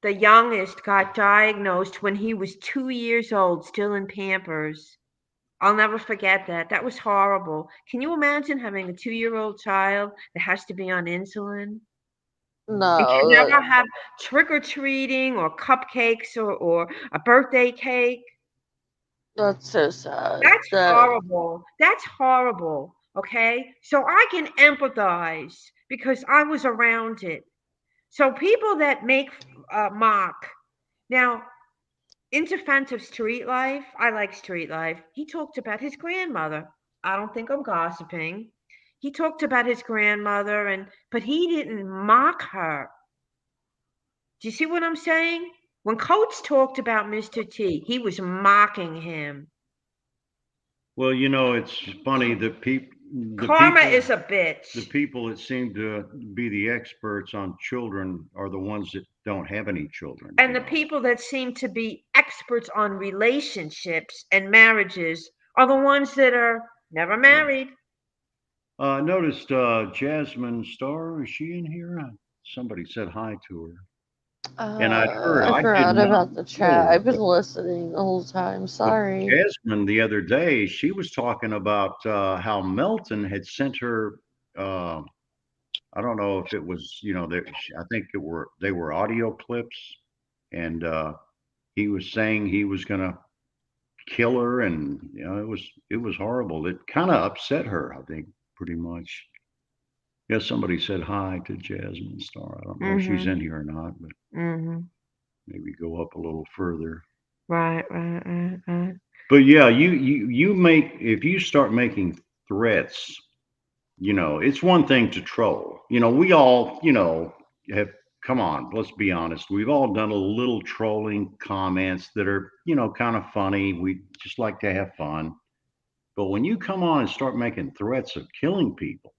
the youngest got diagnosed when he was 2 years old, still in Pampers. I'll never forget that. That was horrible. Can you imagine having a 2-year-old child that has to be on insulin? And can No, never have trick or treating or cupcakes or a birthday cake. that's so sad. That's That horrible. That's horrible. Okay. So I can empathize because I was around it. So people that make mock now, in defense of street life, I like street life. He talked about his grandmother. I don't think I'm gossiping. He talked about his grandmother, but he didn't mock her. Do you see what I'm saying? When Coates talked about Mr. T, he was mocking him. Well, it's funny that Karma is a the bitch. people that seem to be the experts on children are the ones that don't have any children. And the people that seem to be experts on relationships and marriages are the ones that are never married. I noticed Jasmine Star. Is she in here? Somebody said hi to her. And I'd heard, I I did forgot not about the chat. know, I've been listening the whole time. but Sorry. Jasmine the other day, she was talking about how Melton had sent her. Uh, I don't know if it was, I think they were audio clips, and he was saying he was going to kill her, and it was horrible. It kind of upset her, I think, pretty much. Yeah, somebody said hi to Jasmine Star. I don't know if she's in here or not, but maybe go up a little further. Right. But yeah, you make if you start making threats, it's one thing to troll. We all, have come on, let's be honest. We've all done a little trolling comments that are, kind of funny. We just like to have fun. But when you come on and start making threats of killing people,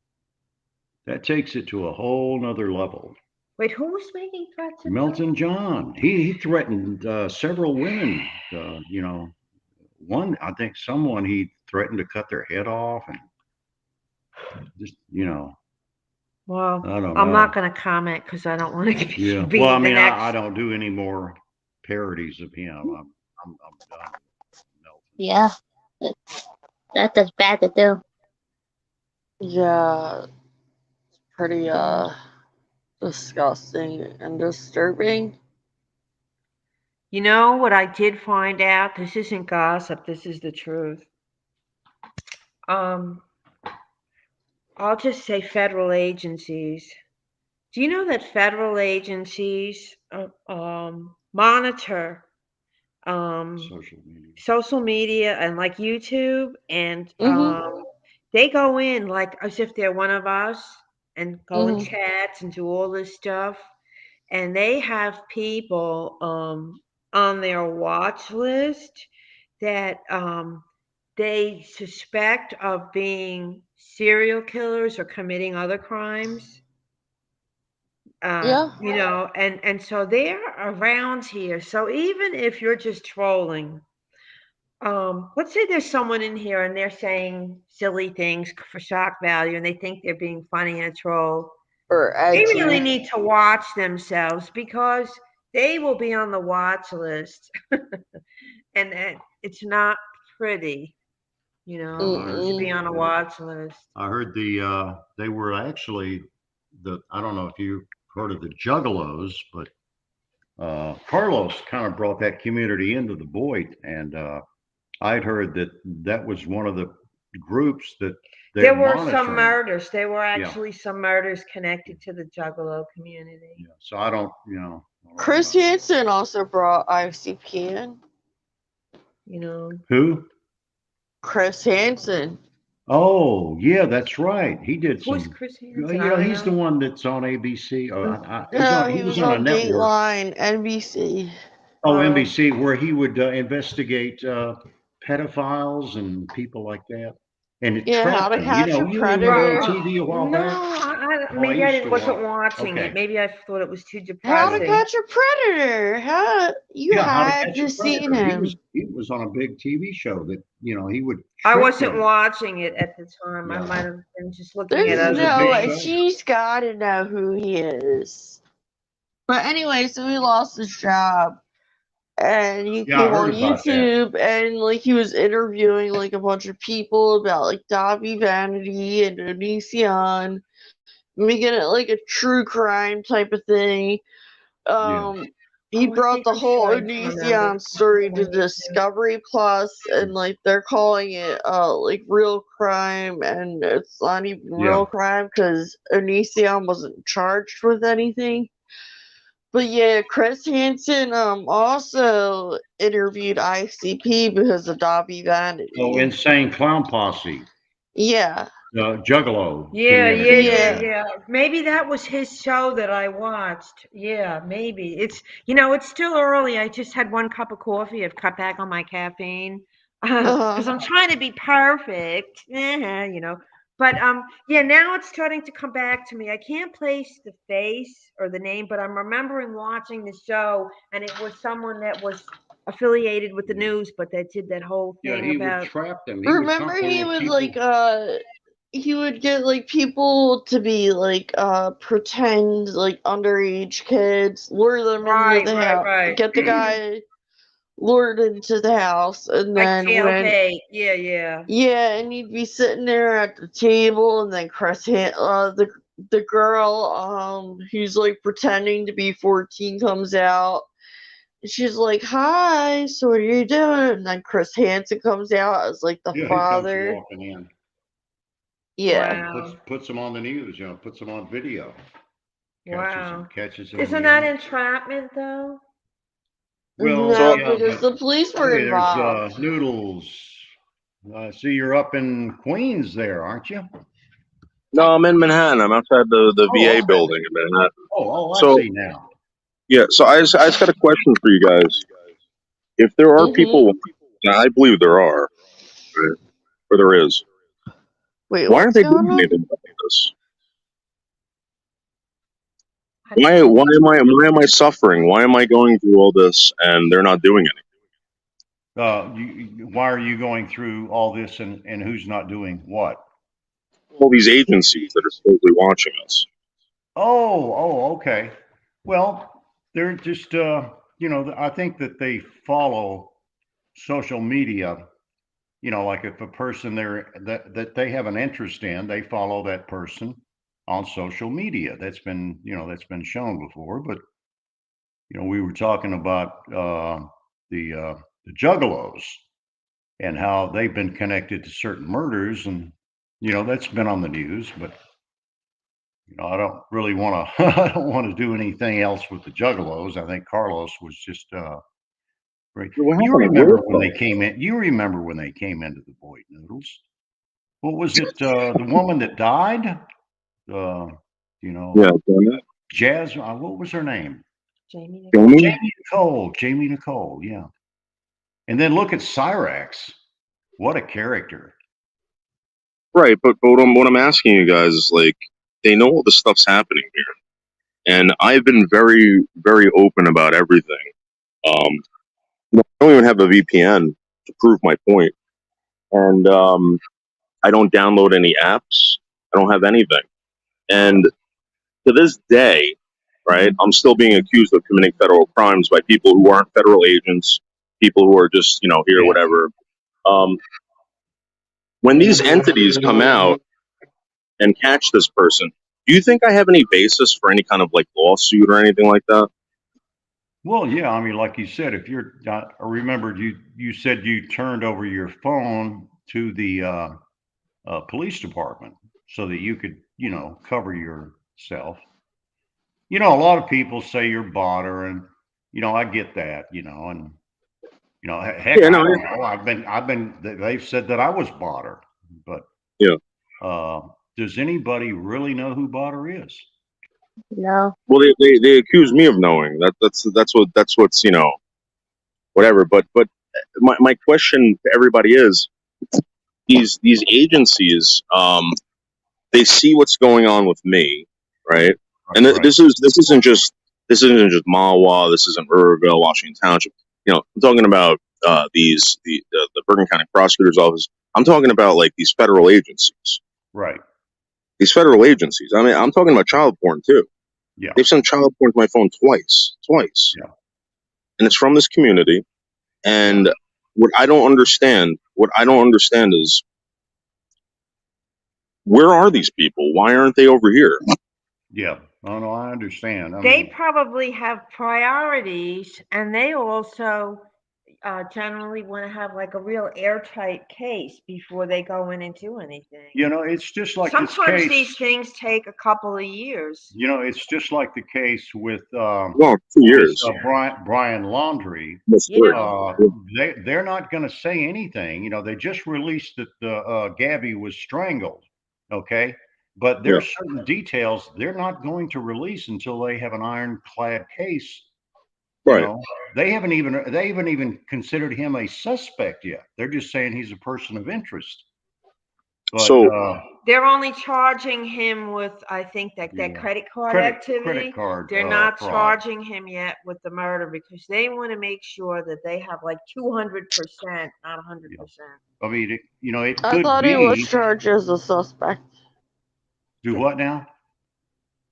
that takes it to a whole nother level. Wait, who was making threats? Melton John, he threatened several women. One, I think someone he threatened to cut their head off, and just Well, I don't I'm know. not going to comment because I don't want to Yeah. be Well, I the mean, next. I don't do any more parodies of him. I'm done. Melton. Yeah, that's just bad to do. Yeah, pretty disgusting and disturbing. You know what I did find out? This isn't gossip. This is the truth. Um, I'll just say federal agencies. Do you know that federal agencies monitor Social media. social media and like YouTube, and Mhm. they go in like as if they're one of us and go in Mhm. chats and do all this stuff, and they have people on their watch list that they suspect of being serial killers or committing other crimes. Yeah. And so they're around here. So even if you're just trolling, let's say there's someone in here and they're saying silly things for shock value and they think they're being funny and a troll. Or They really edgy. need to watch themselves because they will be on the watch list. And it's not pretty, to be Mm-mm. on a watch list. I heard they were actually I don't know if you heard of the Juggalos, but Carlos kind of brought that community into the void, and I'd heard that was one of the groups that they're There were some monitoring. murders. There were Yeah. actually some murders connected to the Juggalo community. Yeah. So I don't, Chris Hansen also brought ICP in. You know. Who? Chris Hansen. Oh, yeah, that's right. He did Who's some. Chris Hansen? He's the one that's on ABC. No, He he was was on a on network. Dateline, NBC. Oh, NBC, where he would investigate pedophiles and people like that, and Yeah, trap How to them. Catch a You remember on Predator. TV a while No, back? maybe I used to wasn't watch. watching Okay. it. Maybe I thought it was too How to depressing. Catch a Predator. You Yeah, How to had Catch to a see Predator. him. He was on a big TV show that he would. I trick wasn't them. watching it at the time. I Yeah. might have been just looking at There's It was other a big no things. show. she's gotta know who he is. But anyway, so he lost his job. And he Yeah, I came heard on about that. YouTube and like he was interviewing like a bunch of people about like Davi Vanity and Onision, making it like a true crime type of thing. Yeah. He Oh, I brought think the I'm whole starting to remember. Onision story to Discovery Plus, and like they're calling it like real crime, and it's not even Yeah. real crime because Onision wasn't charged with anything. But yeah, Chris Hansen also interviewed ICP because of Dobby Oh, Vanity. Insane Clown Posse. Yeah. Juggalo Yeah, yeah, community. yeah, Yeah. yeah. Maybe that was his show that I watched. Yeah, maybe. It's still early. I just had one cup of coffee. I've cut back on my caffeine because Uh, I'm trying to be perfect. But yeah, now it's starting to come back to me. I can't place the face or the name, but I'm remembering watching the show, and it was someone that was affiliated with the news, but that did that whole Yeah, thing he would about. trap them. He would come remember he over would people. like he would get like people to be like pretend like underage kids, lure them into Right, the right, house, right. get the guy lured into the house, and Like then when jailbait. Yeah, yeah. yeah, and you'd be sitting there at the table, and then the girl, who's like pretending to be 14 comes out. And she's like, "Hi, so what are you doing?" And then Chris Hansen comes out as like the Yeah, he comes father. walking in Yeah, and Wow. puts them on the news. Puts them on video. Wow. Catches them in Isn't the that act. entrapment though? Well, no, So yeah, because but the police were hey, there's involved. Noodles. I see you're up in Queens there, aren't you? no, I'm in Manhattan. I'm outside the Oh, VA okay. building in Manhattan. I So see now. yeah, so I just got a question for you guys. If there are Hmm. people, and I believe there are, right, or there is, Wait, why aren't what's they doing going on? anything about this? I don't Why know. why am I suffering? Why am I going through all this and they're not doing Why are you going through all this and who's not doing what? anything? All these agencies that are supposedly watching us. Okay. Well, they're just, I think that they follow social media. Like if a person that they have an interest in, they follow that person on social media. That's been shown before. But we were talking about the Juggalos and how they've been connected to certain murders, and that's been on the news. But I don't really want to. I don't want to do anything else with the Juggalos. I think Carlos was just great. What You happened to remember when Wilco? they came in? You remember when they came into the Boyd Noodles? What was it? The woman that died? Uh, you know, Yeah, damn it. Jazz. What was her name? Jamie Nicole. Jamie? Jamie Nicole. Jamie Nicole. Yeah. And then look at Cyrax. What a character. Right, but what I'm asking you guys is like, they know all this stuff's happening here, and I've been very, very open about everything. Um, I don't even have a VPN to prove my point, and I don't download any apps. I don't have anything, and to this day, right, I'm still being accused of committing federal crimes by people who aren't federal agents, people who are just here, Yeah. whatever. Um, when these entities come out and catch this person, do you think I have any basis for any kind of like lawsuit or anything like that? Well, yeah. I mean, like you said, if you're, I remembered you said you turned over your phone to the police department so that you could, cover yourself. A lot of people say you're botter, and I get that, and heck, Yeah, I no, don't know. I've been. They've said that I was botter, but yeah. uh, does anybody really know who botter is? No. Well, they accuse me of knowing that. That's what's whatever. But my question to everybody is these agencies, they see what's going on with me, right? And Right. this isn't just Mawa. This isn't Riverville, Washington Township. I'm talking about the Bergen County Prosecutor's Office. I'm talking about like these federal agencies. Right. These federal agencies. I mean, I'm talking about child porn too. Yeah. They've sent child porn to my phone twice, Yeah. and it's from this community. Yeah. And what I don't understand is, where are these people? Why aren't they over here? Yeah. Oh no, I understand. I They mean, probably have priorities, and they also generally want to have like a real airtight case before they go in and do anything. it's just like this Sometimes case. these things take a couple of years. It's just like the case with Well, 2 years. Brian Laundrie. That's You three. know, They're not going to say anything. They just released that Gabby was strangled. Okay, but Yeah. there's certain details they're not going to release until they have an ironclad case. Right. They haven't even considered him a suspect yet. They're just saying he's a person of interest. But So they're only charging him with, I think, that Yeah. credit card credit activity. card They're not fraud. charging him yet with the murder because they want to make sure that they have like 200%, not 100%. I mean, it I could thought he was be. charged as a suspect. Do what now?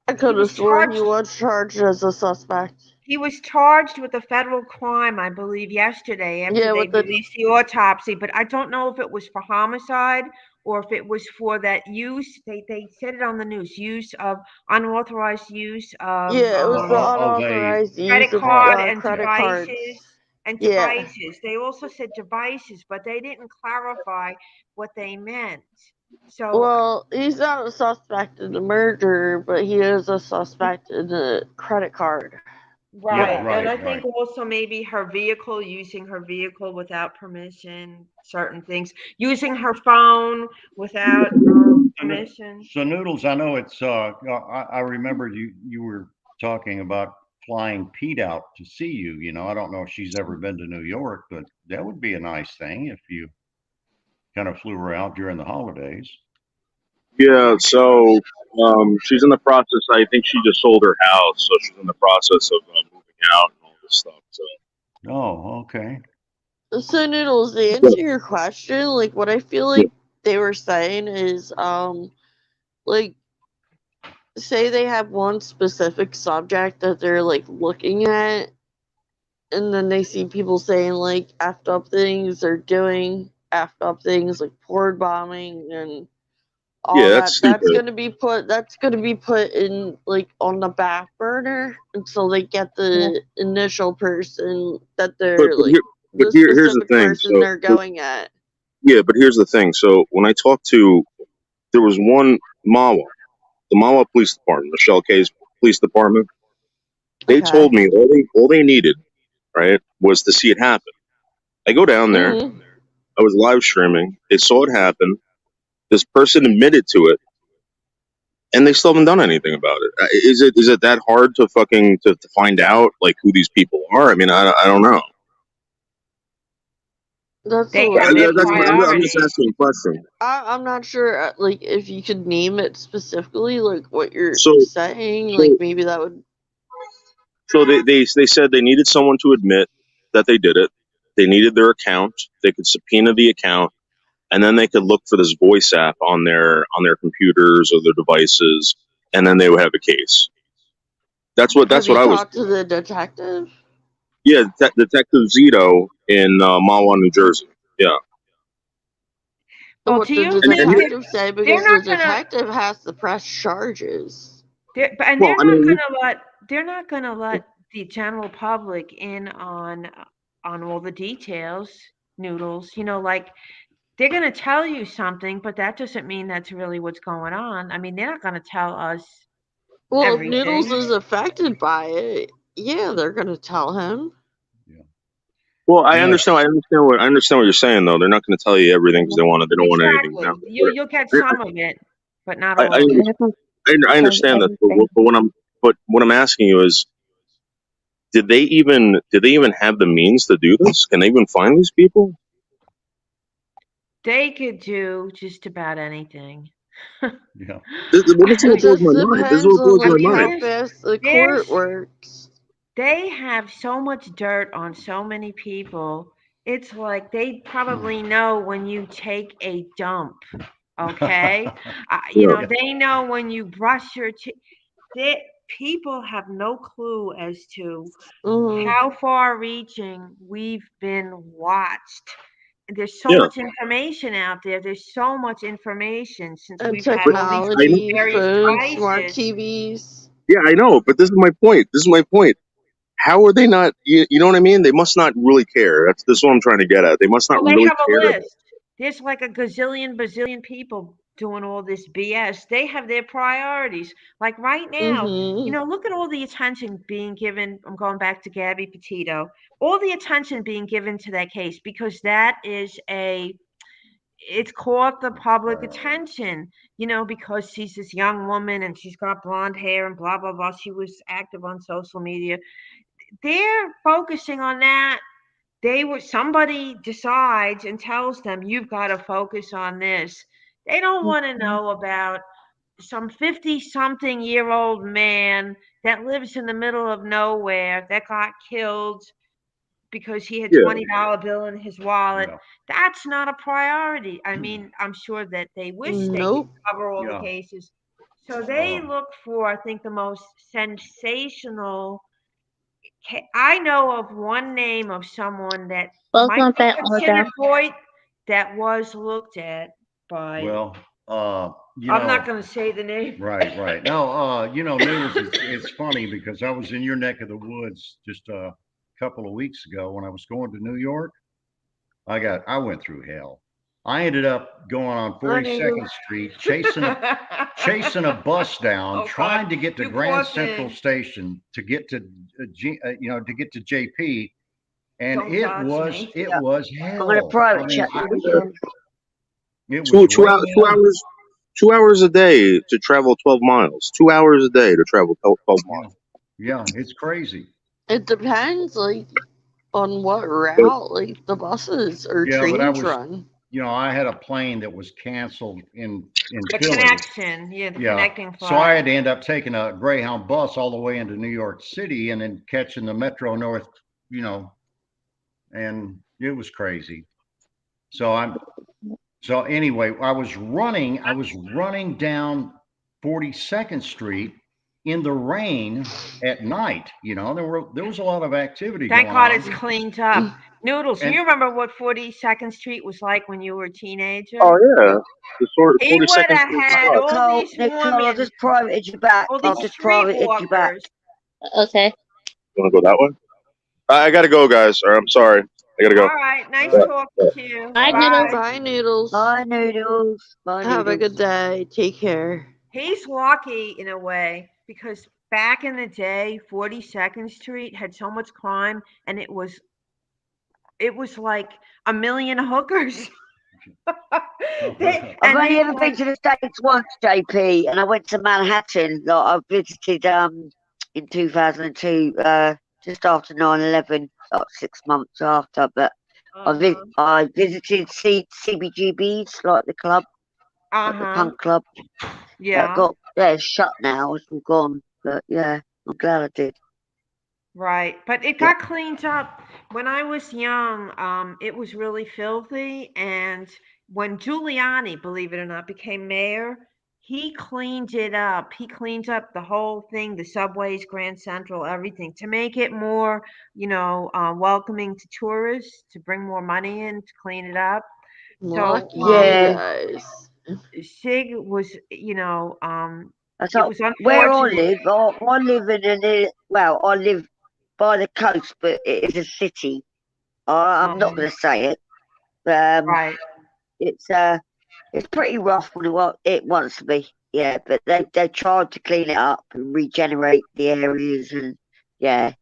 I He could have was sworn he charged. was charged as a suspect. He was charged with a federal crime, I believe, yesterday after Yeah, they with the released the autopsy. But I don't know if it was for homicide or if it was for that use. They said it on the news. Use of unauthorized use of yeah, it was the They unauthorized use credit of card and credit cards. devices and Yeah. devices. They also said devices, but they didn't clarify what they meant. So Well, he's not a suspect in the murder, but he is a suspect in the credit card. right, and I right. think also maybe her vehicle, using her vehicle without permission, certain things, using her phone without permission. So Noodles, I know it's. I remember you were talking about flying Pete out to see you. I don't know if she's ever been to New York, but that would be a nice thing if you kind of flew her out during the holidays. yeah, so she's in the process. I think she just sold her house, so she's in the process of moving out and all this stuff. So Oh, okay. So, Noodles, to yeah, answer your question, like what I feel yeah, like they were saying is, like say they have one specific subject that they're like looking at, and then they see people saying like effed up things or doing effed up things like port bombing and all that's that. That's stupid. gonna be put. That's gonna be put in like on the back burner until they get Yeah. the initial person that But they're but like here but the here's the specific thing. person they're going at. Yeah, but here's the thing. So when I talked to, there was one Mawa, the Mawa Police Department, Michelle K's police department. They Okay. told me all they needed, right, was to see it happen. I go down there. Mm-hmm. I was live streaming. They saw it happen. This person admitted to it, and they still haven't done anything about it. Is it that hard to fucking to find out like who these people are? I mean, I don't know. That's a They little have their I'm just priorities. asking a question. I'm not sure, like, if you could name it specifically, like what you're So saying, like so maybe that would. so they said they needed someone to admit that they did it. They needed their account. They could subpoena the account, and then they could look for this voice app on their computers or their devices, and then they would have a case. Have That's what you I was. talked to the detective? Yeah, Detective Zito in Mahwah, New Jersey. Yeah, Well, What do did you the and think here, that detective say? they're Because the not gonna detective has to press charges. and well, I mean, they're not gonna let the general public in on all the details, Noodles. Like they're gonna tell you something, but that doesn't mean that's really what's going on. I mean, they're not gonna tell us Well, if Noodles everything. is affected by it, yeah, they're gonna tell him. Yeah. well, I You know, understand. I understand what you're saying, though. They're not going to tell you everything because they don't want anything Exactly. out You'll get there. some of it, but not I, I, all of Yeah, it. they're gonna I tell you understand that, everything. but what I'm asking you is, did they even have the means to do this? Can they even find these people? They could do just about anything. yeah. This is It what blows just my mind. This is depends what on blows I my like mean, how mind. fast the court there's works. they have so much dirt on so many people. It's like they probably know when you take a dump. Okay, Yeah. they know when you brush your teeth. people have no clue as to Mhm. how far-reaching we've been watched. There's so Yeah, much information out there. There's so much information since And we've had but all these I know. technology, various phones, smart devices. TVs. Yeah, I know. But this is my point. This is my point. How are they not? You know what I mean? They must not really care. That's what I'm trying to get at. They must not Well, they really have a care about. list. There's like a gazillion, bazillion people doing all this BS. They have their priorities. Like right now, Mhm. look at all the attention being given. I'm going back to Gabby Petito. All the attention being given to that case because that is it's caught the public Right. attention, because she's this young woman and she's got blonde hair and blah, blah, blah. She was active on social media. They're focusing on that. Somebody decides and tells them you've got to focus on this. They don't want to know about some 50 something year old man that lives in the middle of nowhere that got killed because he had Yeah, $20 bill in his wallet. Yeah. That's not a priority. I mean, I'm sure that they wish they could Nope. cover all the Yeah. cases. So they Um, look for, I think, the most sensational. I know of one name of someone that might Welcome be back, considered Olga. void that was looked at by. well, you I'm not know, going to say the name. right, right. No, Noodles, it's funny because I was in your neck of the woods just a couple of weeks ago when I was going to New York. I went through hell. I ended up going on I knew. 42nd Street, chasing a bus down, Oh God, trying to get to you Grand poor Central thing. Station to get to to get to JP, and Don't judge me. it Yeah. was I'm on a hell. I private mean, chat with you again. it was two raining. hours, 2 hours a day to travel 12 miles. 2 hours a day to travel 12 miles. Yeah, yeah, it's crazy. It depends, like, on what But route, like, the buses or Yeah, but trains run. I had a plane that was canceled in The Philly. connection, yeah, the Yeah. connecting So I flight. had to end up taking a Greyhound bus all the way into New York City and then catching the Metro North, you know, and it was crazy. So so anyway, I was running down 42nd Street in the rain at night, there was a lot of activity Thank going God it's on. cleaned up. Noodles, And you remember what 42nd Street was like when you were a oh teenager? yeah, the He would 42nd have Street had sucks. all Nicole, these Nicole, I women, just privated you back. all I've these just privated you back. streetwalkers. Okay. You want to go that way? I gotta go, guys. Or I'm sorry, I gotta All go. right, all nice But, right, talking to you. Bye, all right. Noodles. Bye. Bye, Noodles. Bye, noodles. Bye, Have a good noodles. day. Take care. He's lucky in a way because back in the day, 42nd Street had so much crime, and it was like a million hookers. I've And only they ever were been to the States once, JP, and I went to Manhattan. Like I visited in 2002, just after 9/11, like 6 months after. But uh-huh. I visited CBGB's, like the club, like the Uh-huh. punk club. That Yeah. got it's shut now. It's all gone. But yeah, I'm glad I did. Right. But it Yeah. got cleaned up. When I was young, it was really filthy. And when Giuliani, believe it or not, became mayor, he cleaned it up. He cleaned up the whole thing, the subways, Grand Central, everything, to make it more, welcoming to tourists, to bring more money in, to clean it up. So Lucky you Yeah. guys. Sig was, That's it like was where I unfortunate. live. I live in I live by the coast, but it is a city. I'm not Um, going to say it. Um, right. it's it's pretty rough when it wants to be. Yeah, but they tried to clean it up and regenerate the areas, and yeah,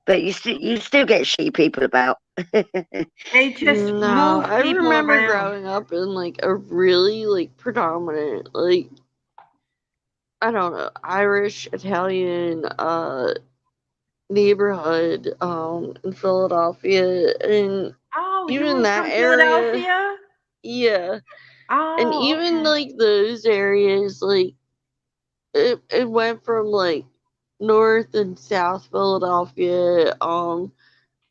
but you still get shitty people about. They just No, move I people remember around. growing up in like a really like predominant like I don't know Irish Italian neighborhood in Philadelphia, and Oh, you even were that from area, Philadelphia? yeah, and Oh, even okay. like those areas, like it went from like North and South Philadelphia.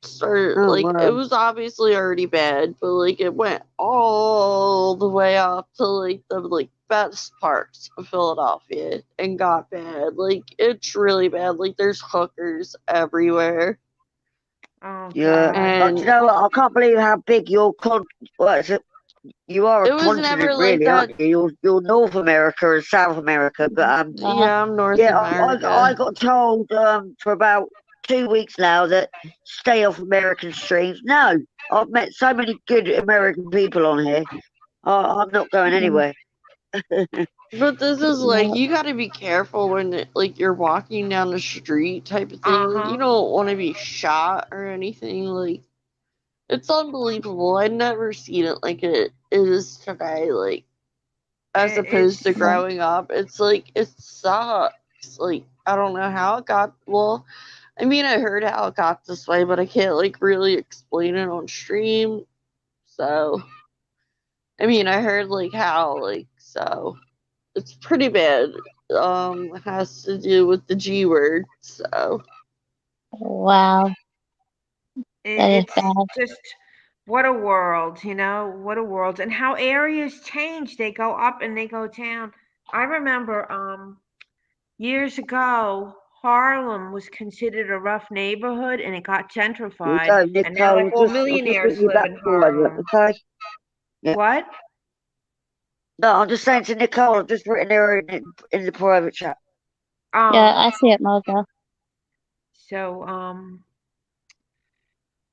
Started Oh like it well, was obviously already bad, but like it went all the way up to like the like best parts of Philadelphia and got bad. Like, it's really bad. Like, there's hookers everywhere. Oh Yeah. God. Do And you know what? I can't believe how big your what is it? You are a it was never continent, like really, that. aren't you? You're North America and South America, but Well, Yeah, I'm North yeah, I America. got told for about 2 weeks now that stay off American streams. No, I've met so many good American people on here. I'm not going anywhere. But this is like, well, you gotta be careful when like you're walking down the street type of thing. Like, Uh-huh. you don't want to be shot or anything. Like, it's unbelievable. I'd never seen it like it is today. Like, as opposed to It's well, growing up, it's like, it sucks. Like, I don't know how it got. Well, I mean, I heard how it got this way, but I can't like really explain it on stream. So, I mean, I heard like how like so. It's pretty bad. It has to do with the G word. So wow, that is it's bad. just what a world, what a world, and how areas change. They go up and they go down. I remember years ago, Harlem was considered a rough neighborhood, and it got Here we gentrified, go, and now Nicole. like all I've just millionaires written you live back in private, Harlem. okay? Yeah. What? No, I'm just saying to Nicole, I've just written her in the private chat. Yeah, Oh, I see it, Mojo. so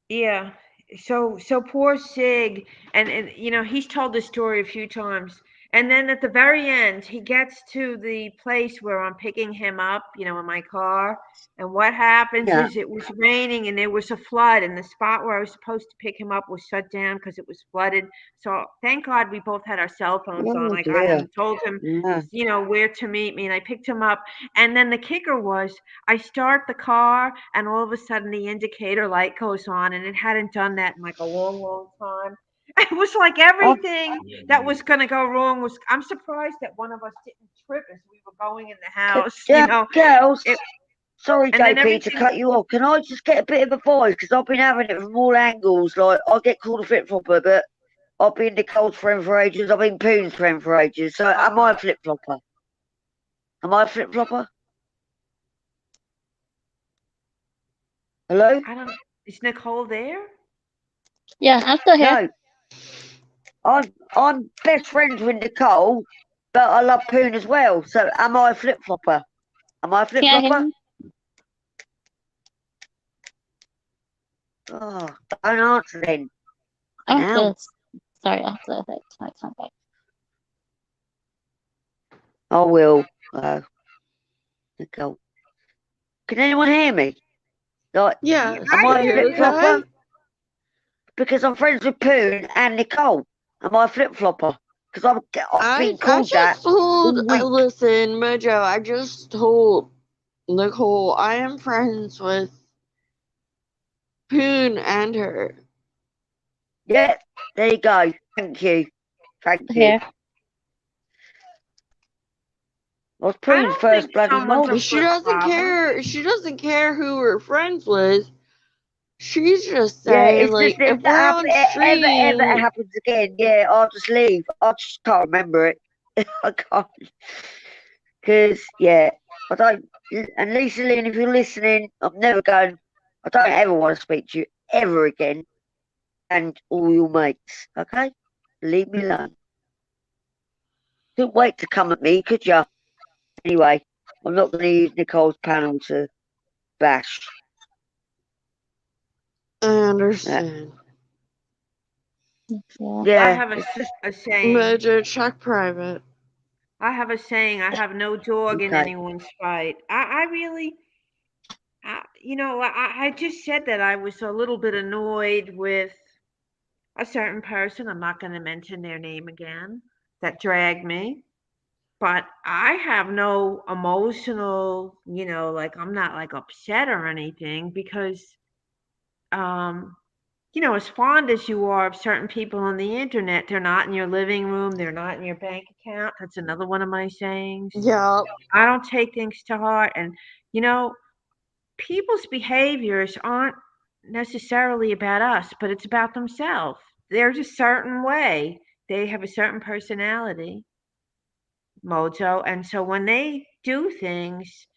yeah. So poor Sig, and he's told this story a few times. And then at the very end, he gets to the place where I'm picking him up, in my car. And what happens Yeah. is it was raining and there was a flood, and the spot where I was supposed to pick him up was shut down because it was flooded. So thank God we both had our cell phones on. Oh I got dear. him, told him, Yeah. where to meet me, and I picked him up. And then the kicker was I start the car, and all of a sudden the indicator light goes on, and it hadn't done that in like a long, long time. It was like Oh, everything that was going to go wrong was. I'm surprised that one of us didn't trip as we were going in the house. girls. It, Sorry, and then JP, to everything. cut you off. Can I just get a bit of advice? Because I've been having it from all angles. Like, I get called a flip flopper, but I've been Nicole's friend for ages. I've been Poon's friend for ages. So, am I a flip flopper? Am I a flip flopper? Hello? I don't. Is Nicole there? Yeah, I'm still here. No. I'm best friends with Nicole, but I love Poon as well. So, am I a flip flopper? Am I a flip Can you hear flopper? me? Oh, don't answer then. I'm Now. just sorry. I have to like my contact. I will. Nicole. Can anyone hear me? Like, yeah, am I a you flip you. flopper? okay? Because I'm friends with Poon and Nicole. Am I a flip flopper? Because I've been I called that just told. all week. Listen, Mojo. I just told Nicole I am friends with Poon and her. Yeah, there you go. Thank you. Thank you. Here. I was I Poon's don't first think bloody someone's a model. She flip doesn't flopper. care. She doesn't care who we're friends with. She's just Yeah, saying, it's just like, if if we're that on ever stream, happens again, yeah, I'll just leave. I just can't remember it. I can't. Because, yeah, I don't. And Lisa Lynn, if you're listening, I'm never going. I don't ever want to speak to you ever again. And all your mates, okay? Leave me alone. Couldn't wait to come at me, could ya? Anyway, I'm not going to use Nicole's panel to bash. I That. understand. Yeah. I Yeah, have it's just a saying. Mojo, check private. I have a saying. I have no dog in okay. anyone's fight. I really, I just said that I was a little bit annoyed with a certain person. I'm not going to mention their name again. That dragged me. But I have no emotional, like I'm not like upset or anything because, um, as fond as you are of certain people on the internet, they're not in your living room, they're not in your bank account. That's another one of my sayings. Yeah, I don't take things to heart. And, you know, people's behaviors aren't necessarily about us, but it's about themselves. They're just a certain way, they have a certain personality. Mojo. And so when they do things,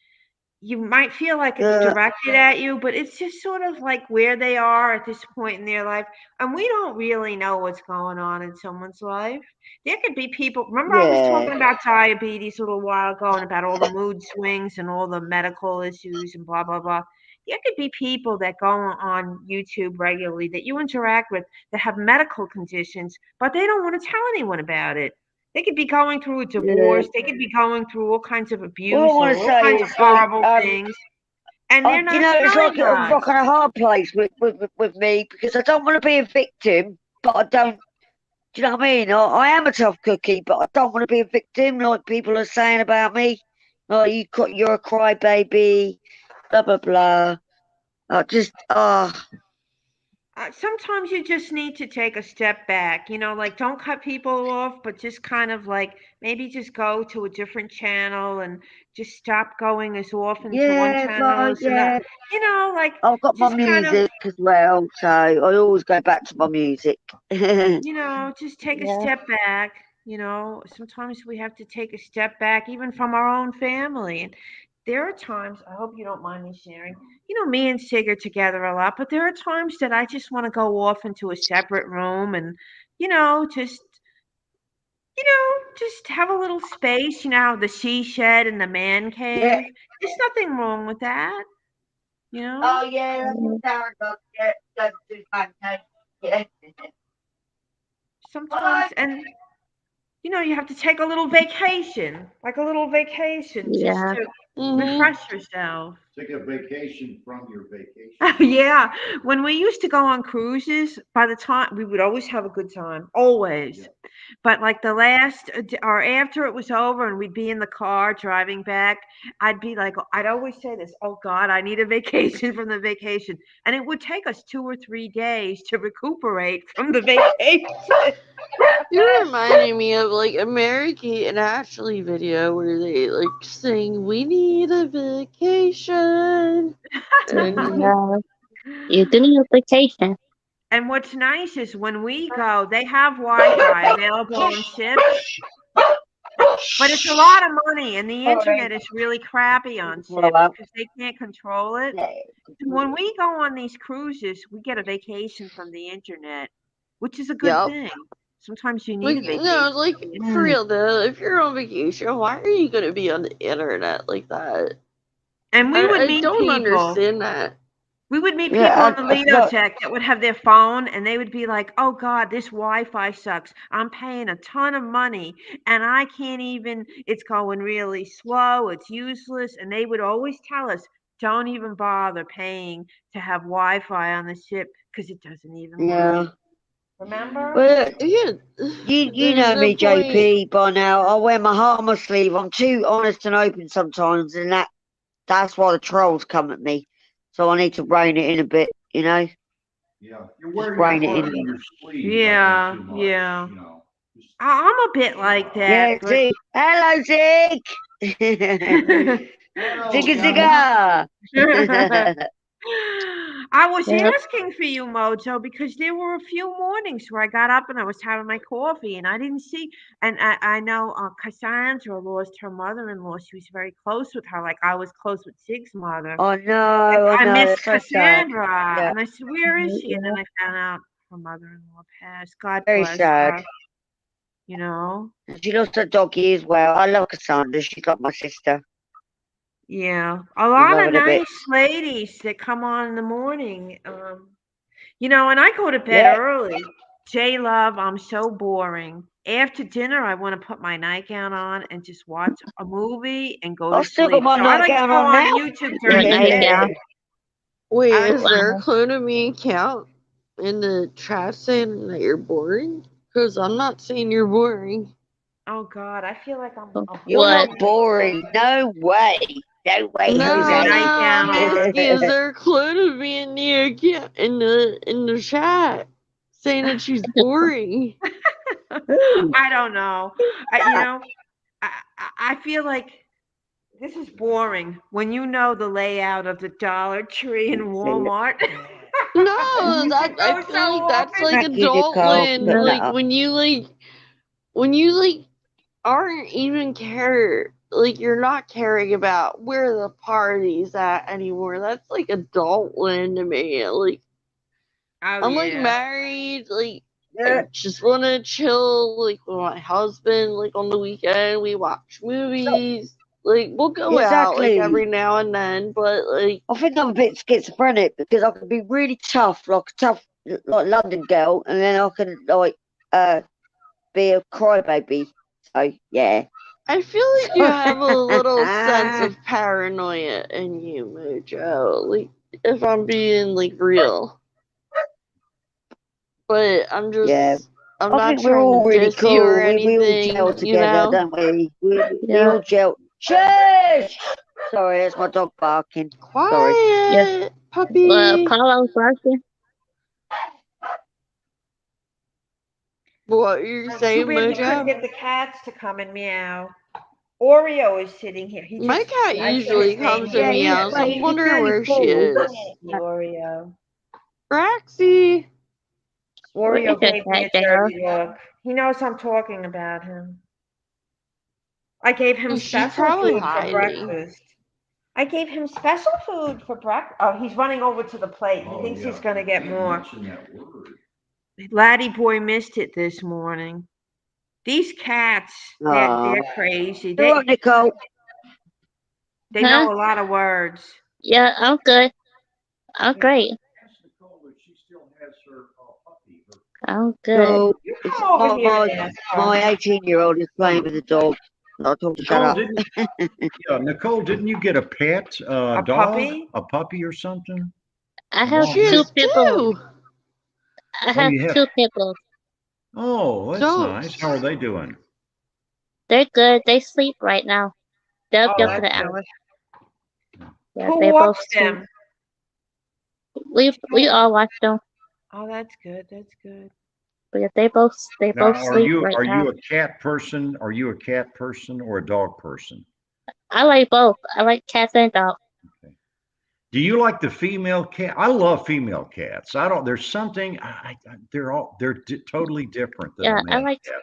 you might feel like it's Uh, directed at you, but it's just sort of like where they are at this point in their life. And we don't really know what's going on in someone's life. There could be people. Remember, I was yeah. talking about diabetes a little while ago and about all the mood swings and all the medical issues and blah, blah, blah. There could be people that go on YouTube regularly that you interact with that have medical conditions, but they don't want to tell anyone about it. They could be going through a Yeah. divorce. They could be going through all kinds of All I abuse want or to all say kinds of is, like, horrible things, and they're you not know, it's like telling a us. rock and a hard place with me because I don't want to be a victim, but I don't. Do you know what I mean? I am a tough cookie, but I don't want to be a victim like people are saying about me. Like you're a crybaby, blah blah blah. I just, Sometimes you just need to take a step back, like don't cut people off, but just kind of like maybe just go to a different channel and just stop going as often to one yeah, channel. like, So that, yeah. like I've got my just kind of, music as well, so I always go back to my music. Yeah, just take a Yeah. step back. Sometimes we have to take a step back, even from our own family. And there are times, I hope you don't mind me sharing, me and Sig are together a lot, but there are times that I just want to go off into a separate room and, just, just have a little space, the she shed and the man cave. There's nothing wrong with that, you know? oh yeah, that's what Darren does. Yeah, does do pancakes. Yeah. Sometimes, and you have to take a little vacation, like a little vacation, just Yeah. to Mhm. refresh yourself. Take a vacation from your vacation. Yeah, when we used to go on cruises, by the time we would always have a good time, always. Yeah. But like the last or after it was over and we'd be in the car driving back, I'd be like, I'd always say this, oh God, I need a vacation from the vacation. And it would take us 2 or 3 days to recuperate from the vacation. You're reminding me of like a Mary Kate and Ashley video where they like sing "We need a vacation," and Yeah. You do need a vacation. And what's nice is when we go, they have Wi-Fi available on ships, but it's a lot of money, and the Sorry. internet is really crappy on Follow ships up. because they can't control it. Yeah. So when we go on these cruises, we get a vacation from the internet, which is a good yep. thing. Sometimes you need Like a no, vacation like from the for internet. Mm. real though, if you're on vacation, why are you gonna be on the internet like that? And we I would I meet don't people. understand that. We would meet people Yeah, on the I Lido forgot. Tech that would have their phone and they would be like, oh God, this Wi Fi sucks. I'm paying a ton of money and I can't even, it's going really slow. It's useless. And they would always tell us, don't even bother paying to have Wi Fi on the ship because it doesn't even work. Yeah. Remember? Well, Yeah, you there's know no me, point. JP, by now. I wear my heart on my sleeve. I'm too honest and open sometimes, and that's why the trolls come at me. So I need to rein it in a bit, you know? Yeah. You're Just wearing your rein it heart in. on your sleeve, I think, Yeah, too much. yeah. Just I'm a bit like that, Yeah, but see? Hello, Zig! hello, Zig a guys. cigar! I was Yep. asking for you, Mojo, because there were a few mornings where I got up and I was having my coffee and I didn't see. And I know Cassandra lost her mother-in-law. She was very close with her, like I was close with Sig's mother. I I know, miss that's so sad. Cassandra, Yeah, and I said, "Where is she?" And then Yeah. I found out her mother-in-law passed. God very bless sad. her. You know. And she lost her doggy as well. I love Cassandra. She's like my sister. Yeah, a I lot love of her a bit. nice ladies that come on in the morning. And I go to bed Yeah, early. J Love, I'm so boring. After dinner, I want to put my nightgown on and just watch a movie and go to I've still got sleep. my So I like to nightgown go on on now. YouTube Your during the nightgown. day. Wait, I like is to, there a Wow. clue to me count in the chat saying that you're boring? Because I'm not saying you're boring. oh God, I feel like I'm You're What? not boring. boring. No way. No way, Putting my No, no, Jose. nightgown I'm on. asking, is there a clue to me in the account, in the chat saying that she's boring? Ooh, I don't know. who's I, you that? know, I feel like this is boring when you know the layout of the Dollar Tree and Let's see. Walmart. No, I that I go so feel like that's often. like Thank you, Nicole, for Adultland. putting that Like up. when you like aren't even like you're not caring about where the party's at anymore. That's like adult win to me. Like Oh I'm like yeah. married, like Yeah, I just wanna chill like with my husband, like on the weekend we watch movies. Like we'll go out like exactly. every now and then, but like I think I'm a bit schizophrenic because I can be really tough, like a tough, like London girl, and then I can like be a crybaby. So yeah. I feel like you have a little sense of paranoia in you, Mojo. Like if I'm being like real. But Yeah. I'm I not think we're trying to all really diss you or cool. We all gel anything, you together, know? don't we? We Yeah. all gel. Shush! Sorry, that's my dog barking. Sorry. Quiet, puppy. Paulo's barking. What you're Too saying, bad we couldn't Mojo? get the cats to come and meow. Oreo is sitting here. He My just, cat I said his usually name. comes He and Yeah, meows. answered. I'm he's wondering really where she cool. is. Thank you, Oreo. Roxy. What Oreo is a gave me cat a there? dirty look. He knows I'm talking about him. I gave him She's special probably food for hiding. breakfast. I gave him special food for breakfast. Oh, he's running over to the plate. He thinks he's going to get more. Laddie boy missed it this morning. These cats, they're crazy. You're right, Nicole. They Huh? know a lot of words. Yeah, I'm good. I'm great. Ask Nicole if she still has her puppy. I'm good. No, You it's come over here and ask her. my 18-year-old is playing with the dog. I told her shut Nicole, up. Nicole, didn't you get a pet, A dog, puppy? a puppy or something? I A have long She two has haired. people. two. I Oh, have you have. two people. Oh, that's nice. Dogs. How are they doing? They're good. They sleep right now. They'll Oh, be up that's for the good. hour. Yeah, Who they both watched sleep. them? We all watch them. Oh, that's good. That's good. But yeah, they both Now, sleep right are now. you a cat person? Are you a cat person or a dog person? I like both. I like cats and dogs. Okay. Do you like the female cat? I love female cats. I don't. There's something. They're totally different than a Yeah, male cat.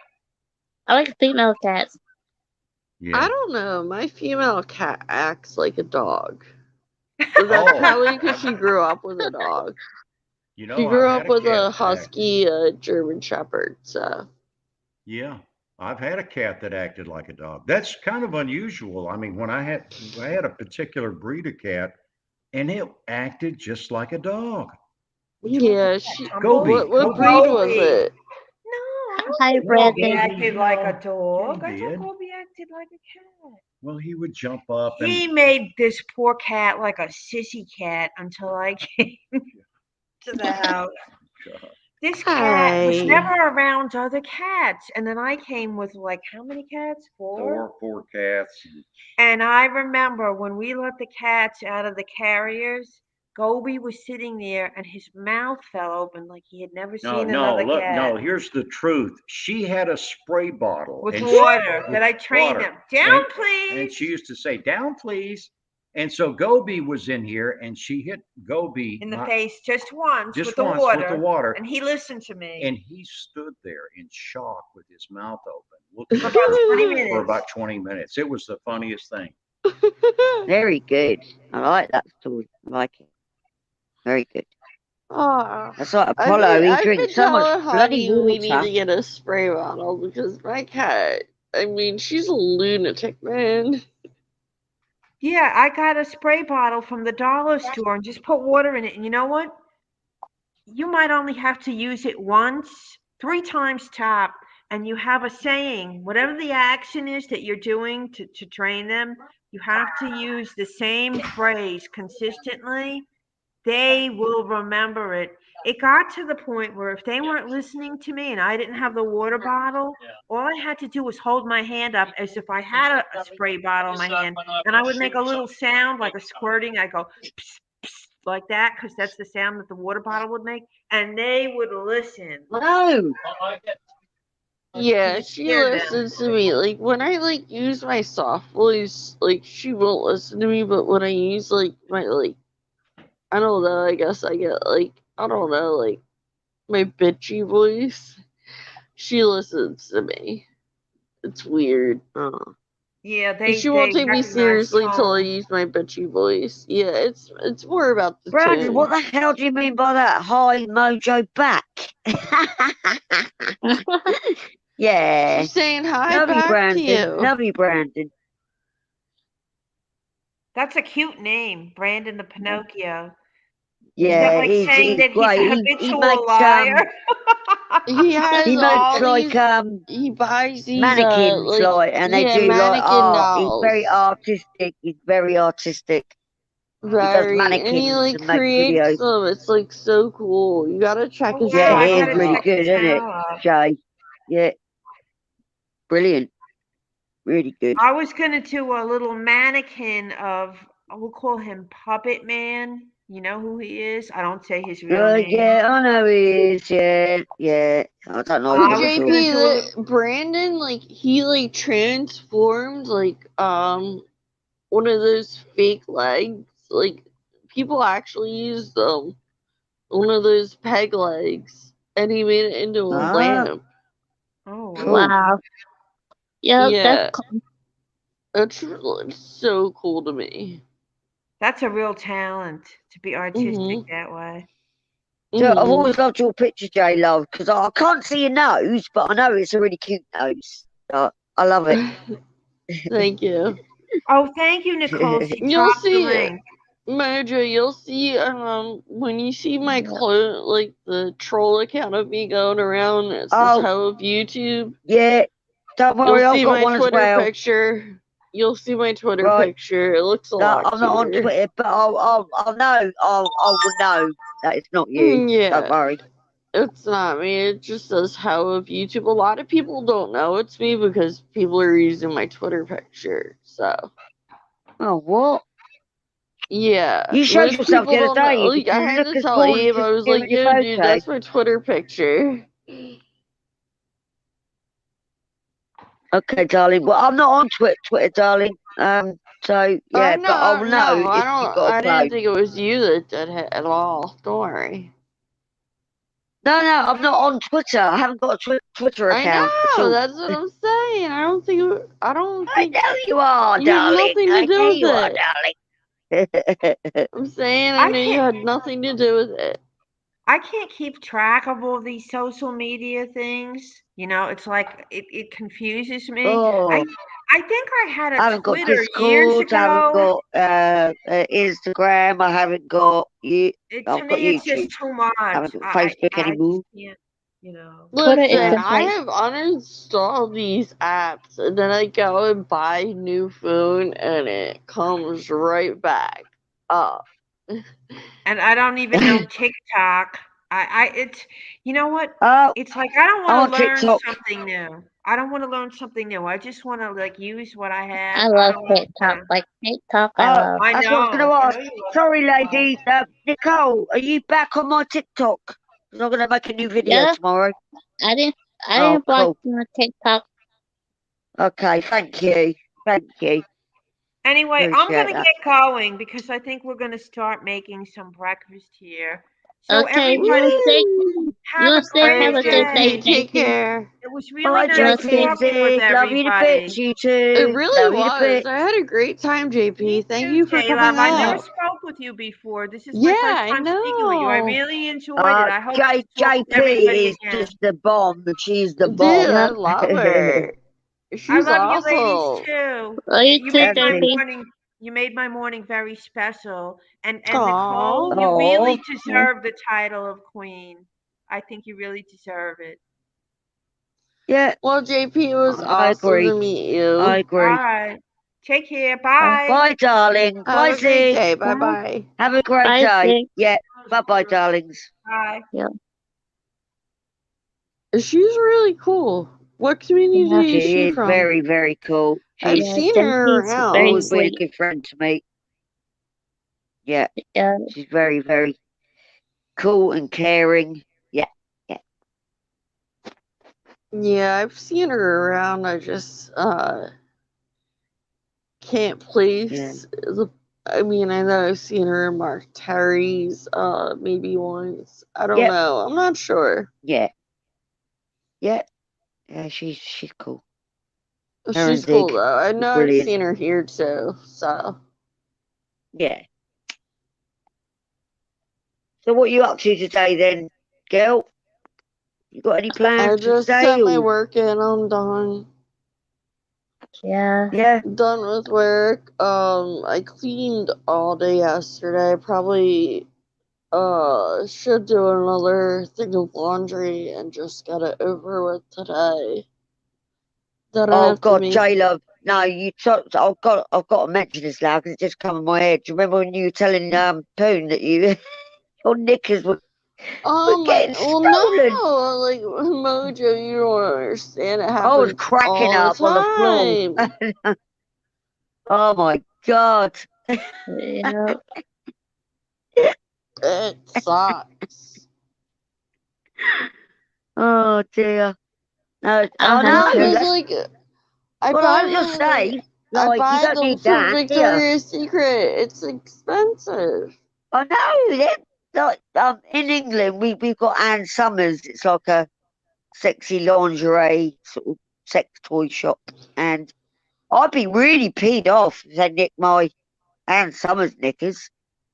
I like female cats. Yeah. I don't know. My female cat acts like a dog. But that's Oh, probably because she grew up with a dog. you She know, I've grew had up a with cat a that acted. husky German Shepherd, so. Yeah, I've had a cat that acted like a dog. That's kind of unusual. I mean, when I had a particular breed of cat, and it acted just like a dog. Yeah, she. Gobi, What breed was Gobi. it? No, I don't think Hybrid. Gobi acted like a dog. Yeah, I he thought did. Gobi acted like a cat. Well, he would jump up and He made this poor cat like a sissy cat until I came to the house. This cat was Hey. never around other cats. And then I came with like how many cats? Four? four cats. And I remember when we let the cats out of the carriers, Gobi was sitting there and his mouth fell open like he had never seen another Look, cat. no. Here's the truth. She had a spray bottle With and water with that I trained water. him. Down, And please. she used to say, "Down, please." And so Gobi was in here, and she hit Gobi In the face just once just with the once water. with the water, And he listened to me. and he stood there in shock with his mouth open, looking For at about her 20 minutes. for about 20 minutes. It was the funniest thing. Very good. I like that story. I like it. Very good. Oh, That's like Apollo. He I've been drinks so much telling bloody Honey we need water. to get a spray bottle because my cat, I mean, she's a lunatic, man. Yeah, I got a spray bottle from the dollar store and just put water in it. And you know what? You might only have to use it once, 3 times top, and you have a saying. Whatever the action is that you're doing to train them, you have to use the same phrase consistently. They will remember it. It got to the point where if they weren't listening to me and I didn't have the water bottle, all I had to do was hold my hand up as if I had a spray bottle in my hand, and I would make a little sound like a squirting. I go psst, psst, like that because that's the sound that the water bottle would make, and they would listen. No. Yeah, she Hear them. listens to me. Like when I like use my soft voice, like she won't listen to me. But when I use like my like, I don't know. I guess I get like I don't know like my bitchy voice. She listens to me. It's weird. Yeah, And they she won't take me recognize seriously till I tone. use my bitchy voice. Yeah, it's more about the Brandon, tone. what the hell do you mean by that? High mojo back. Yeah. She's saying hi Love you, back to Brandon. you. Love you, Brandon. That's a cute name, Brandon the Pinocchio. Is Yeah, that like saying he's that he's a great. He habitual makes liar? He has he makes all like these. He buys these mannequins and they do like mannequin art. He's dolls. very artistic. He's very artistic. He does Very, and he mannequins like and makes creates videos. them. It's like so cool. You gotta check Oh, his Yeah, wow, I he channel is gotta really out. check good, his isn't it, channel out. Jay? Yeah, brilliant. Really good. I was gonna do a little mannequin of, we'll call him Puppet Man. You know who he is? I don't say his real name. Yeah, I know he is. Yeah, yeah. I don't know But I him was at all. gonna JP, do a little. Brandon, like he like transformed like one of those fake legs. Like people actually use them. One of those peg legs, and he made it into a Ah, lamp. Oh, wow. cool. Wow. Yeah, Yeah, that's cool. it's so cool to me. That's a real talent to be artistic Mhm. that way. So I've Mhm. always loved your picture, J Love, because I can't see your nose, but I know it's a really cute nose. I love it. Thank you. Oh, thank you, Nicole. She You'll dropped the see link. Mojo, you'll see when you see my like the troll account of me going around, it says Oh, Hoe of YouTube. yeah. Don't You'll worry, I've see got my one as Twitter well. picture. You'll see my Twitter Right. picture. It looks a No, lot I'm not on cuter. Twitter, but I'll know. I will know that it's not you. Yeah. Don't worry. It's not me. It just says How of YouTube. A lot of people don't know it's me because people are using my Twitter picture. So Oh, what? yeah, You showed most yourself the people other don't know. day. Like I You had look to as tell cool as Abe. you I was do like, in your "Yo, dude, photo. that's my Twitter picture." Okay, darling. Well, I'm not on Twitter, darling. So yeah, but I'll No, know I if you don't. got a I didn't clone. think it was you that did it at all. Don't worry. No, I'm not on Twitter. I haven't got a Twitter I account at know. all. That's what I'm saying. I don't think. I don't I think know you are, you have darling. nothing I to do know with you are, it. darling. I'm saying I I know you can't had nothing to do with it. I can't keep track of all these social media things. You know, it's like it confuses me. Oh, I think I had a I haven't got Twitter years Discord. I haven't ago. got Instagram. I haven't got you. To I've got me, it's just YouTube. too I much. haven't got Facebook I just anymore. can't. You know. Twitter is Listen, Yeah. just I like, have uninstalled these apps and then I go and buy a new phone and it comes right back up. And I don't even know TikTok. It's, you know what? Oh, It's like I don't I'm want on to learn TikTok. something new. I don't want to learn something new. I just want to like use what I have. I I love don't want TikTok. to. Like TikTok, I Oh, love. I that's what I was going know. to I ask. know you love Sorry, TikTok. ladies. Nicole, are you back on my TikTok? 'Cause I'm going to make a new video Yeah, tomorrow. I didn't. I Oh, didn't block cool. you on TikTok. Okay, thank you. Thank you. Anyway, I'm Appreciate gonna that. get going because I think we're gonna start making some breakfast here. So Okay, you everybody, wanna say? Woo! You have wanna a say? Alright, Have great a good day, JP, day. take JP. care. It was really Bye, You wanna nice say? JP and talking with Zig. Love you to bits, everybody. you It two. really Love you to was. bits. I had a great time, Me JP. Thank too, you for J coming Love. I never up. spoke with you before. This is Yeah, my first I time speaking with you. I know. really enjoyed it. I hope to talk with everybody JP is again. just the bomb. She's the Dude, bomb. I Yep. love her. I She's love you ladies awesome. too. Love you You too, made That's my it. JP. morning you made my morning very special. And Nicole, Aww. you really Oh, deserve the title of queen. I think you really deserve it. yeah, Well, JP, it was I awesome agree. to meet I you. All agree. right. Take care. Bye, Bye. Bye, darling. Have Bye, a great Zig. day. bye, Bye-bye. Have a great bye, day. Zig. Yeah. Bye bye, darlings. Bye. Yep. She's really cool. What Yeah. community is She she is from? very, very cool. I've She's Yeah. seen her JP's very around. always been a sweet. good friend to me. Yeah. Yeah. She's very, very cool and caring. Yeah. Yeah. Yeah, I've seen her around. I just can't Yeah. place the. I mean, I know I've seen her in Mark Terry's maybe once. I don't Yep. know. I'm not sure. Yeah. Yeah. Yeah. She's cool. She's cool Dig. though. I know I've Brilliant. seen her here too. So Yeah. So what are you up to today then, girl? You got any plans I for just today? sent my Or work in. I'm done. Yeah. yeah. Done with work. I cleaned all day yesterday. Probably should do another thing of laundry and just get it over with today. Then I Oh have to God, make. J Love. No, I've got to mention this now because it just come in my head. Do you remember when you were telling Poon that you your knickers were getting Well, stolen? no, like Mojo, you don't understand. It I was happens cracking all the up on the floor. time. Oh my God. Yeah. It sucks. Oh dear. No, I I don't have No, know. because to. like I Well, buy I was gonna them like say, I like, you buy don't them need from that, do you? Victoria's Secret. It's expensive. I know. Like, in England, we've got Anne Summers. It's like a sexy lingerie sort of sex toy shop, and I'd be really peed off if they nicked my Anne Summers knickers.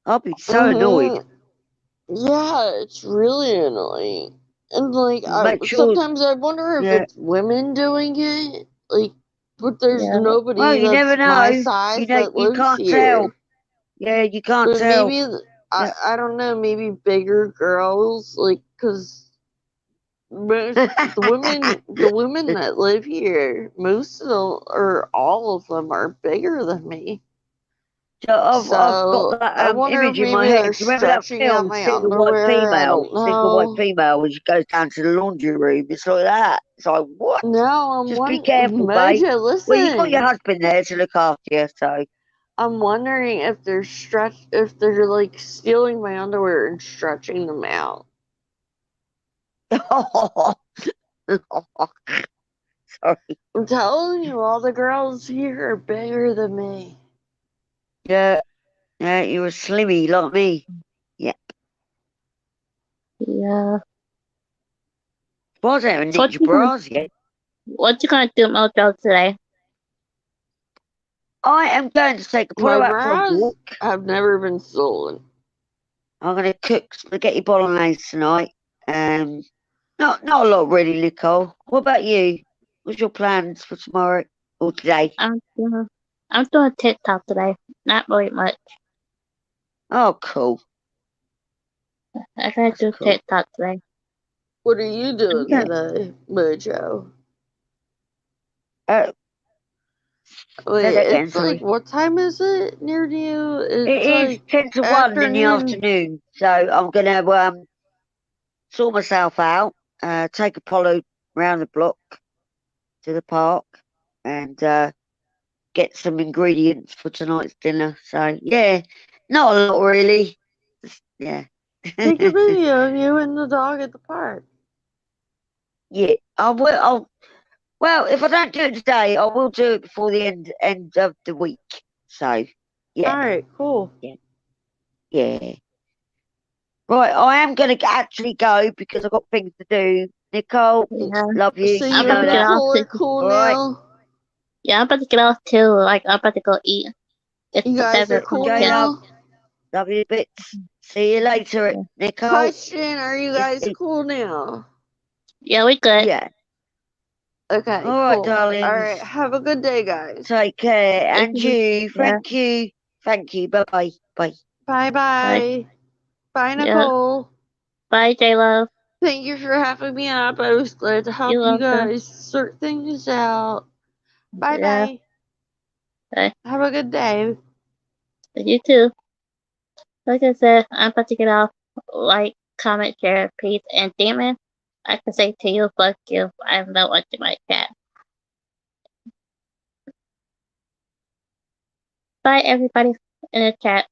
I'd be so annoyed. Mm-hmm. Yeah, it's really annoying. And like Make sure, sometimes I wonder if yeah. it's women doing it. Like, but there's Yeah. Well, nobody you never that's my know. You size know, that you lives can't tell. here. Yeah, you can't But tell. maybe Yeah. I don't know. Maybe bigger girls, like, cause most the women that live here, most of them or all of them are bigger than me. So I've got So that I wonder if image in my maybe head. they're Do you remember that stretching out film, my Single White underwear. I Female? don't Single White know. Female, when she goes down to the laundry room. It's like that. It's like, what? No, Just be careful, babe. Mojo, Well, you got your listen. husband there to look after you, so. I'm wondering if they're like stealing my underwear and stretching them out. Sorry. I'm telling you, all the girls here are bigger than me. Yeah, yeah, you're a slimmy like me. Yeah. Yeah. Suppose I haven't So nicked your bras yet. what you gonna do, Mojo, today? I am going to take Apollo My out for a bras walk. have never been stolen. I'm going to cook spaghetti bolognese tonight. Not a lot really, Nicole. What about you? What's your plans for tomorrow or today? I'm doing TikTok today. Not really much. Oh, cool. I gotta That's do cool. TikTok today. What are you doing Yeah. today, Mojo? Say Wait, that again, it's like sorry. what time is it near you? It It's is like 10 to 1 in the afternoon. afternoon. So I'm going to sort myself out, take Apollo round the block to the park, and get some ingredients for tonight's dinner. So, yeah, not a lot really. Yeah. Take a video of you and the dog at the park. Yeah, I will. Well, if I don't do it today, I will do it before the end of the week. So, yeah, All right, cool. yeah. Right, I am going to actually go because I've got things to do. Nicole, Yeah. love you. So You I'm you about know to and get that. off Nicole to are cool All right. now. yeah, I'm about to get off too. Like I'm about to go eat. It's You guys are 7 cool Okay, p.m. love. now. Love you bits. See you later, Yeah, Nicole. Question: are you guys cool now? yeah, we good. Yeah. Okay, All right, cool. All darlings. right, have a good day, guys. Take care. Thank And you. you. Yeah, Thank you. Thank you. Bye-bye. Bye. Bye bye. bye. Bye, Yeah, Nicole. bye, J Love. Thank you for having me up. I was glad to help You're you welcome. guys sort things out. Bye Yeah, bye. bye. Have a good day. You too. Like I said, I'm about to get off. Like, comment, share, please, and Demon, I can say to you, fuck you. I'm not watching my chat. Bye, everybody in the chat.